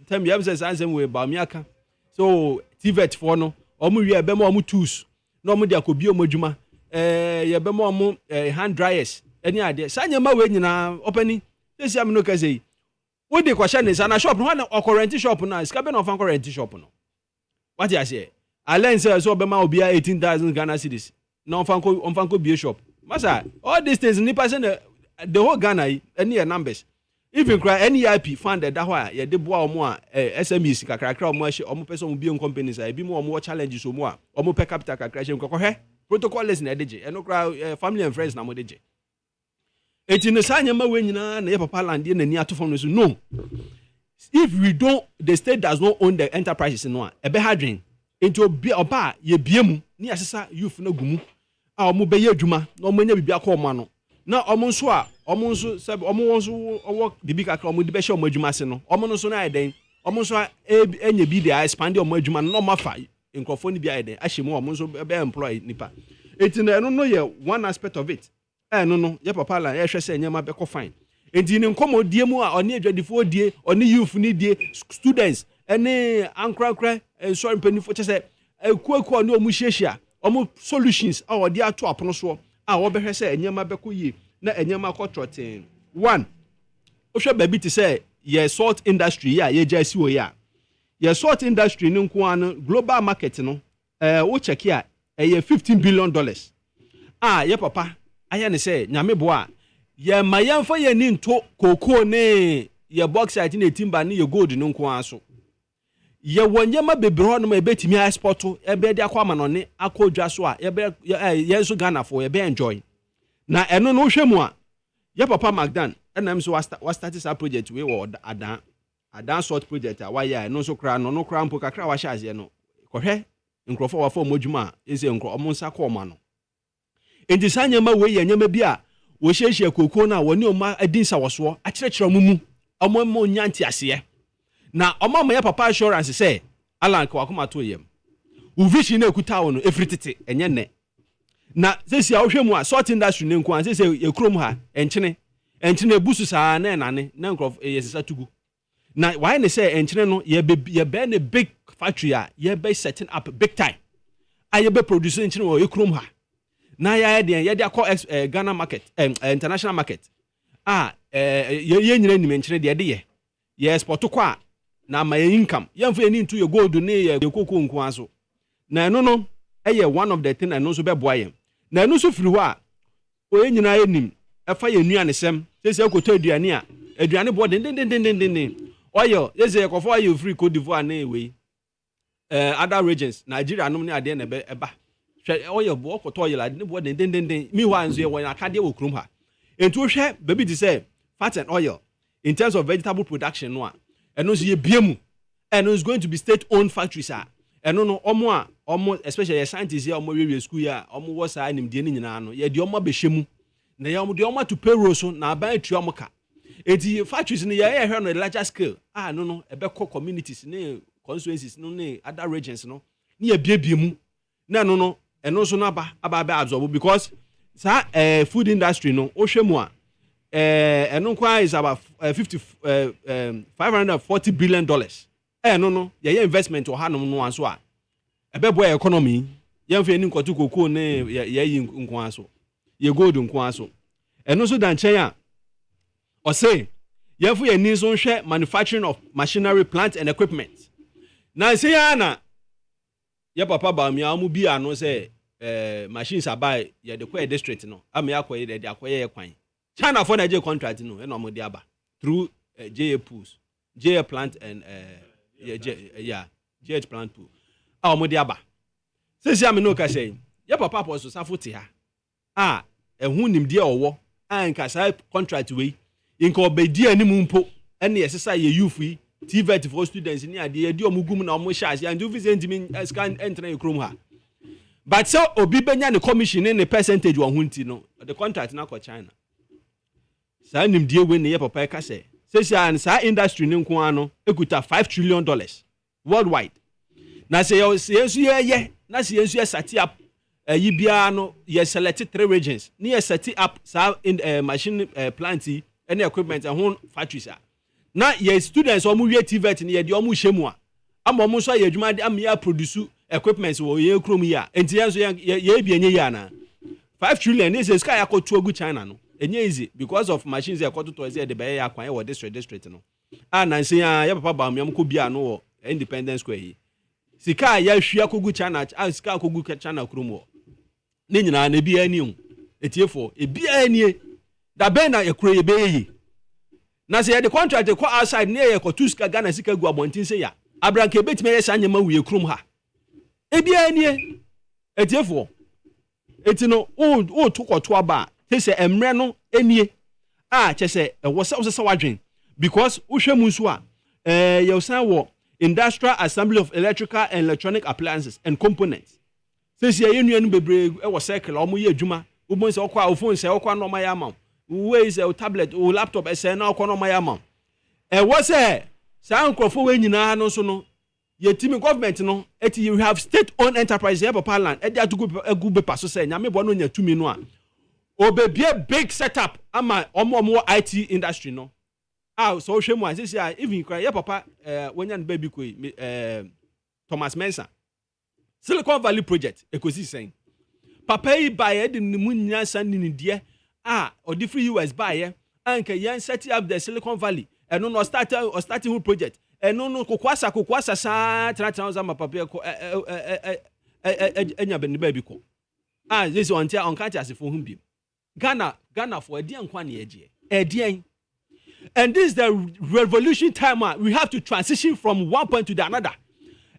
tem yam say sansem we ba mi aka so TVET for no omu wie be ma omu tools no omu de akobi omu adwuma ye be ma omu hand dryers any ade sanya ma we nyina opani tesi am no ka sei wo de kwasha ne sa na shop no na okorrent shop na ska be no fa korrent shop no what you say Alain says so be ma obi 18,000 Ghana cedis no on fanko be shop masa all these things ni person the whole Ghana any numbers even cry any IP funded that why ye de boa omo a SMEs kakrakra omo ahye omo person omo be companies a bi mo omo challenges omo a omo per capita kakra hye nkokɔ protocol list na edeje eno cry family and friends na mo deje eti no sanya ma we nyina na ye papa land ye na ni atofo no so no if we don't the state does not own the enterprises no a ebe hadwen enti oba ye biemu ni asesa youth na gumu a omo be ye adwuma na omo nya bibia ko omo no na omo nso sebe omo won so owo bibi kakra omo de be hye omo adwuma se no omo no so na eden omo nso enya bi de expand omo adwuma no ma fa nkrofo ni bi eden ahye mu omo nso be employ nipa enti na eno no ye one aspect of it no ye papa la ye hwe se nyama be ko fine enti ni nkomodie mu a oni adwadifo die oni youth ni die students ene ankrakra sorry penifo che se ekuaku ni omu hyiehia omu solutions a odi ato apono so a wo behwe se enyema be ko yie na enyema ko trotin one ohwe ba bi ti se ye salt industry ya ye jasi wo ya ye salt industry ni nko an global market no wo check ya $15 billion ye papa aya ne se nyame bo a ye mayamfa ye ni nto koko ne ye bauxite ne timber ne ye gold ni nko an so ye wonyema bebro no ma betimi export ebe de akwa ma no ne akodwa so a ye so Ghana for ye be enjoy na eno no hwemu a ye papa Magdan enam so was start this project we wo adan sort project a wa ya no so kra no kra mpo kakra wa hyaze no kohwe nkrofo wa fo modwuma ese nkro omonsa ko ma no enti sanyema we ye nyema bi a wo hyehyɛ koko na woni o ma adinsa woso a kyerɛkyerɛ mumu omo nyanti ase na ọmama ya papa assurance say alan kwa kuma to yem u vision na ekuta wo no efritete enye ne na sesi a wohwemu a sort industry ne nko an sesi ekrom ha enkyene ebusu saa na enane na nkrof yesesa tugu na why ne say enchine no ye be ne big factory a ye be setting up big time a ye be produce enchine wo ekrum ha na ye de Ghana market international market ye nyina nim enchine de ye export kwa na ma income ye mfa ni into ye gold ne ye kokoko nko aso na no one of the thing and no so be boa ye na no so firi ho a o ye nyina ye nim efa ye nuane sem se akoto aduane a aduane bo den oil yes ye kofo oil free Cote d'Ivoire na we other regions Nigeria no ne ade na eba hwe oil bo koto oil ade ne bo den mi ho anzo ye won akade wo krum ha ento hwe baby ti say fat and oil in terms of vegetable production no a eno so ye biemu and it's going to be state owned factories a eno no omo especially scientists here omo we school ya omo wo sa animdie ni nyina no ye de omo behwemu na ye omo de omo to payroll so na ban atu omo ka eti factories ni ye hwe no larger scale no ebeko communities ne constituencies no ne other regions no ni ye biemu na no eno so no aba absorb because sa food industry no o hwemu a eno kwa is about $540 billion no ye investment o hanom no anso a ebebo economy ye mfa ni nkotu koko ne ye yi nko aso ye gold nko aso eno so dan chen a o say ye fu ye ni so hwe manufacturing of machinery plant and equipment na say ya na ye papa ba mi amu bi ano say machines abai ye de kwa district no am ya kwa ye de akoye kwan China for the contract no e no mo de aba through JA pools JA plant and JH plant pool mo de aba sesi am no ka say ye papa po so safo te ha ehun nimde owo anka sai contract we inka obedi animu mpo ene yesesa ye youth yi TVET for students ni ade ye di omugum na omo shares and you visit me scan enter your chrome ha but so obi benya ne commission ne percentage wo hunti no the contract na ko China sa nimde we ne ye papa ka say sesi an sa industry ne nko ano ekuta $5 trillion worldwide na say yensu ye na say yensu ye set up yi bia no ye select 3 regions ni ye set up sa in machine plant and equipment and home factories na ye students omu wie TVET ni ye de omu hyemu a ama omu so ye adwuma de am ya produce equipment wo ye krom ya enti yensu ye bia nye ya na $5 trillion is sky akotu ogu China no enye easy because of machines e akoto ze de be ya kwan e district no na say ya papa ba am ko bia no wo Independence Square yi sika ya hwia kogu China sika kogu China kromo ne nyina na bia ani hu etiefo bia ani da ben na ekro ye be yi na say the contract ko outside ne ye ko tuska Ghana sika gu abontin say ya abranke betime ye sanyema wu ye krom ha bia ani etiefo etino o to koto aba te say emre no anie chese wo se wadwen because wo hwemu nso a ye san wo industrial assembly of electrical and electronic appliances and components. Says ye union bebre e wo circle omo ye adwuma obo se okwa o phone se okwa no maya ma we is a tablet o laptop e se na okwa no maya ma wo se sa nkrofo we nyina no so no ye team government no you have state owned enterprise here papa land e dia to go be paso se nyame bo no nya tumi no a obebie big setup ama omo IT industry no so hwemu a sisi a even cry papa wonya no baby koi Thomas Mensa Silicon Valley project ekosi sen papa yi buy the munya san ni die odi free US buy anka yan set up the Silicon Valley eno no starting whole project eno no kokwasa sa 3000 ma papa ko enya be baby ko this on tia on catch as for him bi Ghana for edian kwa na edian. And this is the revolution time we have to transition from one point to the another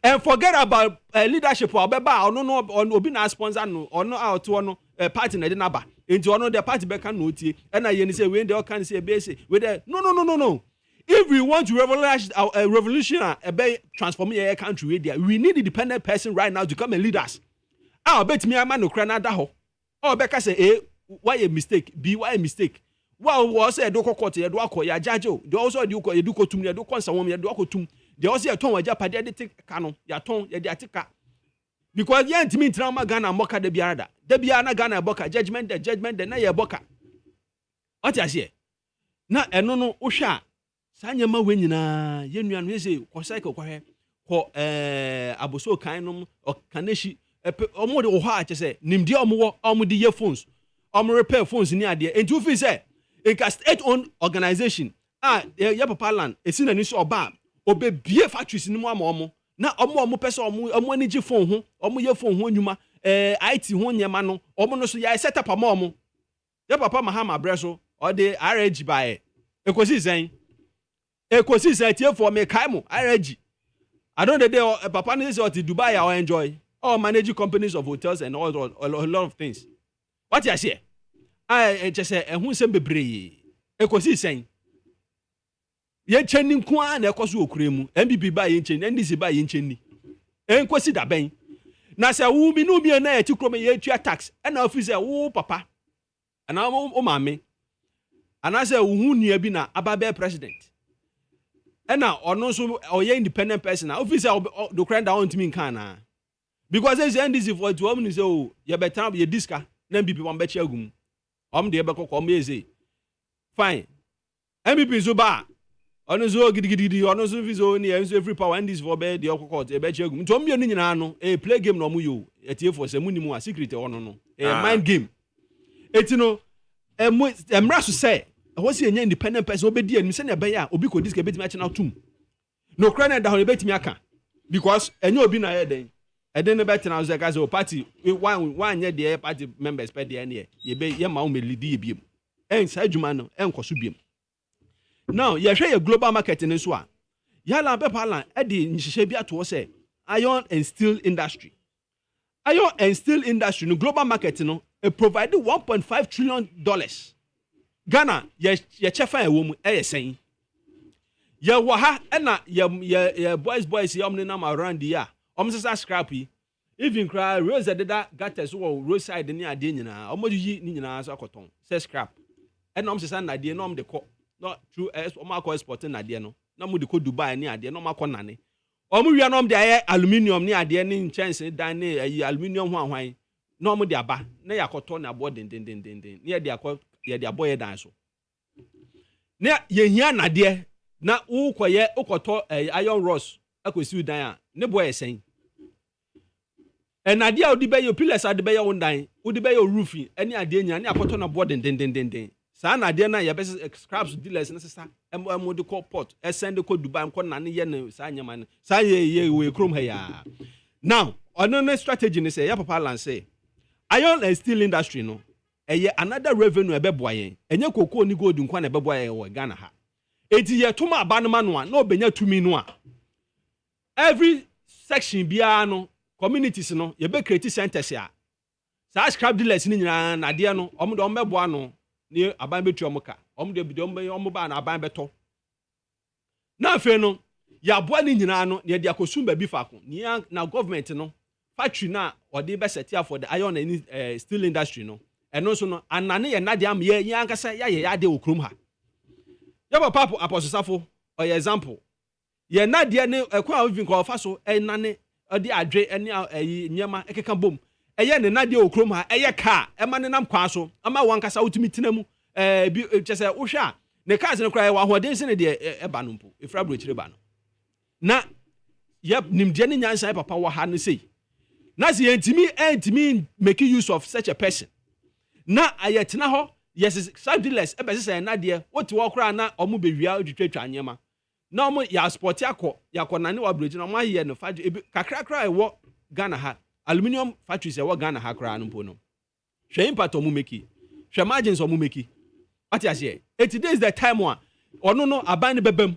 and forget about leadership or beba or no obi na sponsor no or no out no party na dey naba into ono the party be can no tie and I say we dey can say be say we dey no if we want to revolutionize our revolution be transform your country we need a independent person right now to come and lead us bet me am no kra na da ho be ka say why a mistake b why a mistake. Well, was a doko court, a doko, ya jajo, the also a duco, a duco to me, a duco, some ya doko to the also a ton, a japadiatic canon, ya ton, ya diatica. Because ya to me, trauma Ghana, mocha de biada, de biana Ghana boca, judgment, the na ya boca. What I say? Na, no, Usha, Sanya ma we nyina ye nua no say ko cycle ko he ko aboso kan no o kaneshi omo de o ha che say nimde omo de earphones omo repair phones ni ade enti ofi say in ka state owned organization ya papa land esi na ni so oba obebie factories ni mu ama omo na omo pese omo anigi phone ho omo ye phone ho nyuma IT ho nyema no omo no so ya set up ama omo ya papa mahama breso o de RG bae ekosi sen tie for me kai mo RG I don't know papa no say o Dubai or enjoy all manage companies of hotels and all a lot of things what you say I just say ehun sem bebre ekosi sen ye cheni nko a na ekoso okure mu MBB ba ye cheni NDC ba ye cheni enkosi da ben na se wu mi no mi na eti krom ye tua tax na office wo papa ana o mame ana se wu nua bi na ababe president na ono so oye independent person na office do crime down to me kan na because say NDC for to am ni say o ye better ye diska na MBB wan be chi agum de be kokko me say fine MBB so ba ono so gidigidi ono so fizo ni enso every power NDC for be de kokko e be chi agum to me ni nyina no play game no mu yo etie for say muni mu a secret ono no mind game etino emra so say what say independent person obedi anim say na be ya obi ko disk ebetimi ache na tum no kra na da ho ebetimi aka because enye obi na ye den eden no better na so ka say party one ye the party members pe de ne ye be ye ma o me lead ye biem sa adwuma no enkoso biem now ye hwe ye global market ne so a ya la be pala e de nhihye bi ato say iron and steel industry no global market no it provided $1.5 trillion. Ghana ye chefa ewo mu sen ye wo ha na ye boys ye omne na around here omsesa scrap yi even cry rose deda gatters wo roadside ni ade nyina omoyi ni nyina so akoton say scrap na omsesa na ade na om de ko no true omakọ export na ade no na mu de ko Dubai ni ade no omakọ nane omu wi na om de aye aluminium ni ade ni chance dan ni aluminium ho ahwan na om de aba na yakoto na abo den ni ye de akọ ye de aboye dan so na ye hia nade na ukoye ukoto iron rods akosi dan a ne boy sen enade a odi be yo pillars ade be yo dan odi be yo roofing eni ade nya ne akoto na board den sa nade na ye be scraps dealers na sesa de ko port send ko Dubai ko na ne ye ne sa nyama ne sa ye we krom ha ya now ono strategy ne say ya papa lance iron and steel industry no another revenue ebeboa yen enye koko ni gold nkwa na ebeboa yen wo Ghana ha eti ye tuma abanuma no a na obenya tumi no a every section bia no communities no ye be create centers a sa scrap dealers ni nyina na de no omde ombeboa no ni aban betu omuka omde bi omba na aban beto na afi no ya boa ni nyina no ne de akosum ba bi fako ni na government no factory na ode be set for the iron and steel industry no eno so no anane ye nade am ye yankasa ye ade okrom ha ye papa apososafo or example ye nade ne ekwa even ko fa so enane ode adwe ene nyema ekeka bom eye ne nade okrom ha eye ka ema ne nam kwa so ama wankasa utumi tinamu bi chese uhwa ne cars ne kra wa hoden se ne de eba no mpo efra bro chire ba no na ye nimde ne nyansa papa wa ha ne sei na se entimi make use of such a person na ayetena ho yes subdealers ebese na de wote wo kra na omo bewia odwetwa anyema na omo ya sport yakọ na ne wa bridge na omo aye no factory kakra ewo Ghana ha aluminium factories ewo Ghana ha kra no mpo no hwe impact omo meki hwe margins omo meki ati ase today is the time one ono no aban ne bebam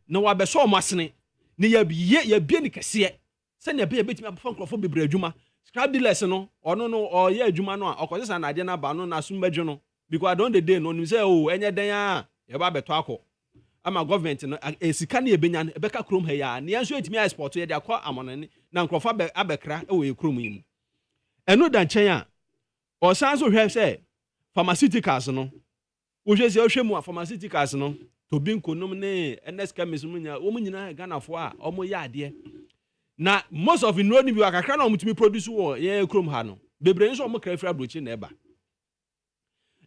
na wa beso omo asene ne ya bie ni kese se ne be betimi afa nkrofo bebre adwuma scrap dealers no ono no oye adwuma no a okosesa na ade na ba no na sumbadwo no because don the day no nim say enye den a ye ba beto akọ ama government no esika na ebenya no ebeka krom ha ya ne enso etimi export ye de akọ amonane na nkrofo abekra e krom yi mu eno da nchen a osan so hwe say pharmaceuticals no wo hwe say ohwe mu pharmaceuticals no to bi nkonom ne NS chemist mu nya wo mu nyina Ghana fo a omo ya ade na most of no ni bi akakra na omutumi produce wo ye krom ha no bebre nso omo kra fra brochi na eba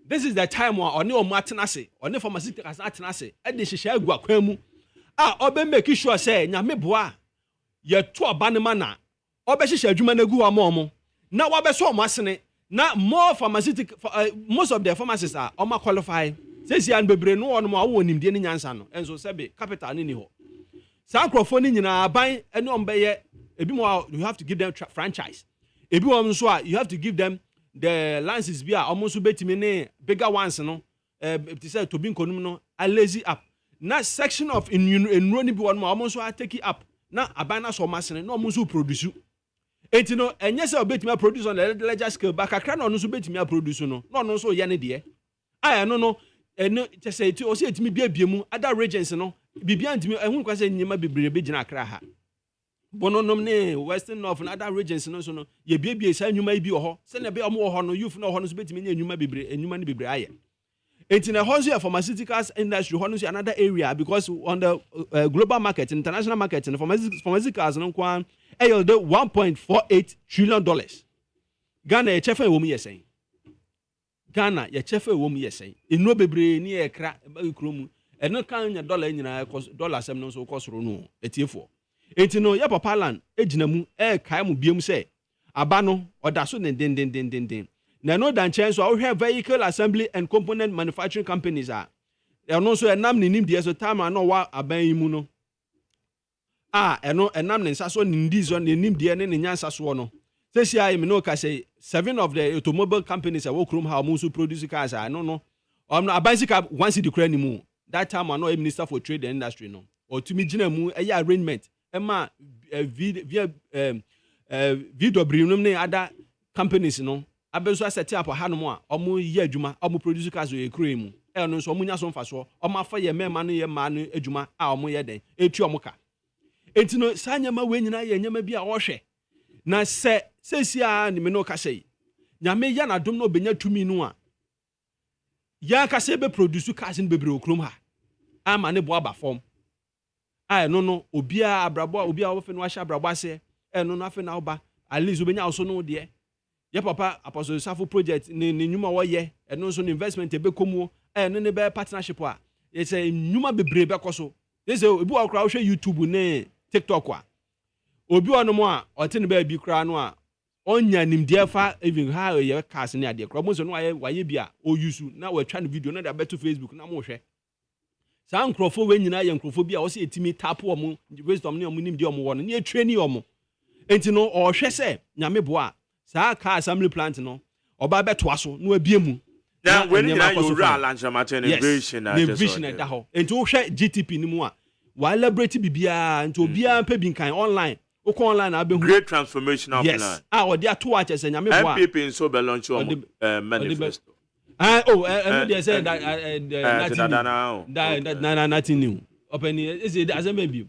this is the time where oni omo atenase oni pharmaceuticals atenase e de hihye agu akwan mu obe make sure say nyame boa ye to aba ne ma na obe hihye adwuma na gu omo na wa be so omo asene na more pharmaceutical most of the pharmacists are omo qualify say si an bebre no ono ma wo nimdie ni nyansa no enso sebe capital ni ho sa nkrofo ni nyina aban ene ombeye ebi mo you have to give them franchise ebi wo nso you have to give them the licenses bi almost betimi ne bigger ones no it say to be nkonum no a lazy up na section of enro ni bi won mo almost take it up na abana so masene na almost produce enti no enye say obetimi produce on the larger scale back akra na almost betimi produce no na no so ye ne de aya no eno say ti o say etimi bia mu other regions no bibia ntimi ehun kwa say nyima bebrebe be gina akra ha bononom ne western north and other regions no so no ye biebie sa nwuma bi ho se na be omo ho no youth no ho no so betimi nya nwuma bebre enwuma ne bebre aye enti na ho so ya pharmaceuticals industry ho no so another area because on the global market international market and pharmaceuticals no kwan yield $1.48 trillion Ghana ye chefa wo mu yesen Ghana ye chefa wo mu yesen enu bebre ni ye kra kromu eno kan nya dollar nyina dollar sem no so kosoro no etiefo enti no ya papa land ejina mu kai mu biem se aba no oda so den na no dan chen so we have vehicle assembly and component manufacturing companies eno so enam ni nim die so time na wa aban yi mu no eno enam ne nsa so ni ndi so ne nim die ne nyansa so no sesi ayi me no ka say 7 of the automobile companies wo krom how mu so produce cars no aban sika one city kra ni mu that time I know a minister for trade and industry no or to me gina mu arrangement ema via VW no ne other companies no abenso set up hanom a omo ye adwuma omo produce cars o ekure mu no so omo nya so mfaso omo afa ye mema no ye ma no adwuma a omo ye den etu omo ka enti no sanyama we nyina ye nyama bi a ohwe na se sesia ni me no ka sei nyame ya na dom no benya tumi no a ya ka se be produce cars no bebre okrom ha ama ne bo aba form no obia abrabo obia wo fe no ahya abrabo ase no afe na oba at least obenya so no de ye papa apostle safo project ni nyuma wo ye no so investment ebe komu no ne be partnership a ye say nyuma bebre be koso ye say obi wa kra wo hwe YouTube ne TikTok a obi ono mo a ote ne ba bi kra no a onya nimde fa even how ye cars ne ade kra mo so no waye bi a o use na wa twa ne video na da beto Facebook na mo hwe sa nkrofo we nyina ye nkrofo bi a wo se etimi tap omo wisdom ne omo nimde omo wo no ne train omo enti no o hwe se nyame bo a sa car assembly plant no oba beto aso no abie mu na when you ra launch martin innovation na vision da ho enti wo hwe GTP ni mu a wa elaborate bibia enti obia pa bi nkan online o online na abehu great transformational plan yes odi ato a chese nyame bo a MPP so be launch manifesto and they say that nothing new open is it as a maybe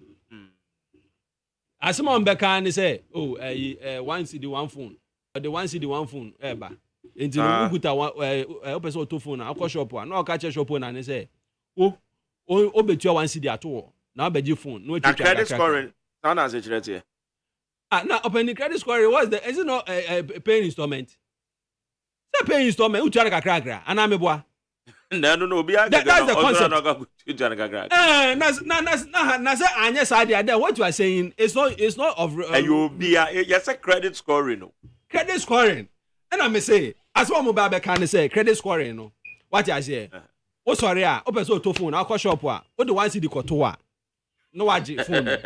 as someone back and say one CD one phone or the one CD one phone eba enti no guta open so to phone akọ shop na o ka che shop na say o betua one CD ato na obeji phone no check credit scoring sound as a credit now open the credit scoring was the is it not a paying installment pay installment u try kakra ana meboa no obi aga that's the concept na say anya side there what you are saying it's not of you be yes a credit scoring no credit scoring and I may say as one mobile be can say credit scoring no what you say o sorry o person to phone akọ shop a o de one CD koto a no waje phone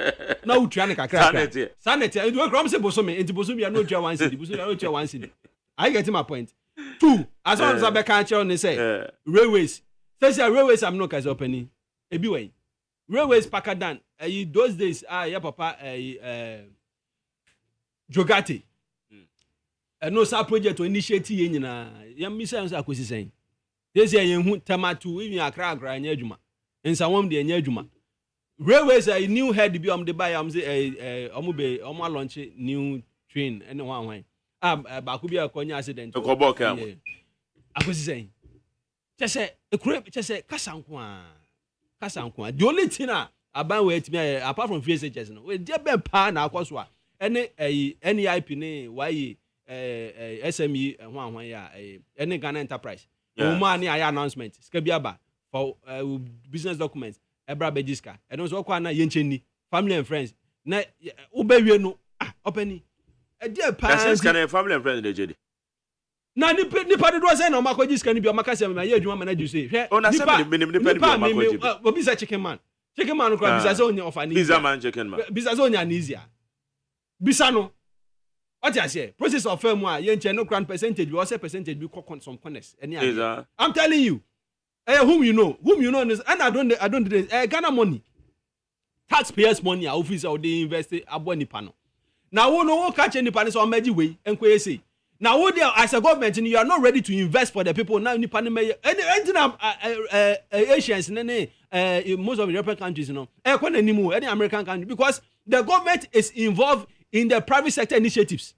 na u try kakra sanity you come say bosomi enti bosomi ya no try one CD bosomi ya no try one CD I get my point. 2 as long as I can't tell say railways railways I'm not as opening ebi way railways pakadan those days ya papa Jogate no sa project initiate ye nyina ya misa nso akosi sen this year yen hu tamatu even akra anya adwuma nsa wom de anya adwuma railways new head bi the buy am say omo launch new train and one ba ku bi akonya accident ko boka akosi sen chese ekure chese kasanko a the only thing aban we etimi apart from VSHS no we dey ben pa na akoso a ene NEIP ne why SME hwan ya ene Ghana enterprise Money I announcement. Skabiaba for business documents. Ebra Bejiska. And also Kwana Yencheni, family and friends. Na Ubewe no opening. A dear parents can family and friends JD. Na nipa do say no makojiska ni bi o makase ma ye adwuma manage say. Oh na say minimum nipa bi o makoji. Obi say chicken man. Chicken man ko bisa say onya ofani. Bisa man chicken man. Bisa say onya easier. Bisa no. What you say? Process of firm one, you no grand percentage, you also percentage, you some corners. I'm telling you, whom you know, and I don't Ghana money, taxpayers' money, office or they invest above any panel. Now, we no catch any panels on Medi way, and say. Now, what there as a government, you are not ready to invest for the people now. Any panel, Asians, most of the European countries, you know, any American country, because the government is involved in the private sector initiatives,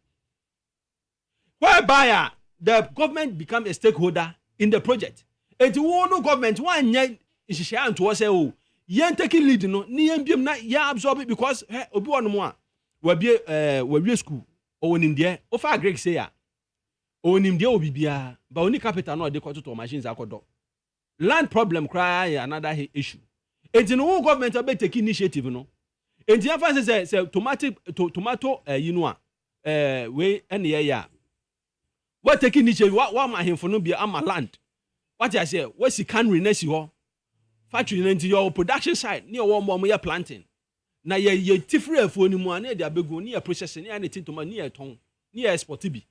whereby the government become a stakeholder in the project. And the one government one year is sharing to us say, oh, yen taking lead no, ni yen na ya absorb it because obi one more we be school or in India. Ofa Greg say ya, or in India obi bia, but only capital no dey to machines akodo. Land problem cry another issue. And the one government will take initiative no. And the emphasis say tomato you know we any ya what taking initiative what my him for no be am land what I say what si can renesi ho factory into your production side near one more year planting na ye tifre afuo ni mu na dey abegu ni processing ni anything to ni ton ni export bi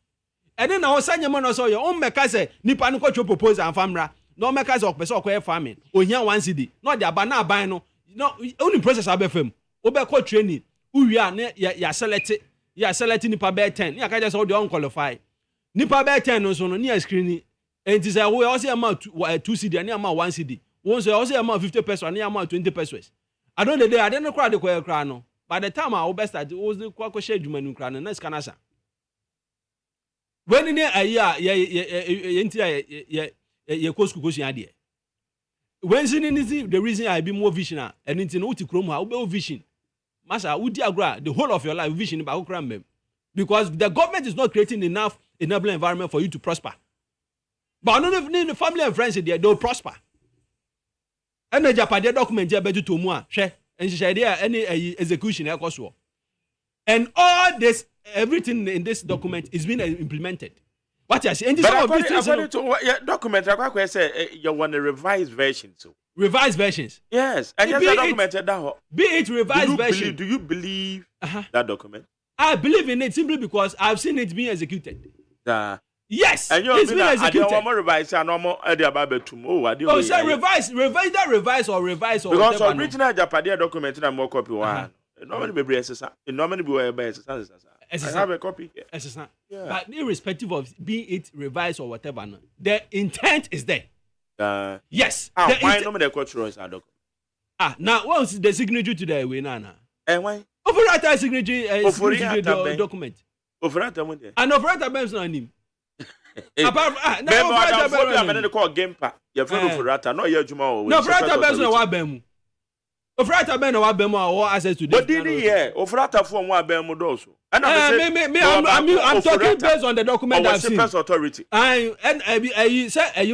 and then na o sanya man so your own make say nipa no ko propose and famra no make say okpese okoye farming ohia 1 cedi no dey aba na aban no only process abefam obekọ training uwia na ya select nipa be 10 ya ka just so dey unqualified nipa be 10 no so no na screen enti say we also am 2 cd na am 1 cd won say also am 50 pesos na am 20 pesos I don't dey I don't crowd the crowd no by the time I will best start was the kwa share adwuma nu crowd na scanner when ni aya ye ko school question ade when see the reason I be more visionary and into no ti krom ha we vision Master, the whole of your life vision about because the government is not creating enough enabling environment for you to prosper. But not even the family and friends there, they'll prosper. And the Japan document there better to more share and share there any execution and all this everything in this document is being implemented. What you say? And according to document, I say you want a revised version so. Revised versions. Yes, and just documented that. Be it revised version. Do you believe that document? I believe in it simply because I've seen it being executed. Yes, and it's been executed. I don't revise. I know about tomorrow. Oh, so revise or because original Japan document and more copy one. Normally be exercise. Normally be exercise. I have a copy. Yeah. But irrespective of being it revised or whatever, no, the intent is there. Yes. Why no the cultural is document? Now what's the signature to the way now? Why? Operator signature document. Operator one there. And operator ben's not him. Apart now operator ben call game pa. Your friend operator no your juma o. No operator ben's not wa ben. Operator ben na wa ben or access to this. But did here operator for one ben mo do so. I'm talking based on the document I've seen. Authority. I say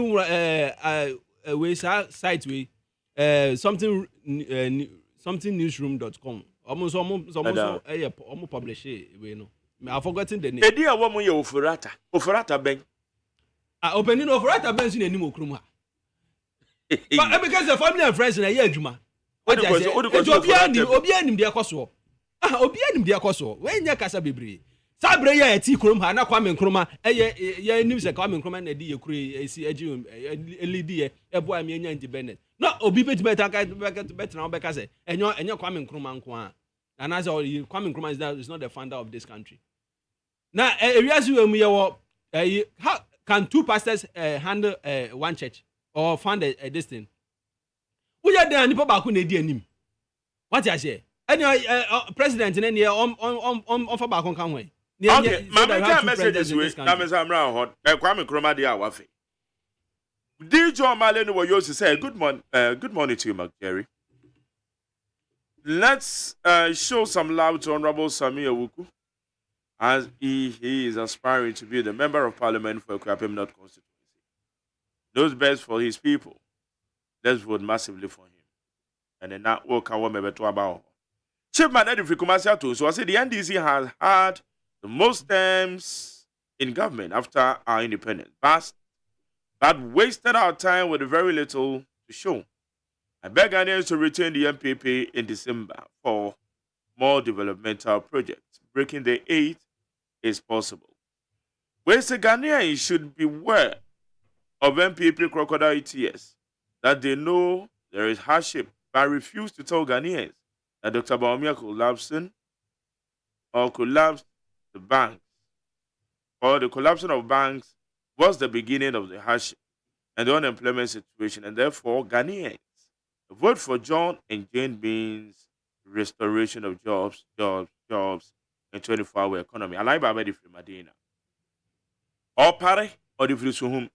we site we something newsroom.com. Almost publish we know. I've forgotten the name. The dear woman you Oferata ben. Opening Oferata ben in any more. But because the family and friends in a year juma. What I say? Obianim dia kwaso. Obianim dia kwaso. When ya kasa bebre. Sabre ya eti krom ha na kwame nkroma ye nim se kwame nkroma na di ye kure esi agi elidi ye ebo am enya independent. No obi beti beta na obeka se enyo kwame nkroma nko a. And as kwame nkroma is not the founder of this country. Now areas we ye wo how can two pastors handle one church or fund this thing? We are there nipa ba ko na di anim. What I say? Any president in any on for back on kan we. Okay, my message is we. Na me say mra hot. Kwame Nkrumah dey awafe. DJ Malene wo yo say good morning to you, Mark Jerry. Let's show some love to Honorable Sami Awuku as he is aspiring to be the member of parliament for Kwapem North constituency. knows best for his people. Let's vote massively for him. And then that will come to about. Chief Manadi Frikumasia too. So I said the NDC has had the most terms in government after our independence. But wasted our time with very little to show. I beg Ghanaians to retain the MPP in December for more developmental projects. Breaking the 8 is possible. Whereas the Ghanaians should beware of MPP crocodile tears, that they know there is hardship, but refuse to tell Ghanaians that Dr. Bawumia collapsing or collapsed the banks, or the collapsing of banks was the beginning of the hardship and the unemployment situation, and therefore Ghanaians vote for John and Jane means restoration of jobs, and 24-hour economy. I like Babadi from Medina. Or Pare or the Frisuhum.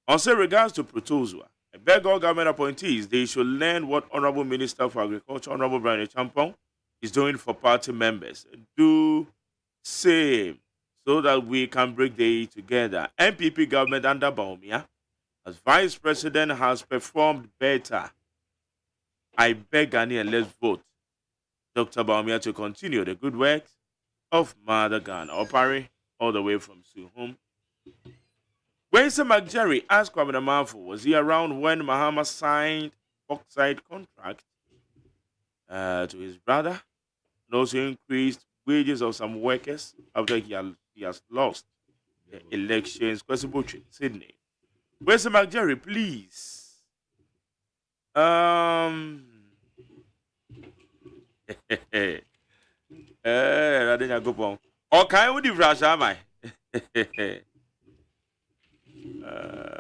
Also, regards to protozoa, I beg all government appointees they should learn what Honorable Minister for Agriculture, Honorable Brian Champong, is doing for party members. Do same so that we can break the together. MPP government under Bawumia, as Vice President, has performed better. I beg Ghanaians, let's vote Dr. Bawumia to continue the good work of Mother Ghana. Opari, all the way from Suhum. Wense McJerry asked Kwame Namafu, was he around when Mahama signed oxide contract to his brother and also increased wages of some workers after he has lost the elections? Kwesibuchi, Sydney. Wense McJerry, please. I didn't go on. Okay, what did am I?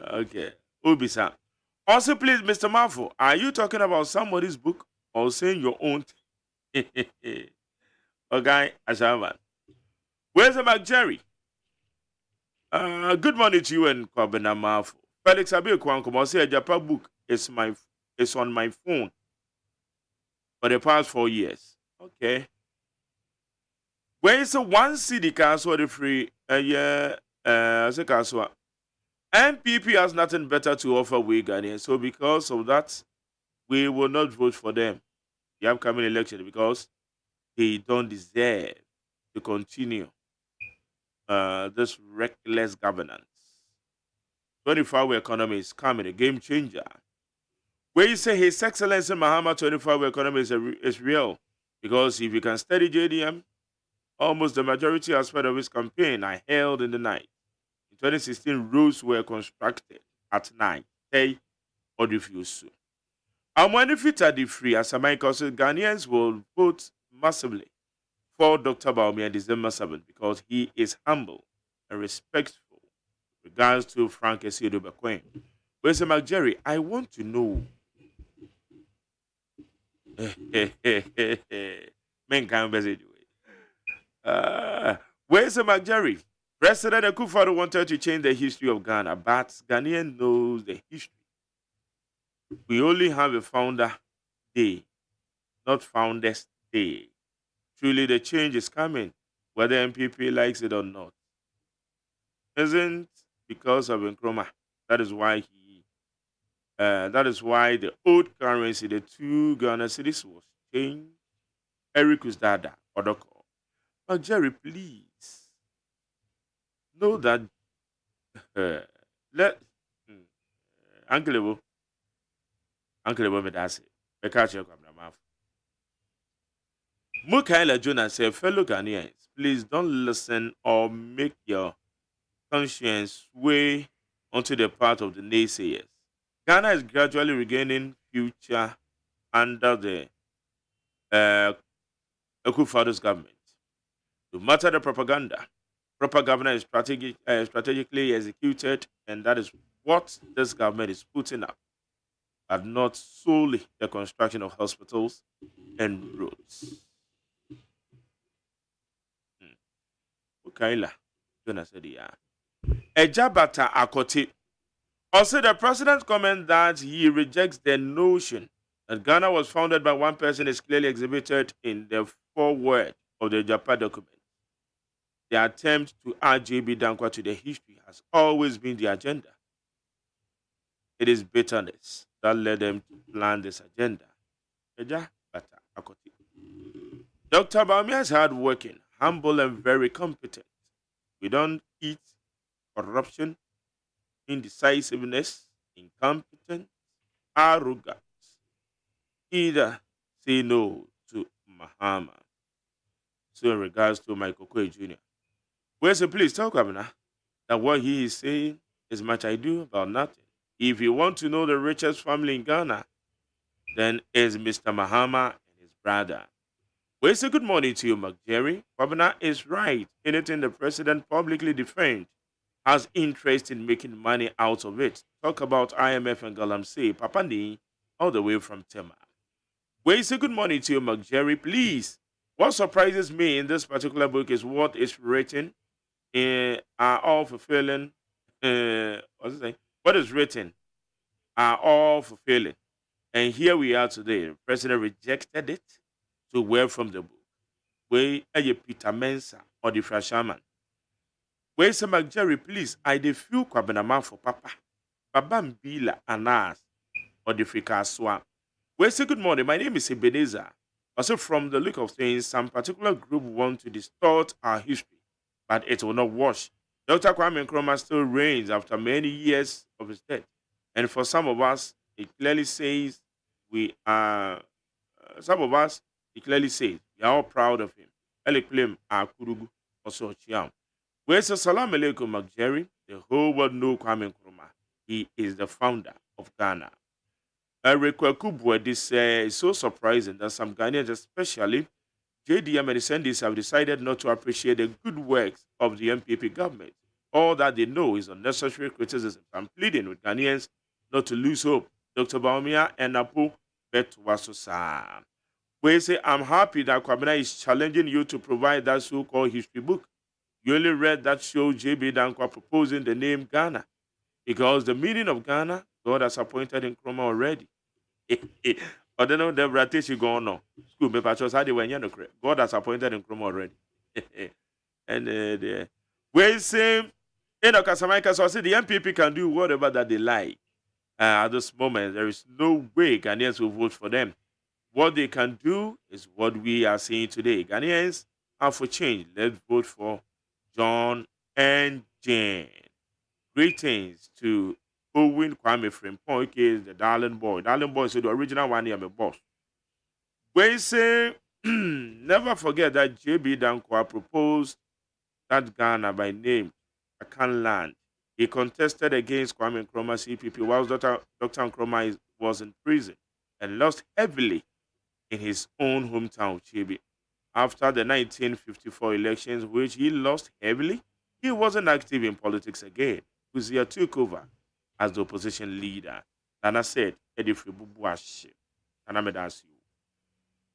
Okay. Ubisa. Also, please, Mr. Mafu, are you talking about somebody's book or saying your own? Okay, Ashaman. Where's the McJerry? Good morning to you and Kwabena Mafu. Felix Abe Kwanko, say a Japan book is on my phone for the past 4 years. Okay. Where is a 1 CD castle the free as a castle? MPP has nothing better to offer we Ghanaians. So because of that, we will not vote for them the upcoming election because they don't deserve to continue this reckless governance. 24-hour economy is coming, a game changer. Where you say His Excellency Mahama 24-hour economy is real because if you can study JDM, almost the majority aspect of his campaign are held in the night. In 2016, roads were constructed at night. Hey, or refuse to. And when the fit are the free, as America said, Ghanaians will vote massively for Dr. Bawumia on December 7th because he is humble and respectful. Regards to Frank Esido Bakwen. Where's McJerry? I want to know. Men can't message where's McJerry? President Akufo-Addo wanted to change the history of Ghana, but Ghanaian knows the history. We only have a founder day, not founders day. Truly, the change is coming, whether MPP likes it or not. Isn't because of Nkrumah. That is why the old currency, the 2 Ghana cedis, was changed. Eric Usdada, Odoko. But Jerry, please know that let Uncle Evo me that's it. I catch you from the mouth. Mukaila Jonah said, fellow Ghanaians, please don't listen or make your conscience sway onto the part of the naysayers. Ghana is gradually regaining future under the Akufo-Addo's government. No matter the propaganda, proper governance is strategically executed, and that is what this government is putting up, and not solely the construction of hospitals and roads. Ukaila, Jonah said, yeah. Ejabata Akoti. Also, the president's comment that he rejects the notion that Ghana was founded by one person is clearly exhibited in the foreword of the Japan document. The attempt to add JB Dankwa to the history has always been the agenda. it is bitterness that led them to plan this agenda. Eja Bata Akoti. Dr. Baumia is hardworking, humble, and very competent. We don't eat corruption, indecisiveness, incompetence, arrogance. Either say no to Mahama. So in regards to Michael Kwe Jr. Well, so please tell Kwabena that what he is saying is much ado about nothing. If you want to know the richest family in Ghana, then is Mr. Mahama and his brother. Well, say good morning to you, McJerry. Kwabena is right. Anything the president publicly defends has interest in making money out of it. Talk about IMF and Galamsey, Papani, all the way from Tema. Well, say good morning to you, McJerry. Please, what surprises me in this particular book is what is written are all fulfilling. What is written are all fulfilling. And here we are today. The president rejected it to wear from the book. Where Peter Mensa or the Frashaman. Where some McJerry, please, I feel Kwabenama for Papa. Baba Mbila Anas or the Frikaswa. Where say good morning. My name is Ebenezer. Also, from the look of things, some particular group want to distort our history, but it will not wash. Dr. Kwame Nkrumah still reigns after many years of his death. And for some of us, it clearly says we are all proud of him. Eliklem Akurugu also Chiam. Where says Salam Alaikum McJerry, the whole world knows Kwame Nkrumah. He is the founder of Ghana. This is so surprising that some Ghanaians, especially JDM and the Sendis, have decided not to appreciate the good works of the MPP government. All that they know is unnecessary criticism. I'm pleading with Ghanaians not to lose hope. Dr. Baumia and Apo Betwasosa. We say, I'm happy that Kwabena is challenging you to provide that so-called history book. You only read that show JB Dankwa proposing the name Ghana. Because the meaning of Ghana, God has appointed in Nkrumah already. But then the British go on. School me patros how they were God has appointed in Nkrumah already. And we say in Okasamaika, so I say the MPP can do whatever that they like. At this moment, there is no way Ghanaians will vote for them. What they can do is what we are seeing today. Ghanaians are for change. Let's vote for John and Jane. Greetings to Owen Kwame Frimpong, aka the Darling Boy. Darling Boy is the original one here, my boss. We say, never forget that JB Dankwa proposed that Ghana by name, Akan Land. He contested against Kwame Nkrumah CPP whilst Dr. Nkrumah was in prison and lost heavily in his own hometown, Chibi. After the 1954 elections, which he lost heavily, he wasn't active in politics again. Kuzia took over as the opposition leader. Nana said, Edifi Bubuashi. And I'm ask you.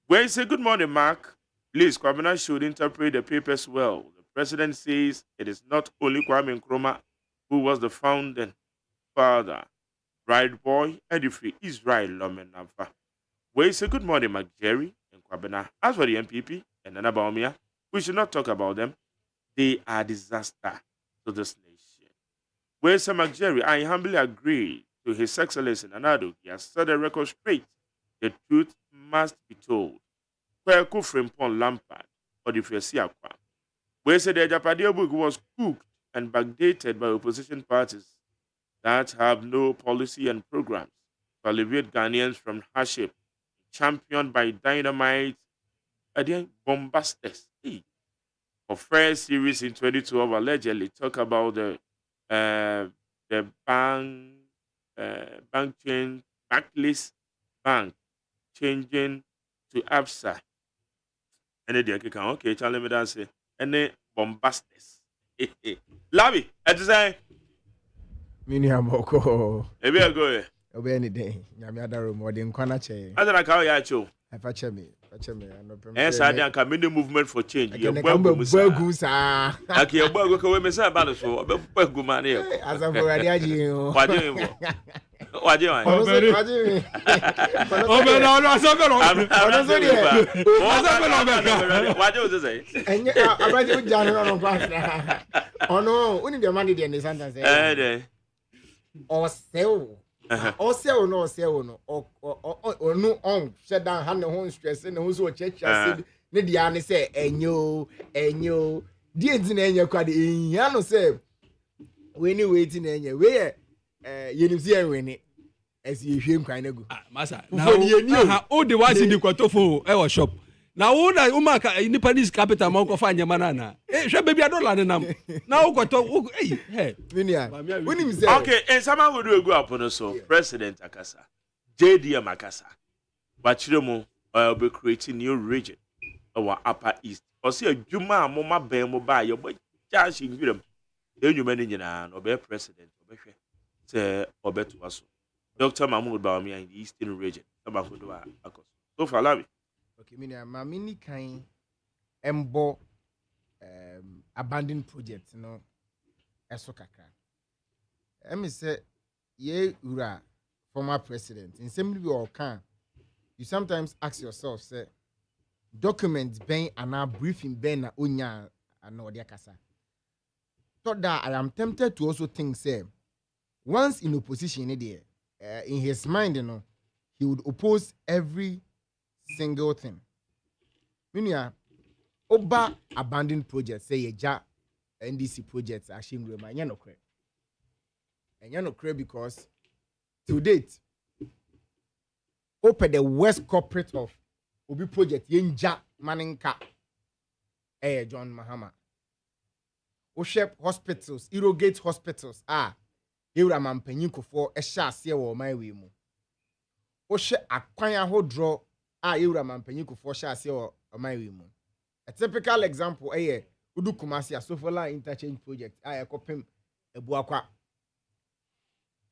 Where say good morning, Mark. Please, Kwabena should interpret the papers well. The president says it is not only Kwame Nkrumah who was the founding father, bride boy, Edifi Israel Lomenafa. Where say good morning, Mark Jerry and Kwabena. As for the MPP and Nana Baumia, we should not talk about them. They are disaster to this nation. Where Sir McJerry, I humbly agree to His Excellency Nanado. He has set the record straight. The truth must be told. Where Kufrimpon Lampard or the Fresiakwa. Where said the Japadia book was cooked and backdated by opposition parties that have no policy and programs to alleviate Ghanaians from hardship, championed by dynamite, again bombastes. For first series in 2012, allegedly talk about the bank change, backlist bank changing to ABSA. And then okay, tell me that say, and then bombastes. Labi, at the same. Miniamoko. Maybe I go here. Obey any day. Yamiada more than Quanache. I don't know how you show. I fetch me. Yes, I can't make the movement for change. You're welcome, sir. I can't work away myself about it. So, good man here. As I'm already, what do you what do you want? What do you say? And about you, John, oh no, only the money in the sentence. Oh, so Ose no onu on shut down hand no stress na ho so church say ne dia ne say enyo die nti na enyo kwade ehia no say we ni wait na enyo we yenim si enwe as you hwem kwan na go masa na o de was in the kwatofo e wo shop na wo na umaka Japanese capital ma ko fa nyama na hwe baby $1 ne nam na wo kwato minia wonim say okay and sama we do egu apono so president akasa JDM akasa ba chiremu be creating new region our upper east o se adwuma amoma ban mo ba ye bo jashi nwirem enwuma ni nyina no be president obehwe se obeto aso Dr. Mahmoud Bawumia in the eastern region about akos so far labi okay minia ma mini kan embo abandoned project no eso kakra me say ye ura former president in simply be or can you sometimes ask yourself say documents ben and briefing ben na onya ana odi akasa so that I am tempted to also think say once in opposition in his mind he would oppose every single thing minia oba abandoned project say yeja NDC projects actually remain no credit. And you know, because to date, open the worst corporate of Obi project Yenja Maninka John Mahama. Oshep hospitals, irrigate hospitals Iraman Penyuko for a shas ye or my wimu. Oshe Akwanya ho draw Iraman Penyuko for shas ye or my wimu. A typical example Udu Kumasi Sofola interchange project Kopim Ebuakwa.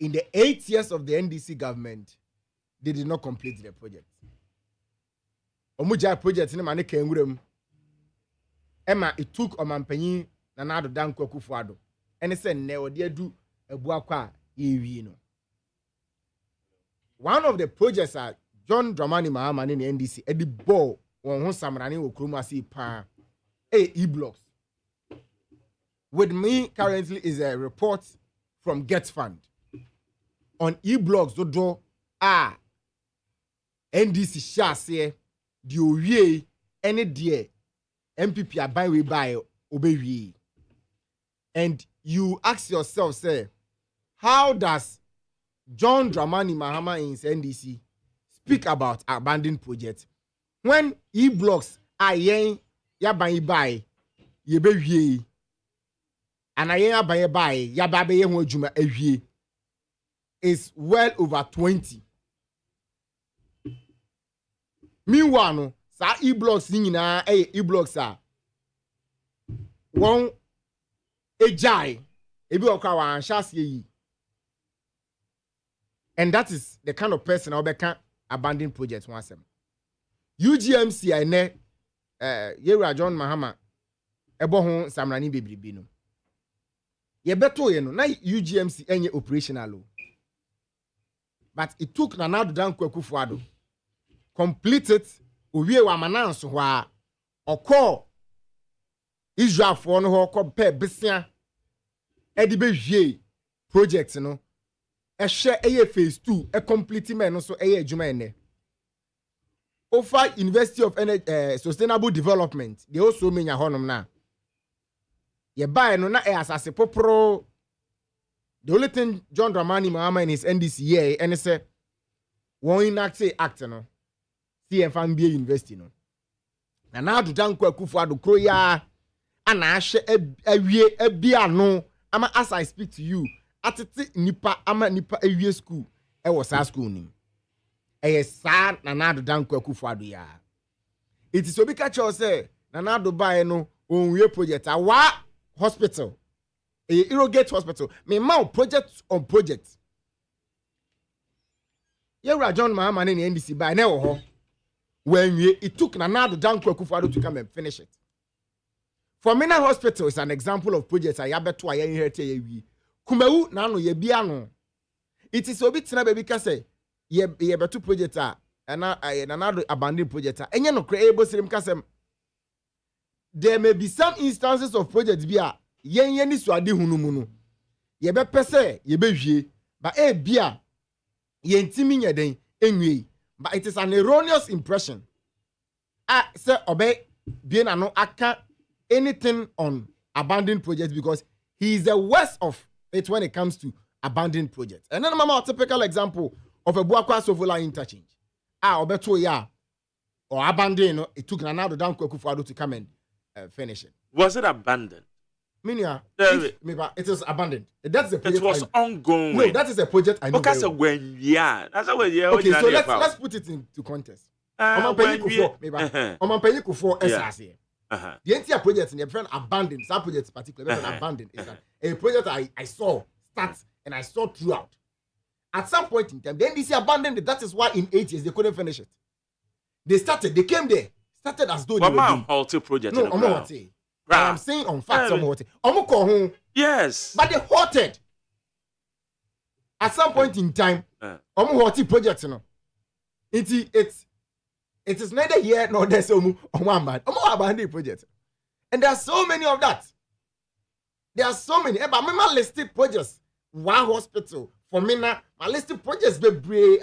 In the 8 years of the NDC government, they did not complete the project. Omuja project in Maneke Ngurem. Emma, it took Omanpenyi Nanado Danko Kufuado. And it said, Neo, dear do a Buakwa, no. One of the projects are John Dramani Mahama in the NDC, Eddie Bo, on Samrani Okrumasi Pa, e-blocks. With me currently is a report from Get Fund. On e-blogs do NDC share the owie any dear MPP aban we buy obewie. And you ask yourself, say, how does John Dramani Mahama in his NDC speak about abandoned projects when e-blogs are yen yaban buy yebewie and ayen aban buy yababe ye ho adwuma awie is well over 20. Meanwhile, no, sa e-blogs nyina e-blogs one ejai ebi okwa wan shase yi. And that is the kind of person I can abandon projects once. UGMC ene Yera John Mahama ebo ho samrani bebribi no. Ye beto ye no na UGMC enye operational. But it took Nanado Danko Kufuado completed Uwe wa mananso wa oko Israel for no compare besia edibe project no e share phase 2 e complete men no so adwuma ene Ofa University of Sustainable Development they also menya honom na ye buy no na asase popro. The only thing John Dramani Mahama in his NDC year and say one enact no CFMBA University no. Na na do Danko Akufo-Addo kroya ana ahye awie abia no ama as I speak to you atete nipa ama nipa awie school e wo sa school nim. Sa na na do Danko Akufo-Addo ya. It is obi ka cho say na na do buy no onwie project awa hospital. Irrigate hospital. Me ma project on project. Yera John Mahama in the NDC by now. When it took Nanado Danko Akufo-Addo to come and finish it. For Mina Hospital is an example of projects I abeto aye inherit ye. Kumewu nano ye biano. It is a bit na baby ka say ye beto project and Nanado abandoned project. Enye no create sirim ka say there may be some instances of projects bia yen ni so ade hunu mu no ye be pese ye be hwie ba bia yentimi nyeden enwie, but it is an erroneous impression. Say obey bien ano aka anything on abandoned projects because he is the worst of it when it comes to abandoned projects. And then mama, a typical example of a Buakwa Sovola interchange. Obeto ya or abandoned, it took Nanado down Kwekufuado to come and finish it. Was it abandoned? Minia, it is abandoned. That's the project. It was ongoing. No, that is a project I know. Okay, so when that's a way. Okay, so let's put it into context. Oman Penny Kufo SRC. The entire project in the friend abandoned. That project is particularly abandoned. Is a project I saw start and I saw throughout. At some point in time, the NDC abandoned it. That is why in 8 years they couldn't finish it. They came there, started as though they were doing. Halted project. No, I'm saying on facts, yes, but they halted. At some point in time, halted project, it is neither here nor there. So, abandoned project, and there are so many of that. There are so many. But my listed projects, one hospital for me now. My listed projects be brave.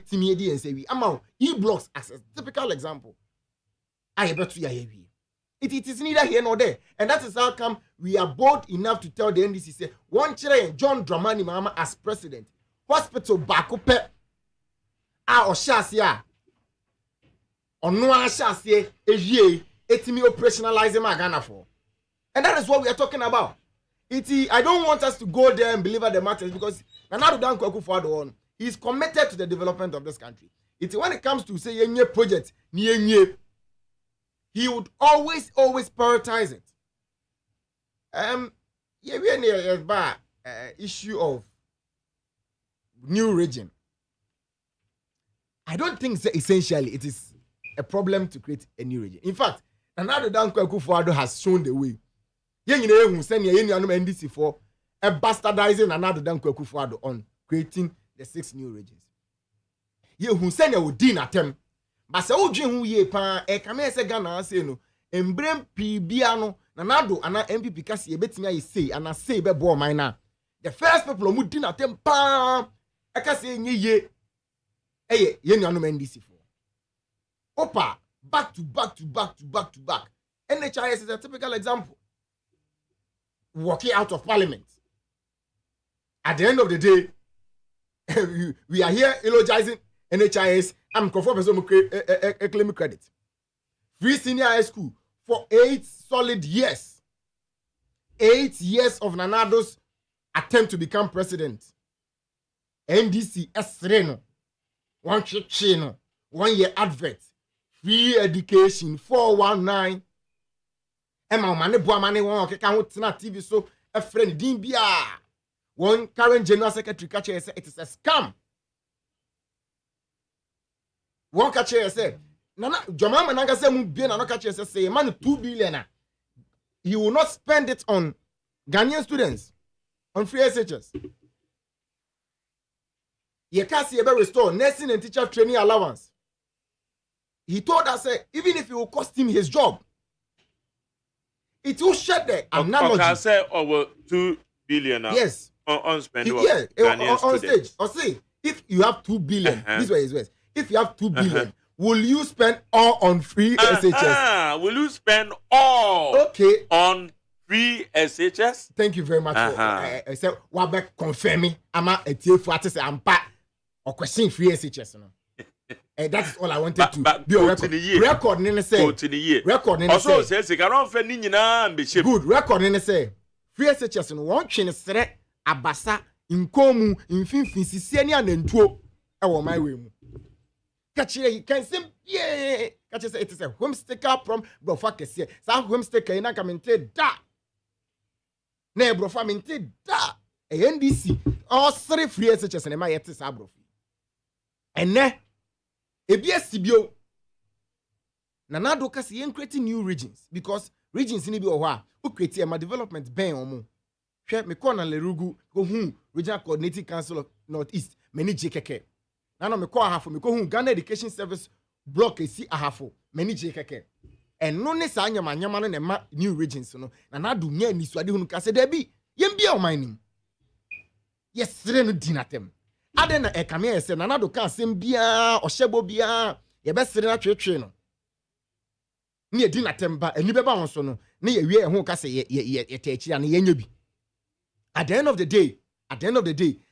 Timid and say we amount e-blocks as a typical example. It is neither here nor there. And that is how come we are bold enough to tell the NDC, say, one chair John Dramani Mahama as president, hospital bakope, or shasia, or no shasia, etimi operationalize Magana for. And that is what we are talking about. I don't want us to go there and believe the matters because Nanado Dan Kwekufuado he is committed to the development of this country. When it comes to say any project, he would always prioritize it. Issue of new region. I don't think essentially it is a problem to create a new region. In fact, another Dan Kwekufuado has shown the way. NDC for a bastardizing another Dan Kwekufuado on creating the 6 new regions. You who send you din attempt. But say o dwen hu ye pa e kame se Ghana say no embrem pibia no nanado ana MPP kase e betimi aye say ana say be bo man na the first people who din attempt pa e kase enye ye eye ye nuanom NDC for opa back to back. NHIS is a typical example. Walking out of parliament. At the end of the day, we are here eulogizing NHIS. I'm conforming some claim credit. Free senior high school for 8 solid years. 8 years of Nanado's attempt to become president. NDC Esreno. 1 chino. 1 year advert. Free education 419. Emma mane boa mane won okeka ho tena TV so a friend din bia. One current general secretary catcher say it is a scam. One catcher say nana Joma Mananga say mu bia na no catcher say man 2 billion. He will not spend it on Ghanaian students on free SHS. Ye can see ebe restore nursing and teacher training allowance. He told us even if it will cost him his job, it will shed the analogy. Okay, say over 2 billion. Yes. On spend on stage. Or say if you have 2 billion, this way is worse. If you have 2 billion, will you spend all on free SHS? Will you spend all on free SHS? Thank you very much. I said Wabek confirming ama etie fu ate say ampa or question free SHS no. That is all I wanted to be on record. Record nene say. Record nene say. Also say sikaron fe ni nyina mbehye. Good. Record nene say. Free SHS no won twe ne sere abasa nkomu mfinfin sisi ani anantuo e wo my way mu. Kachire you can say yeah. Kachire say it is a home sticker from brofa kese. Sa home sticker ina kamente da. Na brofa mente da. NDC all 3 free SHS na ma yete sa brofi. Ene Ebia Nanado kasi yen creating new regions because regions ni bi owa o create a development ben omo hwe me call na Lerugu go regional coordinating council of northeast many jkk na no me call ahafo me go Ghana Education Service block esi ahafo many jkk eno ne sa anyama no na ma new regions no Nanado nya ni suade hunu kase da bi yen bia o man nim yesre no dinatem Aden na ekame ese na nado ka asem bia ohyebo bia ye be sere na twetwe no ne edi na temba ani beba won so no ne ye wie ho ka se ye tachi na ye nya bi. At the end of the day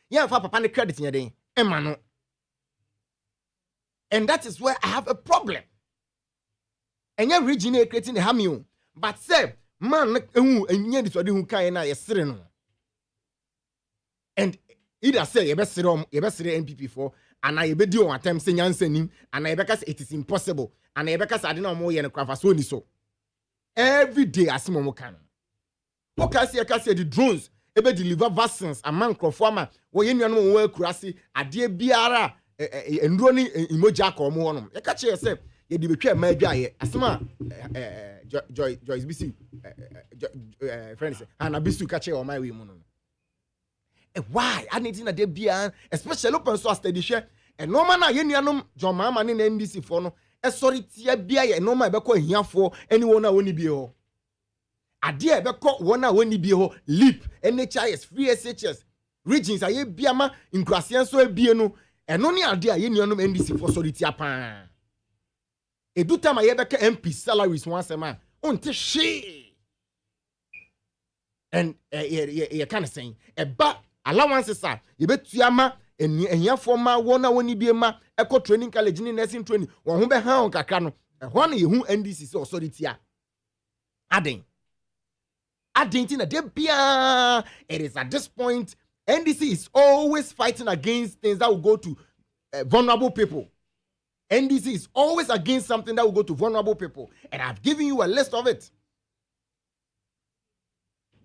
yeah fa papa ne credit nya den ema no. And that is where I have a problem. And you're originally creating the hamio. But say, man, and you to do who can na yesere no. And either say, you best sit NPP for, and I be do one time saying him, and I because it is impossible, and I because I didn't know more than a so so. Every day I see more can. Okay, I see the drones, ebe deliver vaccines, a man crofama, where you know where crasi, a dear biara. And running emoji or more on. You catch yourself. You do be my guy. Asma, Joyce BC, friends, and I be to catch on my women. Why? I need in a day, especially open source study share. And no man, I ain't John Mamma in NBC for no. A sorry, tia beer, and no my back here for anyone I won't be ho. A dear back one I won't be ho. Leap, NHIS, free SHS, regions, I be biama in Gracian so be no. And only idea you know NDC for solitaire pan. A do time I ever MP salaries once a man. Until she and you kind of saying a but allowances are you bet yama and your former one when you be a ma eco training college in nursing training or whom behind Kakano and one you who NDC or solitaire. Adding in a debia. It is at this point. NDC is always fighting against things that will go to vulnerable people. NDC is always against something that will go to vulnerable people. And I've given you a list of it.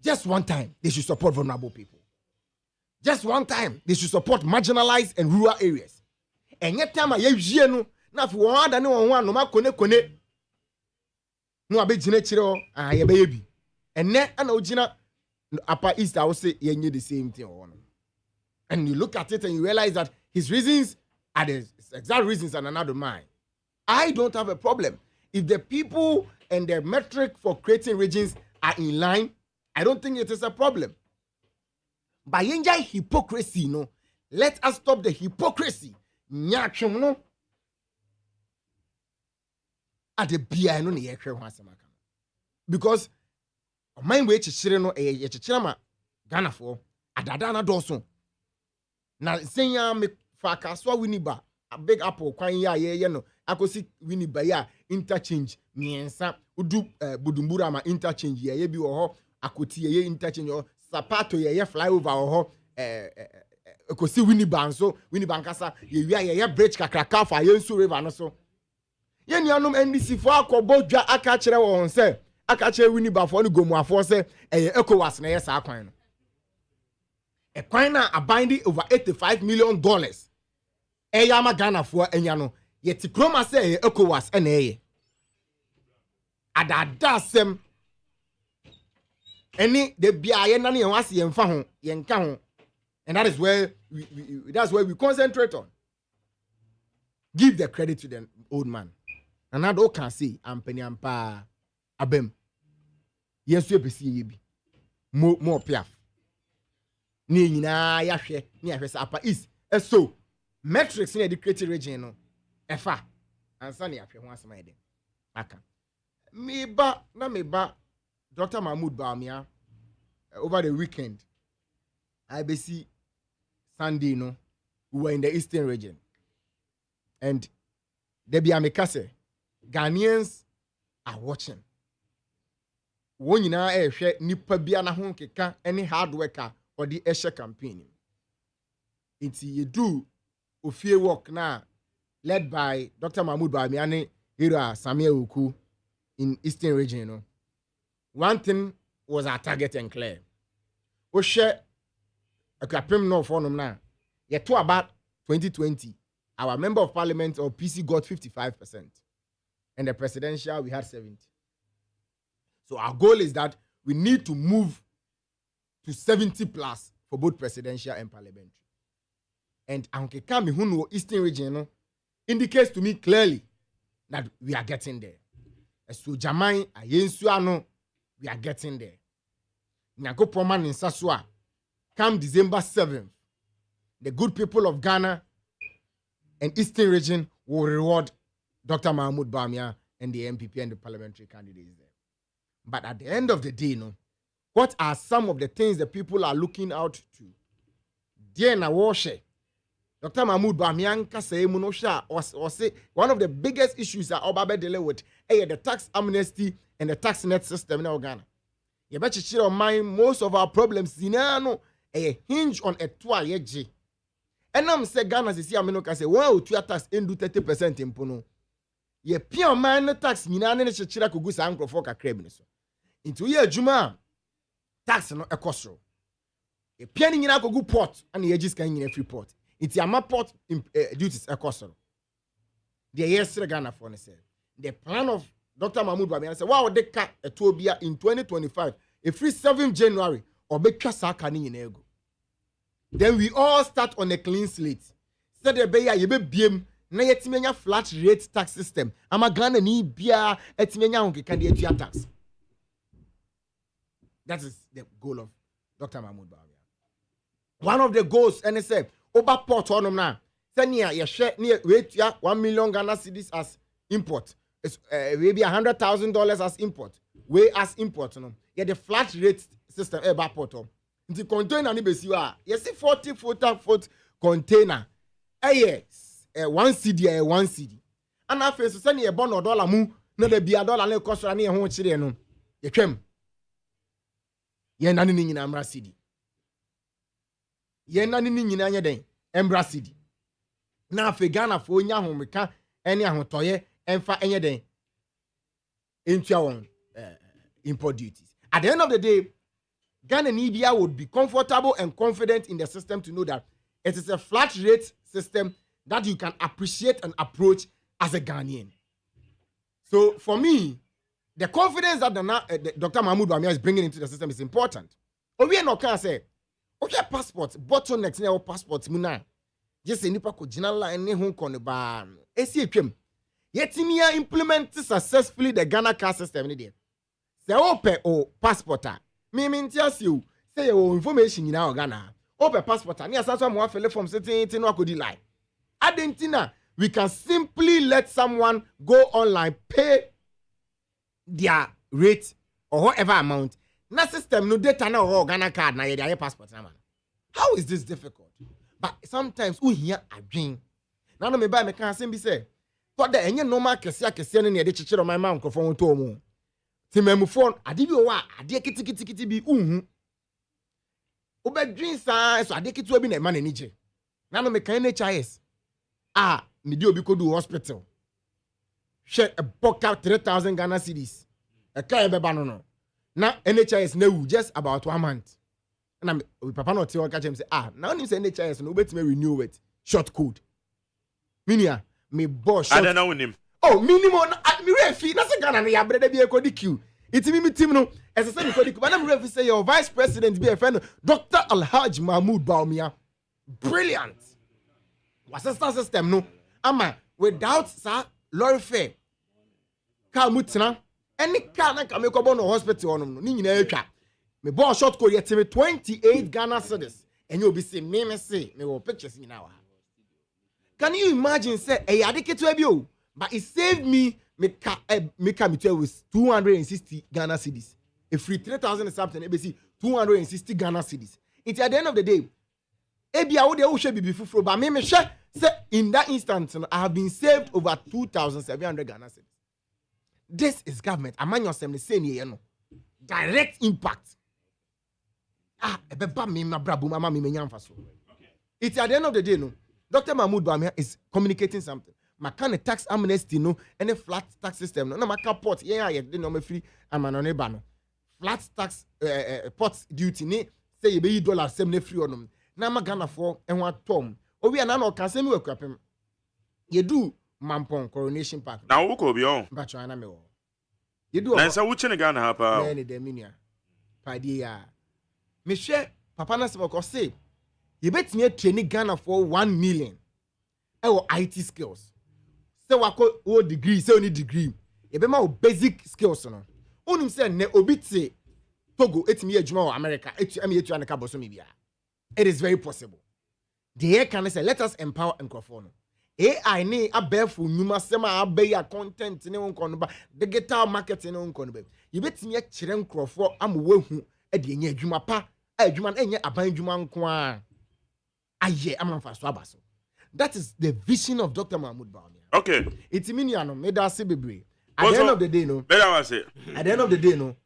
Just one time, they should support vulnerable people. Just one time, they should support marginalized and rural areas. And yet, time I hear no, now if one other no one, no ma kone. No abe jine chiro, ye baby. And ne ana ojina. Upper East, I would say, you knew the same thing. And you look at it and you realize that his reasons are the exact reasons and another mine. I don't have a problem. If the people and the metric for creating regions are in line, I don't think it is a problem. But yenja hypocrisy, no. Let us stop the hypocrisy. Nyachum, no. At the beer, no, because my way chichire no chichire ma Ghana for adada na doso na senya me fa kaswa winiba a big apple kwan ya ye no akosi winiba ya interchange miensa udu budumbura ma interchange ye bi wo ho akoti ye interchange o sapato ye flyover wo ho akosi winiba nso winiba nkasa ye wia ye bridge kakraka fa ye nsu river no so ye nuanom NDC for akobodwa aka kire wo se akache wini bafo ni gomu afo se ECOWAS na yesa akwan no e kwan na abinding over $85 million eyama Ghana fo enya no yeti kroma se ECOWAS na eye adada sem eni de bia ye na ne wase ye mfa ho ye nka ho, and that is where we concentrate on. Give the credit to the old man, and I don't can say ampeni ampa abem yes we be bi more piaf ni nyina ya hwe ni ahwe sa apa is so metrics in the creative region no efa ansa ni ahwe ho asema ede aka me ba Dr. Mahmoud Baumia over the weekend I be see Sunday no we were in the eastern region, and there be amekase Ghanaians are watching. One yina ehwe nipa bia na ho keka any hard worker or the eshe campaign. It's you do ofie work na led by Dr. Mahmoud Bamiane Hira Samuel Uku in Eastern region, you know. One thing was our target and clear. We share a capim no for na. Yet to about 2020, our member of parliament or PC got 55%. And the presidential we had 70%. So our goal is that we need to move to 70 plus for both presidential and parliamentary. And Anke Kami Hunu Eastern region indicates to me clearly that we are getting there. So Jamai Ayensuano, we are getting there. Nyako Poman in Sasua, come December 7th. the good people of Ghana and Eastern region will reward Dr. Mahmoud Bawumia and the MPP and the parliamentary candidates there. But at the end of the day, what are some of the things that people are looking out to? Dear Nawoshe, Dr. Mahmoud Bawumia was one of the biggest issues that Obabe deal with the tax amnesty and the tax net system in Ghana. You bet you on mind most of our problems hinge on a toye. And I'm say Ghana is here, I say, well, to tax into 30% in Pono. Ye pure man tax, Minane Chira Kugus Uncle for a crabiness. Into ye Juma tax no a costro. A penny in a good port and the edges can in a free port. It's a map port duties a costro. The yes, Ghana for said. The plan of Dr. Mahmoud Bawumia said, wow, they cut a Tobia in 2025, a free 7th January, or make Kasakani in ego. Then we all start on a clean slate. Said the Bay, you be BM, na yetimenya flat rate tax system. Ama Ghana ni bia etimenya honke candidature tax. That is the goal of Dr. Mahmoud Bawumia. One of the goals, and they say, over port on them now. Say near your share near wait 1 million Ghana cedis as import. It's maybe $100,000 as import. Way as import, Yeah, the flat rate system over port on. The container ni besi wa. You see 40-foot container. Yes, 1 CD, 1 CD. And after so send you $1 mu, no de bia dollar le cost ani ho chire no. Ye twem. Ye nani ni nyina amra CD. Ye nani ni nyina anya den. Embra CD. Na afi Ghana fo nya homeka ene ahotoye emfa enye den. Into our import duties. At the end of the day, Ghana and India would be comfortable and confident in the system to know that it is a flat rate system that you can appreciate and approach as a Ghanaian. So for me, the confidence that Dr. Mahmoud Bawumia is bringing into the system is important. We are not can say, okay, passport, bottlenecks in our passports, muna. Just nipa ko jinala ene ho kono ba. Esi etwem. Yetimia implement successfully the Ghana car system ni there. Say open o passport me tells you say your information in our Ghana. Open passport and yes, that's why fill from certain no could lie. Adentina, we can simply let someone go online, pay their rate or whatever amount. Na system no data na or Ghana card na your passport na man. How is this difficult? But sometimes we hear a dream. Now no me buy me can be say. For the any normal kesi no ne de chichiro my man microphone to mu. Ti memu phone ade bi o wa ade kiti bi unhu. Obedwin sa so ade kiti obi na ma na nije. Na no me kan NHIS. Me di obi ko do hospital. Share a buck out 3,000 Ghana cedis. A kai be ba no. Na NHIS na wu just about 1 month. Na papa no tell catch him say now him say NHIS no betime renew it short code. Minia me boss I don't know him. Oh, minimum at me refi na say Ghana na ya brede bi e ko di queue. It me team no as I say me ko di queue. But na me refi say your vice president be a friend Dr. Alhaji Mahmoud Bawumia. Brilliant. Was a system no. Ama without sir lorry fare. Car mutina any car na ka me ko bo no hospital on no ni nyina atwa. Me boss short code yet me 28 Ghana cedis. And you be say me say me will pictures in our. Can you imagine say a adike to ebio? But it saved me with 260 Ghana cedis. A free 3,000 something, ABC 260 Ghana cedis. It's at the end of the day. Ebia wo de wo hwe bibi fufuro ba me hwe say in that instance I have been saved over 2,700 Ghana cedis. This is government. Amanyo assembly say ni no. Direct impact. Ebeba me na brabo mama me nyamfa so. It's at the end of the day no. Dr. Mahmoud Bawumia is communicating something. Makane tax amnesty no, any flat tax system no. Na maka port yeah de no me free amano ba no. Flat tax port duty ni say you be $7 free on. Na ma Ghana for enwa tom. Obi ana no kan say me wakwapem. Ye do Mampong Coronation Park. Na wo ko bi on. Ba chwana me wo. Ye do. Na say wo chine Ghana ha pa. Na ni de minia. Pa di ya. Me hwe papa na se ko say you bet me training Ghana for 1 million. IT skills. Say wako o degree, say only degree. You be ma basic skills no. Onim say ne obi te Togo etimi adwuma o America, etimi etu anaka boso me bia. It is very possible. The can say let us empower microphone. AI ni abefo nyuma sema abeya content ne won kono ba digital marketing ne won kono ba. Yebetimi akire nkrofo amwehu e de nya adwuma pa adwuma na enye aban adwuma nko a aye amanfa so abaso. That is the vision of Dr. Mahmoud Bawumia. Okay. It's miniano made us bebre. At the end of the day, no. At the end of the day, no.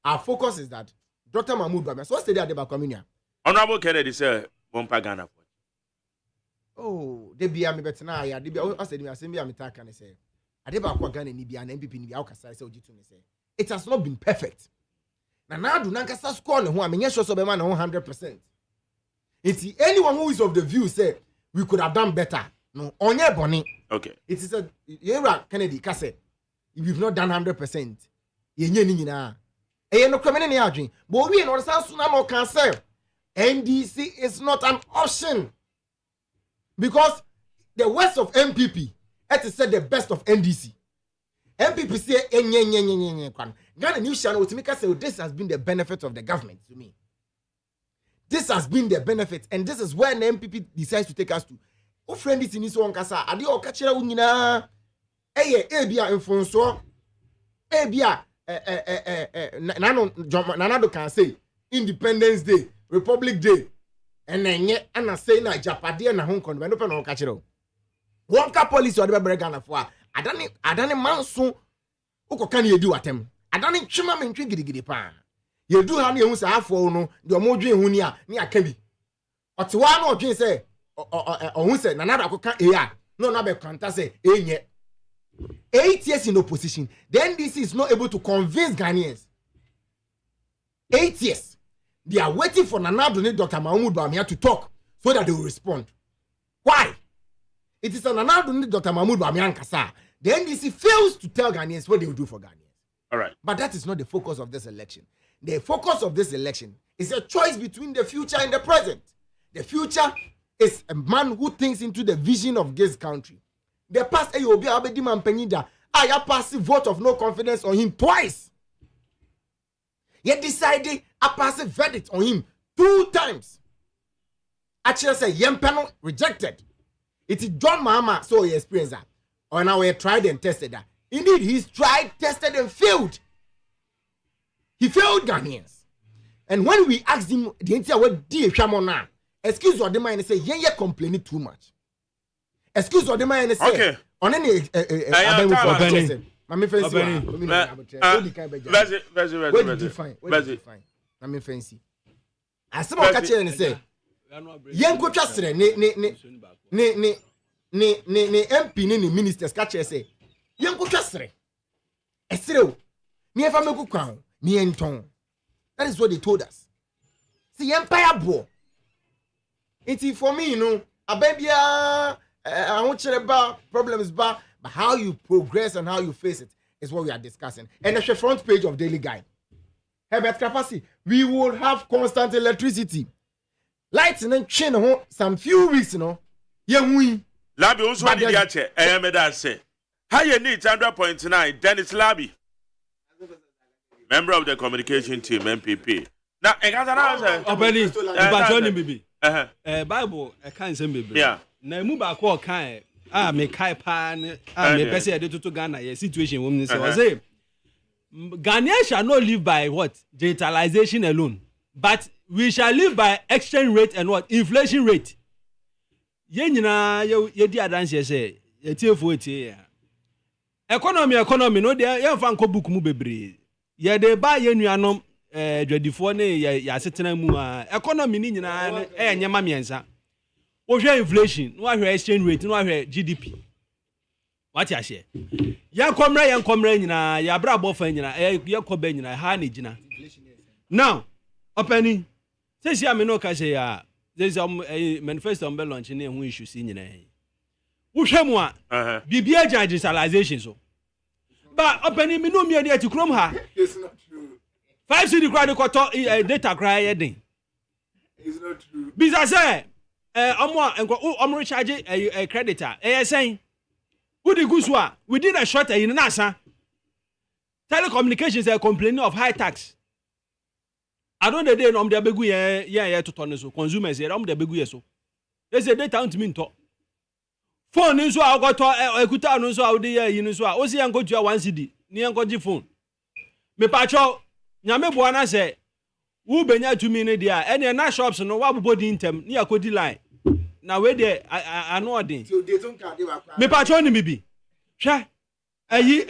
Our focus is that Dr. Mahmoud Bawumia. So what's the day about communion? Honorable Kennedy said, "Won't Ghana." Oh, they be a me better now. Yeah, they be. I said, "I said, I'm talking." I say, "I did about Ghana ni be an MPP ni be out kasa." I say, "It has not been perfect." Now do nankasa score no. I mean, yes, so be man 100%. It's anyone who is of the view say we could have done better. No, onye boni. Okay. It is a Yera Kennedy Kase. If you've not done 100%, yenye ni nyina. E no kwamene ni adwen. But we no san so na no can say NDC is not an option. Because the worst of MPP, it is said the best of NDC. MPP say enye kwan. Ghana News Channel to make us say this has been the benefit of the government to me. This has been the benefit, and this is where the MPP decides to take us to. O friend is in this one kasa. Adi o kachira unyina. Ebia infonso. Ebia nanado can say Independence Day, Republic Day, and then yet and say na Japade na Hong Kong. We no pe no kachira. One ka police or the Ghana for. Adani manso. Oko kan ye do atem. Adani chima me ntwe gidigidi pa. Ye do ha na ehun sa afo no de omodwen hu ni a ni aka bi. Otewa na odwen say ohun say nanada akoka eya no na be kwanta say enye 8 years in opposition. The NDC is not able to convince Ghanaians. 8 years. They are waiting for Nanado and Dr. Mahmoud Bawumia to talk so that they will respond. Why? It is a Nanado and Dr. Mahmoud Bawumia Kasa. The NDC fails to tell Ghanaians what they will do for Ghanaians. All right. But that is not the focus of this election. The focus of this election is a choice between the future and the present. The future is a man who thinks into the vision of this country. The past AOB Abedi Mampenida, I have passed vote of no confidence on him twice. Yet decided a passive verdict on him 2 times. Actually, say Yempeno rejected. It is John Mahama, so he experienced that. Or now he tried and tested that. Indeed, he's tried, tested, and failed. He failed Ghanaians. And when we asked him the entire word Shamona, excuse what the man say, yeah, complaining too much. Excuse what the man say. Okay. On any fancy. I said, catch it and say, young coach ne MP ni ministers catch it say, young coach Estero, me if I make crown, me and Tom. That is what they told us. See, empire bro. It's for me, you know, a baby, I want you about problems, but how you progress and how you face it is what we are discussing. And that's the front page of Daily Guide. Herbert Kapasi, we will have constant electricity. Lights and then chain some few weeks, you know. Yeah, we. Labi also want the answer. I am that say. How you need 100.9? Dennis Labi, member of the communication team, MPP. Now, I got an answer. Obeni, Bibi. Bible, I can't say Bibi. Yeah. Na mu ba ko kan me kai pa me pese e to Ghana ye situation woman say Ghanaians shall not live by what digitalization alone, but we shall live by exchange rate and what inflation rate. Ye nyina ye di adanse say ye tiefo etie economy no de ye fa nko book mu bebre ye de ba ye nuanom dwadifo ne ye asetena mu a economy ni nyina nyema miensa. We inflation, no exchange rate, no GDP. What you say? Yan comrade, nyina, ya bra bofa nyina, ya kobe nyina, ha ne gina. Now, opening. Say see me no ka say ya. There's a manifesto on be launch ne hu issue si nyina. Wo hwemu a, bibia digitalization so. But opening me no me dey to chrome ha. It's not true. 5 city crowd ko to data cry yedin. It's not true. Bisa say omo charge a creditor saying who the goose wa within a short in nasa telecommunications are complaining of high tax. I don't the day no de begu ye to turn so consumers here de begu ye so They say data ntimi nto. Phone nso a goto ekuta no nso a wode ya yi nso a o si yanko tua 1 cedi ni yanko ji phone. Me pacho nyame boa na se wo benya tumi ne dia ene na shops no wa bobodi ntem ni akodi line. Na we de ano odin. Me pacho ni bibi. Hwe ayi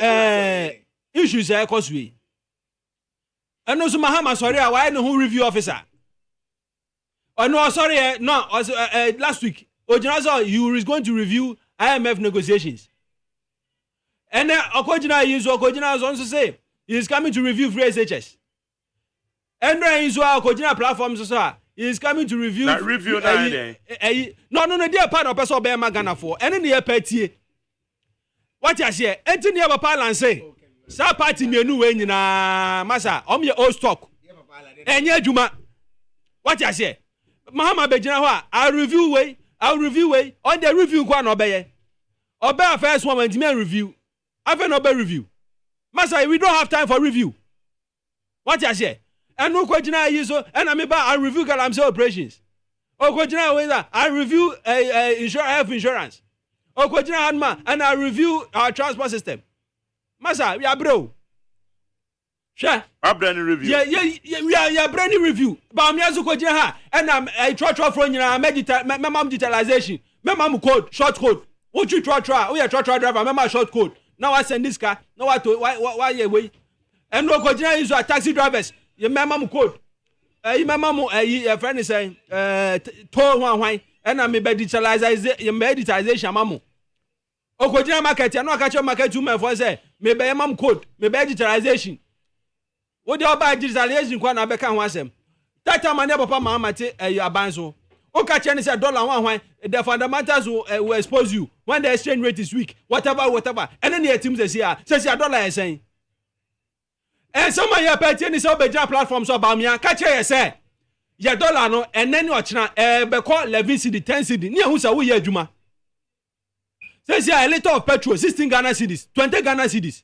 issues e koswe. Eno so mahama sorry a why no review officer. Oh no, sorry, no. Last week, Ojinazo, you is going to review IMF negotiations. And then Okojina is also say he is coming to review free SHS. And then is Okojina platforms also he is coming to review. That review no, dear part of person be Magana for. And then the petty. What you say? Anthony Papa say. Sa party me nu we nyina masa om ye old stock. Enye adwuma. What you say? Mahama Bejina ho I'll review way on the review kwa no obeye obe first one when review after no be review masa we don't have time for review. What you say? And no kwajina yi so and I review galamsey operations o kwajina we that I review health insurance o kwajina hanma and I review our transport system masa we are bro. Sure. I'm brand review. Yeah, brand review. But I'm also going ha and I'm a try from you my mom digitalization. My mom code, short code. What you try? We are try driver, my short code. Now I send this car. Now why you wait? And no Kojina is a taxi drivers. Your mom code. My mom a friend is saying toll one and I'm a digitalization mamu. O Kojina market, you know catch your market to my for say maybe a mom code, maybe digitalization. What do you buy digitalization kwa na beka ho asem? Tata mane papa ma mate abanso. O ka che ne say dollar one the fundamentals will expose you when the exchange rate is weak. Whatever. And then the teams say dollar is saying. And some of your party ni say obeja platform so ba mia ka che say your dollar no and then you china be call 11 cedi 10 cedi. Ni ehun say wo ye adwuma. Say a liter of petrol 16 Ghana cedis, 20 Ghana cedis.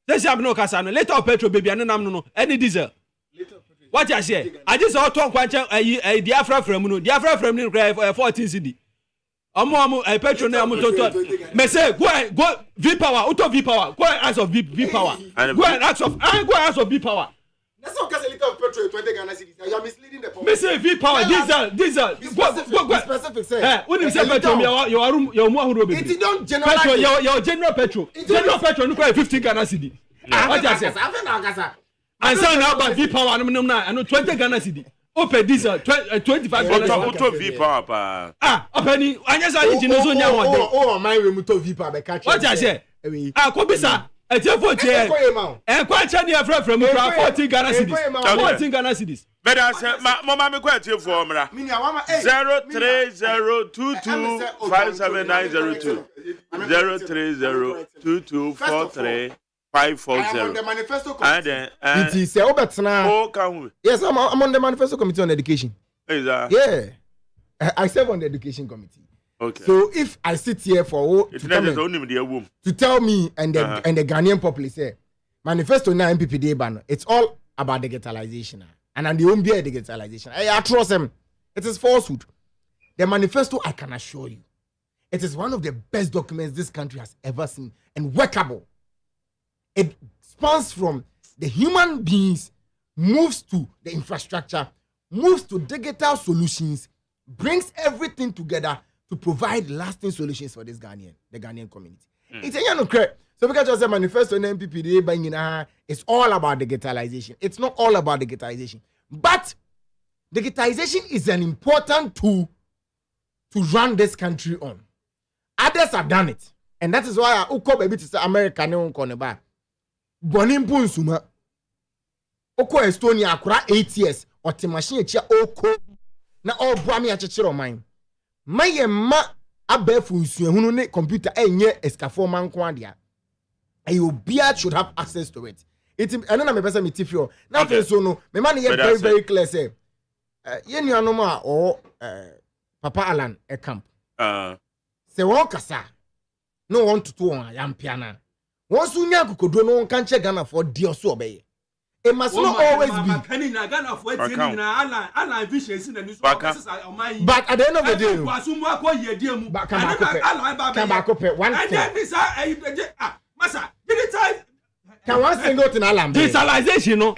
Let's have no casano. Later of petrol, baby, and no any diesel. What you say? I just saw talk one a diaphragm from 14 CD. A petrol name may say go V power, auto V power, go ask of V power. Go ask of V power. That's not because a liter of petrol 20 Ghana cedis. You are misleading the public. May say V power, diesel. Go specific say. When you say petrol, your more room. It don't generalize. Petrol, your general petrol. General petrol, no 15 Ghana cedi. What you say? And so now about V power, no 20 Ghana cedi. Open diesel 25 Ghana cedi. Auto V power pa. Open. Anya say engine so nya one. Oh, my we muto V power be catch. What you say? Ko bisa. Quite any afraid from 14 Ghana cedis. 14 Ghana cedis. But I said, Mamma, me quite your formula 030225790 0302243 540. The manifesto committee. It is yes, I'm on the manifesto committee on education. Yeah, I serve on the education committee. Okay. So if I sit here for to tell me and the and the Ghanaian populace say manifesto na MPPD ban, it's all about digitalization and the won't be a digitalization. I trust them. It is falsehood. The manifesto, I can assure you, it is one of the best documents this country has ever seen and workable. It spans from the human beings, moves to the infrastructure, moves to digital solutions, brings everything together to provide lasting solutions for the Ghanaian community. It's a no credit. So because you say manifesto and MPPD banging, it's all about digitalization. It's not all about digitalization, but digitalization is an important tool to run this country on. Others have done it, and that is why I uko baby to say America ne unko ne ba. Bonin Punsuma Oko Estonia akura 8 years or the machine chia oko na all brami achechiro mine. Maye ma abefu nsuye hunu ne computer enye escafo man kwa dia. Ayobia should have access to it. It anona me pesa me tifio. Na fe so no me man ye very clear say ye nuanom a o Papa Alan e camp. Se won kasa no want to on ayampiana. Once you nya kokodo no kan che Ghana for dio so obeye. It must not always be. But at the end of the day, can one single thing alarm? Digitalization, no.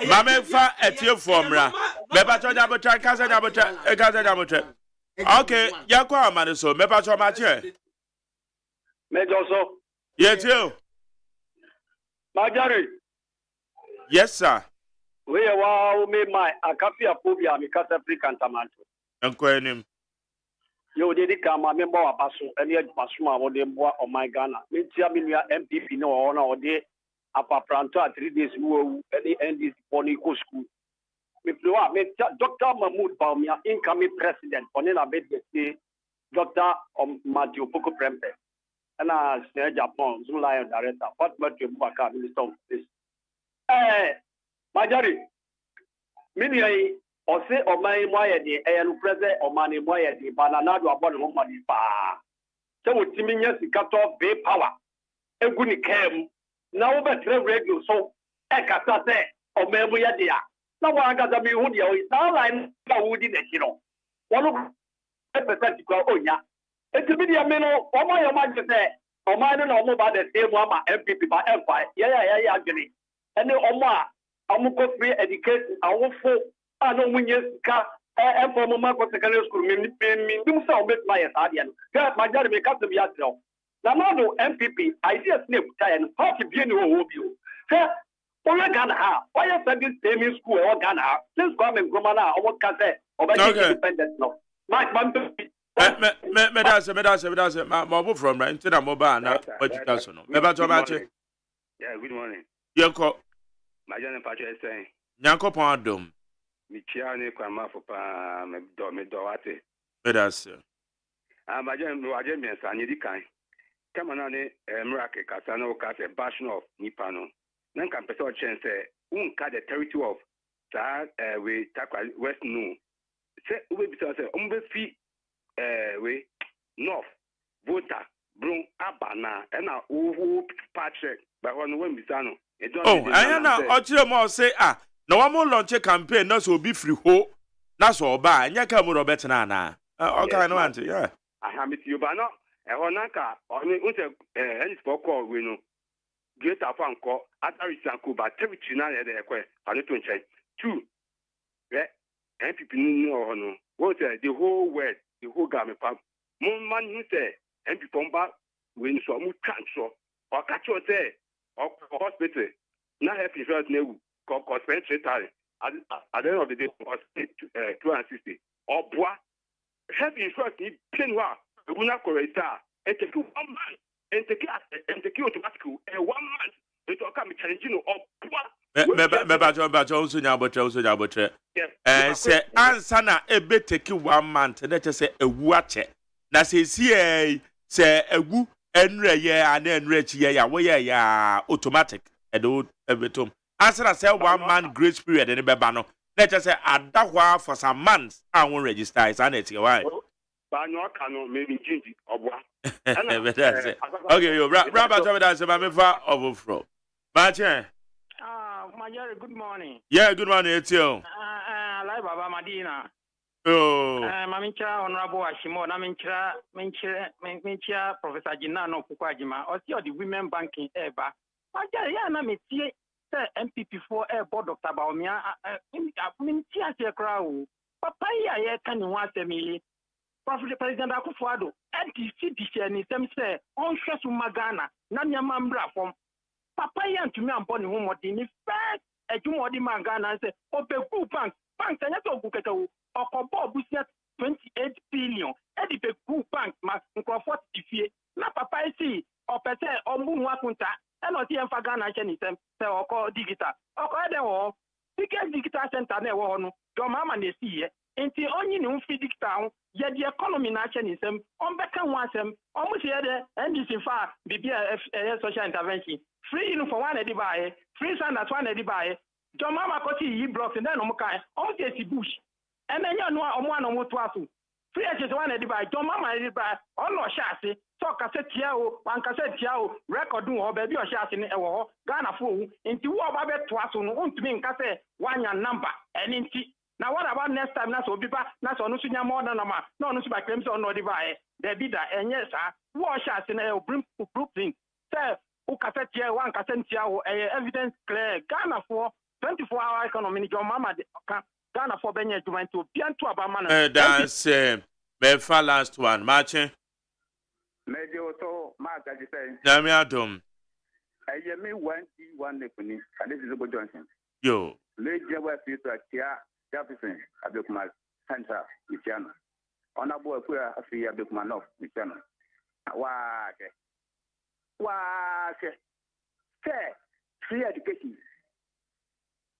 Mame fa etie formra. Beba cho jabotra kasa jabotra. Okay, yakwa amane so meba cho ma che. Major so. Yes you. Majari. Yes sir. We wa me my akafia phobia mi kasa African tamanto. Enko enim. Yo dey kama me bo abaso ene abaso ma wo dey bo o my Ghana. Me tia me nua MPP no o na o dey apa pranto 3 days wo any NDC pony go school. Me plewa me Dr. Mahmoud Baumia incoming president on na bed say Dr. Matthew Boko Prempe. And I say Japan Zula director what Matthew Baka minister of this. Majari me or say o my moye president o mani moye di banana do abon ho mani pa. So wotimi nya sikato be power. Egu ni kem na wo betre radio so e kata se o memu ya dia na wa ga mi hu dia o na line ka wo di na kiro wono e percent kwa onya e ti bi dia me no o ma yo ma je se o ma no no mo ba de se mo ama MPP ba empire ya agini ene o ma amu ko free education awu fo ano munye ka e for mo ma ko secondary school mi dum sa o bet ma ya sa dia no ga ma jare me ka se bi ya tro na no MPP ideas ne kuta and party bi ni wo bi o se o le Ghana ha why you said this same school o Ghana ha since government groma na o ka se o ba independent no mark man me da se ma bo from right into na mobile na education no me ba to ba che yeah good morning yenko my journey patch saying Nyankopon adom mi chia ne kwa ma fo pa me do wate me da se my journey wa je mi san ni di kan kama na ne miracle kasa na o kasa bashing of nipano nan kan pese o chance unka the territory of we takwa west no se ube bisa se umbe fi we north voter bron abana na owo patrick ba won we bisa no anya na o kire mo say na wa mo launch campaign na so obi free ho na so oba anya ka mo robert na na o ka no ante yeah aha mit you ba no honaka oni unse any for call we no great afan ko atari sanko ba territory na le de ekwe anu to nchen 2 MPP no no what say the whole world the whole government pam mon man who say MPP pomba we so mu transfer o ka cho say o hospital na help insurance na wu ko spend 3,000 at the end of the day 260 or bois help insurance ni pain wa una correcta and take 1 month and take automatically 1 month it will come challenging or me ba jo so nya botre say answer na ebe take 1 month na che say ewu ache na say say ewu enre ye ana enre chi ye ya wo ye ya automatic e do ebetom answer say 1 month grace period ni beba no na che say adahwa for some months and won register is an it why banyo kanu maybe change obwa okay yo brother tell me that say me fa overflow Bache Major good morning yeah good morning it's you lai baba Madina mamincha honorable Ashimo na mincha Professor Jinano Kukwajima or the women banking eba Major ya na metie MPP4 board Dr. Baumia mintia se crowd papa ya kan wa semi President Akufo-Addo NDC disheni sem se on hwesu magana na nyama mbra fom papa ya ntumi ampo ne ho modi ni first ejumodi magana se opeku bank anya to oguketa wo okobo obusia 28 billion edipeku bank ma nkrofo tifie na papa isi opese ombu hu akunta eno ti emfa Ghana che ni sem se oko digital oko ede wo biggest digital center na wo no do mama na esi ye enti onyi ni mfi digital ye the economy na che ni sem on beka hu asem omu se ye de NDC fa bibia social intervention free uniform one edi bae free sandals one edi bae do mama ko ti yi blocks na no muka omu se si bush enenya no omu ana omu to aso free HS one edi bae do mama edi bae on no sha ase So Cassetia, one Cassetia, record do or baby or shouting a Ghana fool, into what about twice on to me Casse, one your number, and in tea. Now what about next time? That's all people, that's on Nusia more than a man, no by claims or no divide. There be that, and yes, sir, wash us in a blueprint. Sir, who Cassetia, one Cassetia, evidence clear, Ghana for 24-hour economy, your mama, Ghana for Benya to be to about man. That's Befa last one, Marching. Maybe also, Mark, as you say, Damiadum. I hear me one Neponi, and this is Obo Johnson. Yo. Lady West is a Tia Jefferson, Abekuma Center, Michiana. Honorable Aquia, a free Abekumanov, Michiana. Why, say, free education.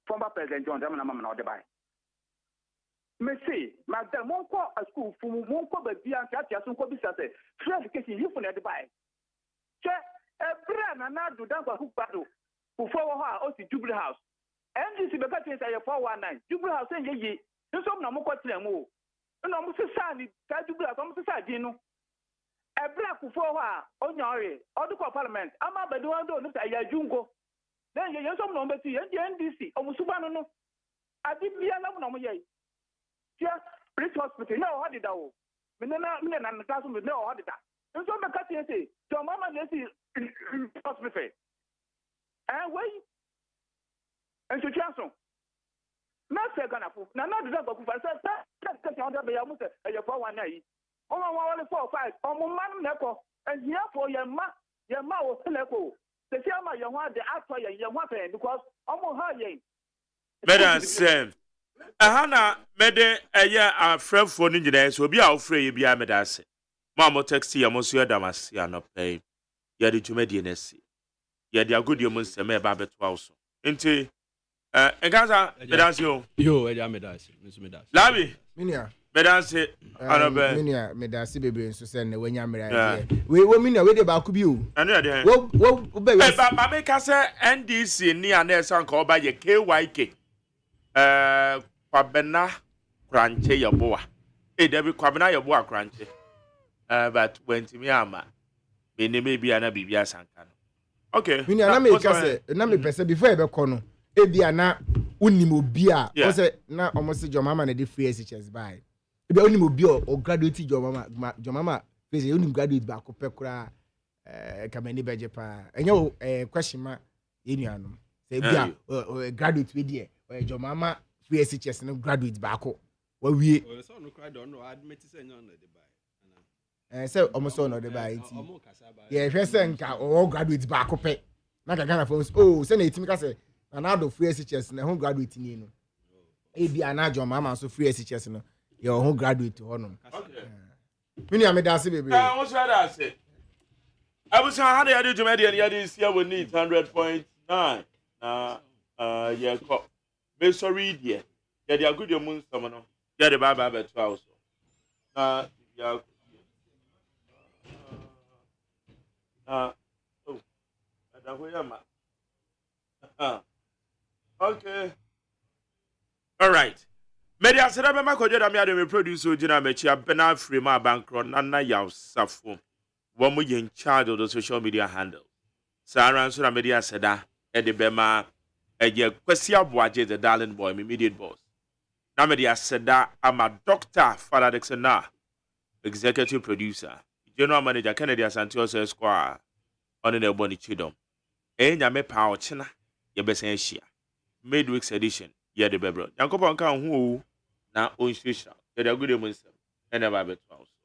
Former President John German or the buy. Messi, Madame Monco, a school from Monco, but beyond Katia, some copies free education, you for the buy. Che, a brand and not do that who battle, who follow her out to Jubilee House. And this is the better thing I have 419. Jubilee House, and ye, you saw no more cotton move. And almost a sign, Jubilee House, almost a side, you know. A black who follow her on your or the parliament. I'm up by the one door, I jungo. Then you some number 3 and the NDC, almost one. I didn't be a number. Yes, British hospital, no, how did I? Minna and the classroom with no auditor. And so the cut say, so Mama, this is hospital. And wait. And to Johnson. Not second of not the number of that's on the Bayamusa, and your 419. Only 4 or 5, man, Nepo, and here for your ma was Teleco. The Shama, you want the actor, you want because almost her yay. Better same. Hana mede a friend for engineer so be our free be a medase. Mamma text ya monsieur Damasia no pay. Ya di jumedi nesi. Ya di agudi yo monster me ba beto also. Nti Gaza medasio. Yo, eja medase, Mr. Medase. Labi. Minia. Medase anobe. Minia medase bebe nso se ne wanya mera. We minia we de ba ku bi o. Anu ya de. Wo be we. Ba me ka se NDC ni anesa nka oba ye KYK. Kwabena kranche yaboa. Debi kwabena yaboa kranche. But when to me ama, me ne maybe ana bibia sanka no. Okay. Mini na me ka se, na me pese before e be ko no, e bia na unim obi a, o se na almost your mama na dey free SHS buy. E bia unim obi o graduate your mama face unim graduate ba ko pe kura kamani beje pa. Enye question ma yenuanom. Se bia graduate we there. Your mama free SHS no graduate back up. What we so no cry don't know admit say nyon no dey buy. Say almost no dey buy. Yeah, first nka all graduate back up. Na ka Ghana phones. Oh, say na etimi ka say na na do free SHS na home graduate ni no. E bia na your mama so free SHS no. Your home graduate hono. Okay. Mini amedase bebe. What's that say? I was how they do Jumedi and yadi see we need 100.9. Yeah, be sorry dear. Yeah, they are good your moon summer. Yeah, the Baba bet also. Yeah. Oh, okay. All right. Media said I'm going to produce Ojina Mechi, Bena Frima Bankron, Nana Yaw Safo. One more in charge of the social media handle. Sarah Sura Media said that Eddie Bema. Eje Kwesia Boaje the darling boy, my immediate boss. Na me dia seda I'm a doctor Father Dixon executive producer. General manager Kennedy Asantio Square on the Boni Chidom. Enya me pa ochina ye besen hia. Midweek edition ye de bebro. Yankopon kan hu na on social. Ye de good emu nsem. Na ba beto also.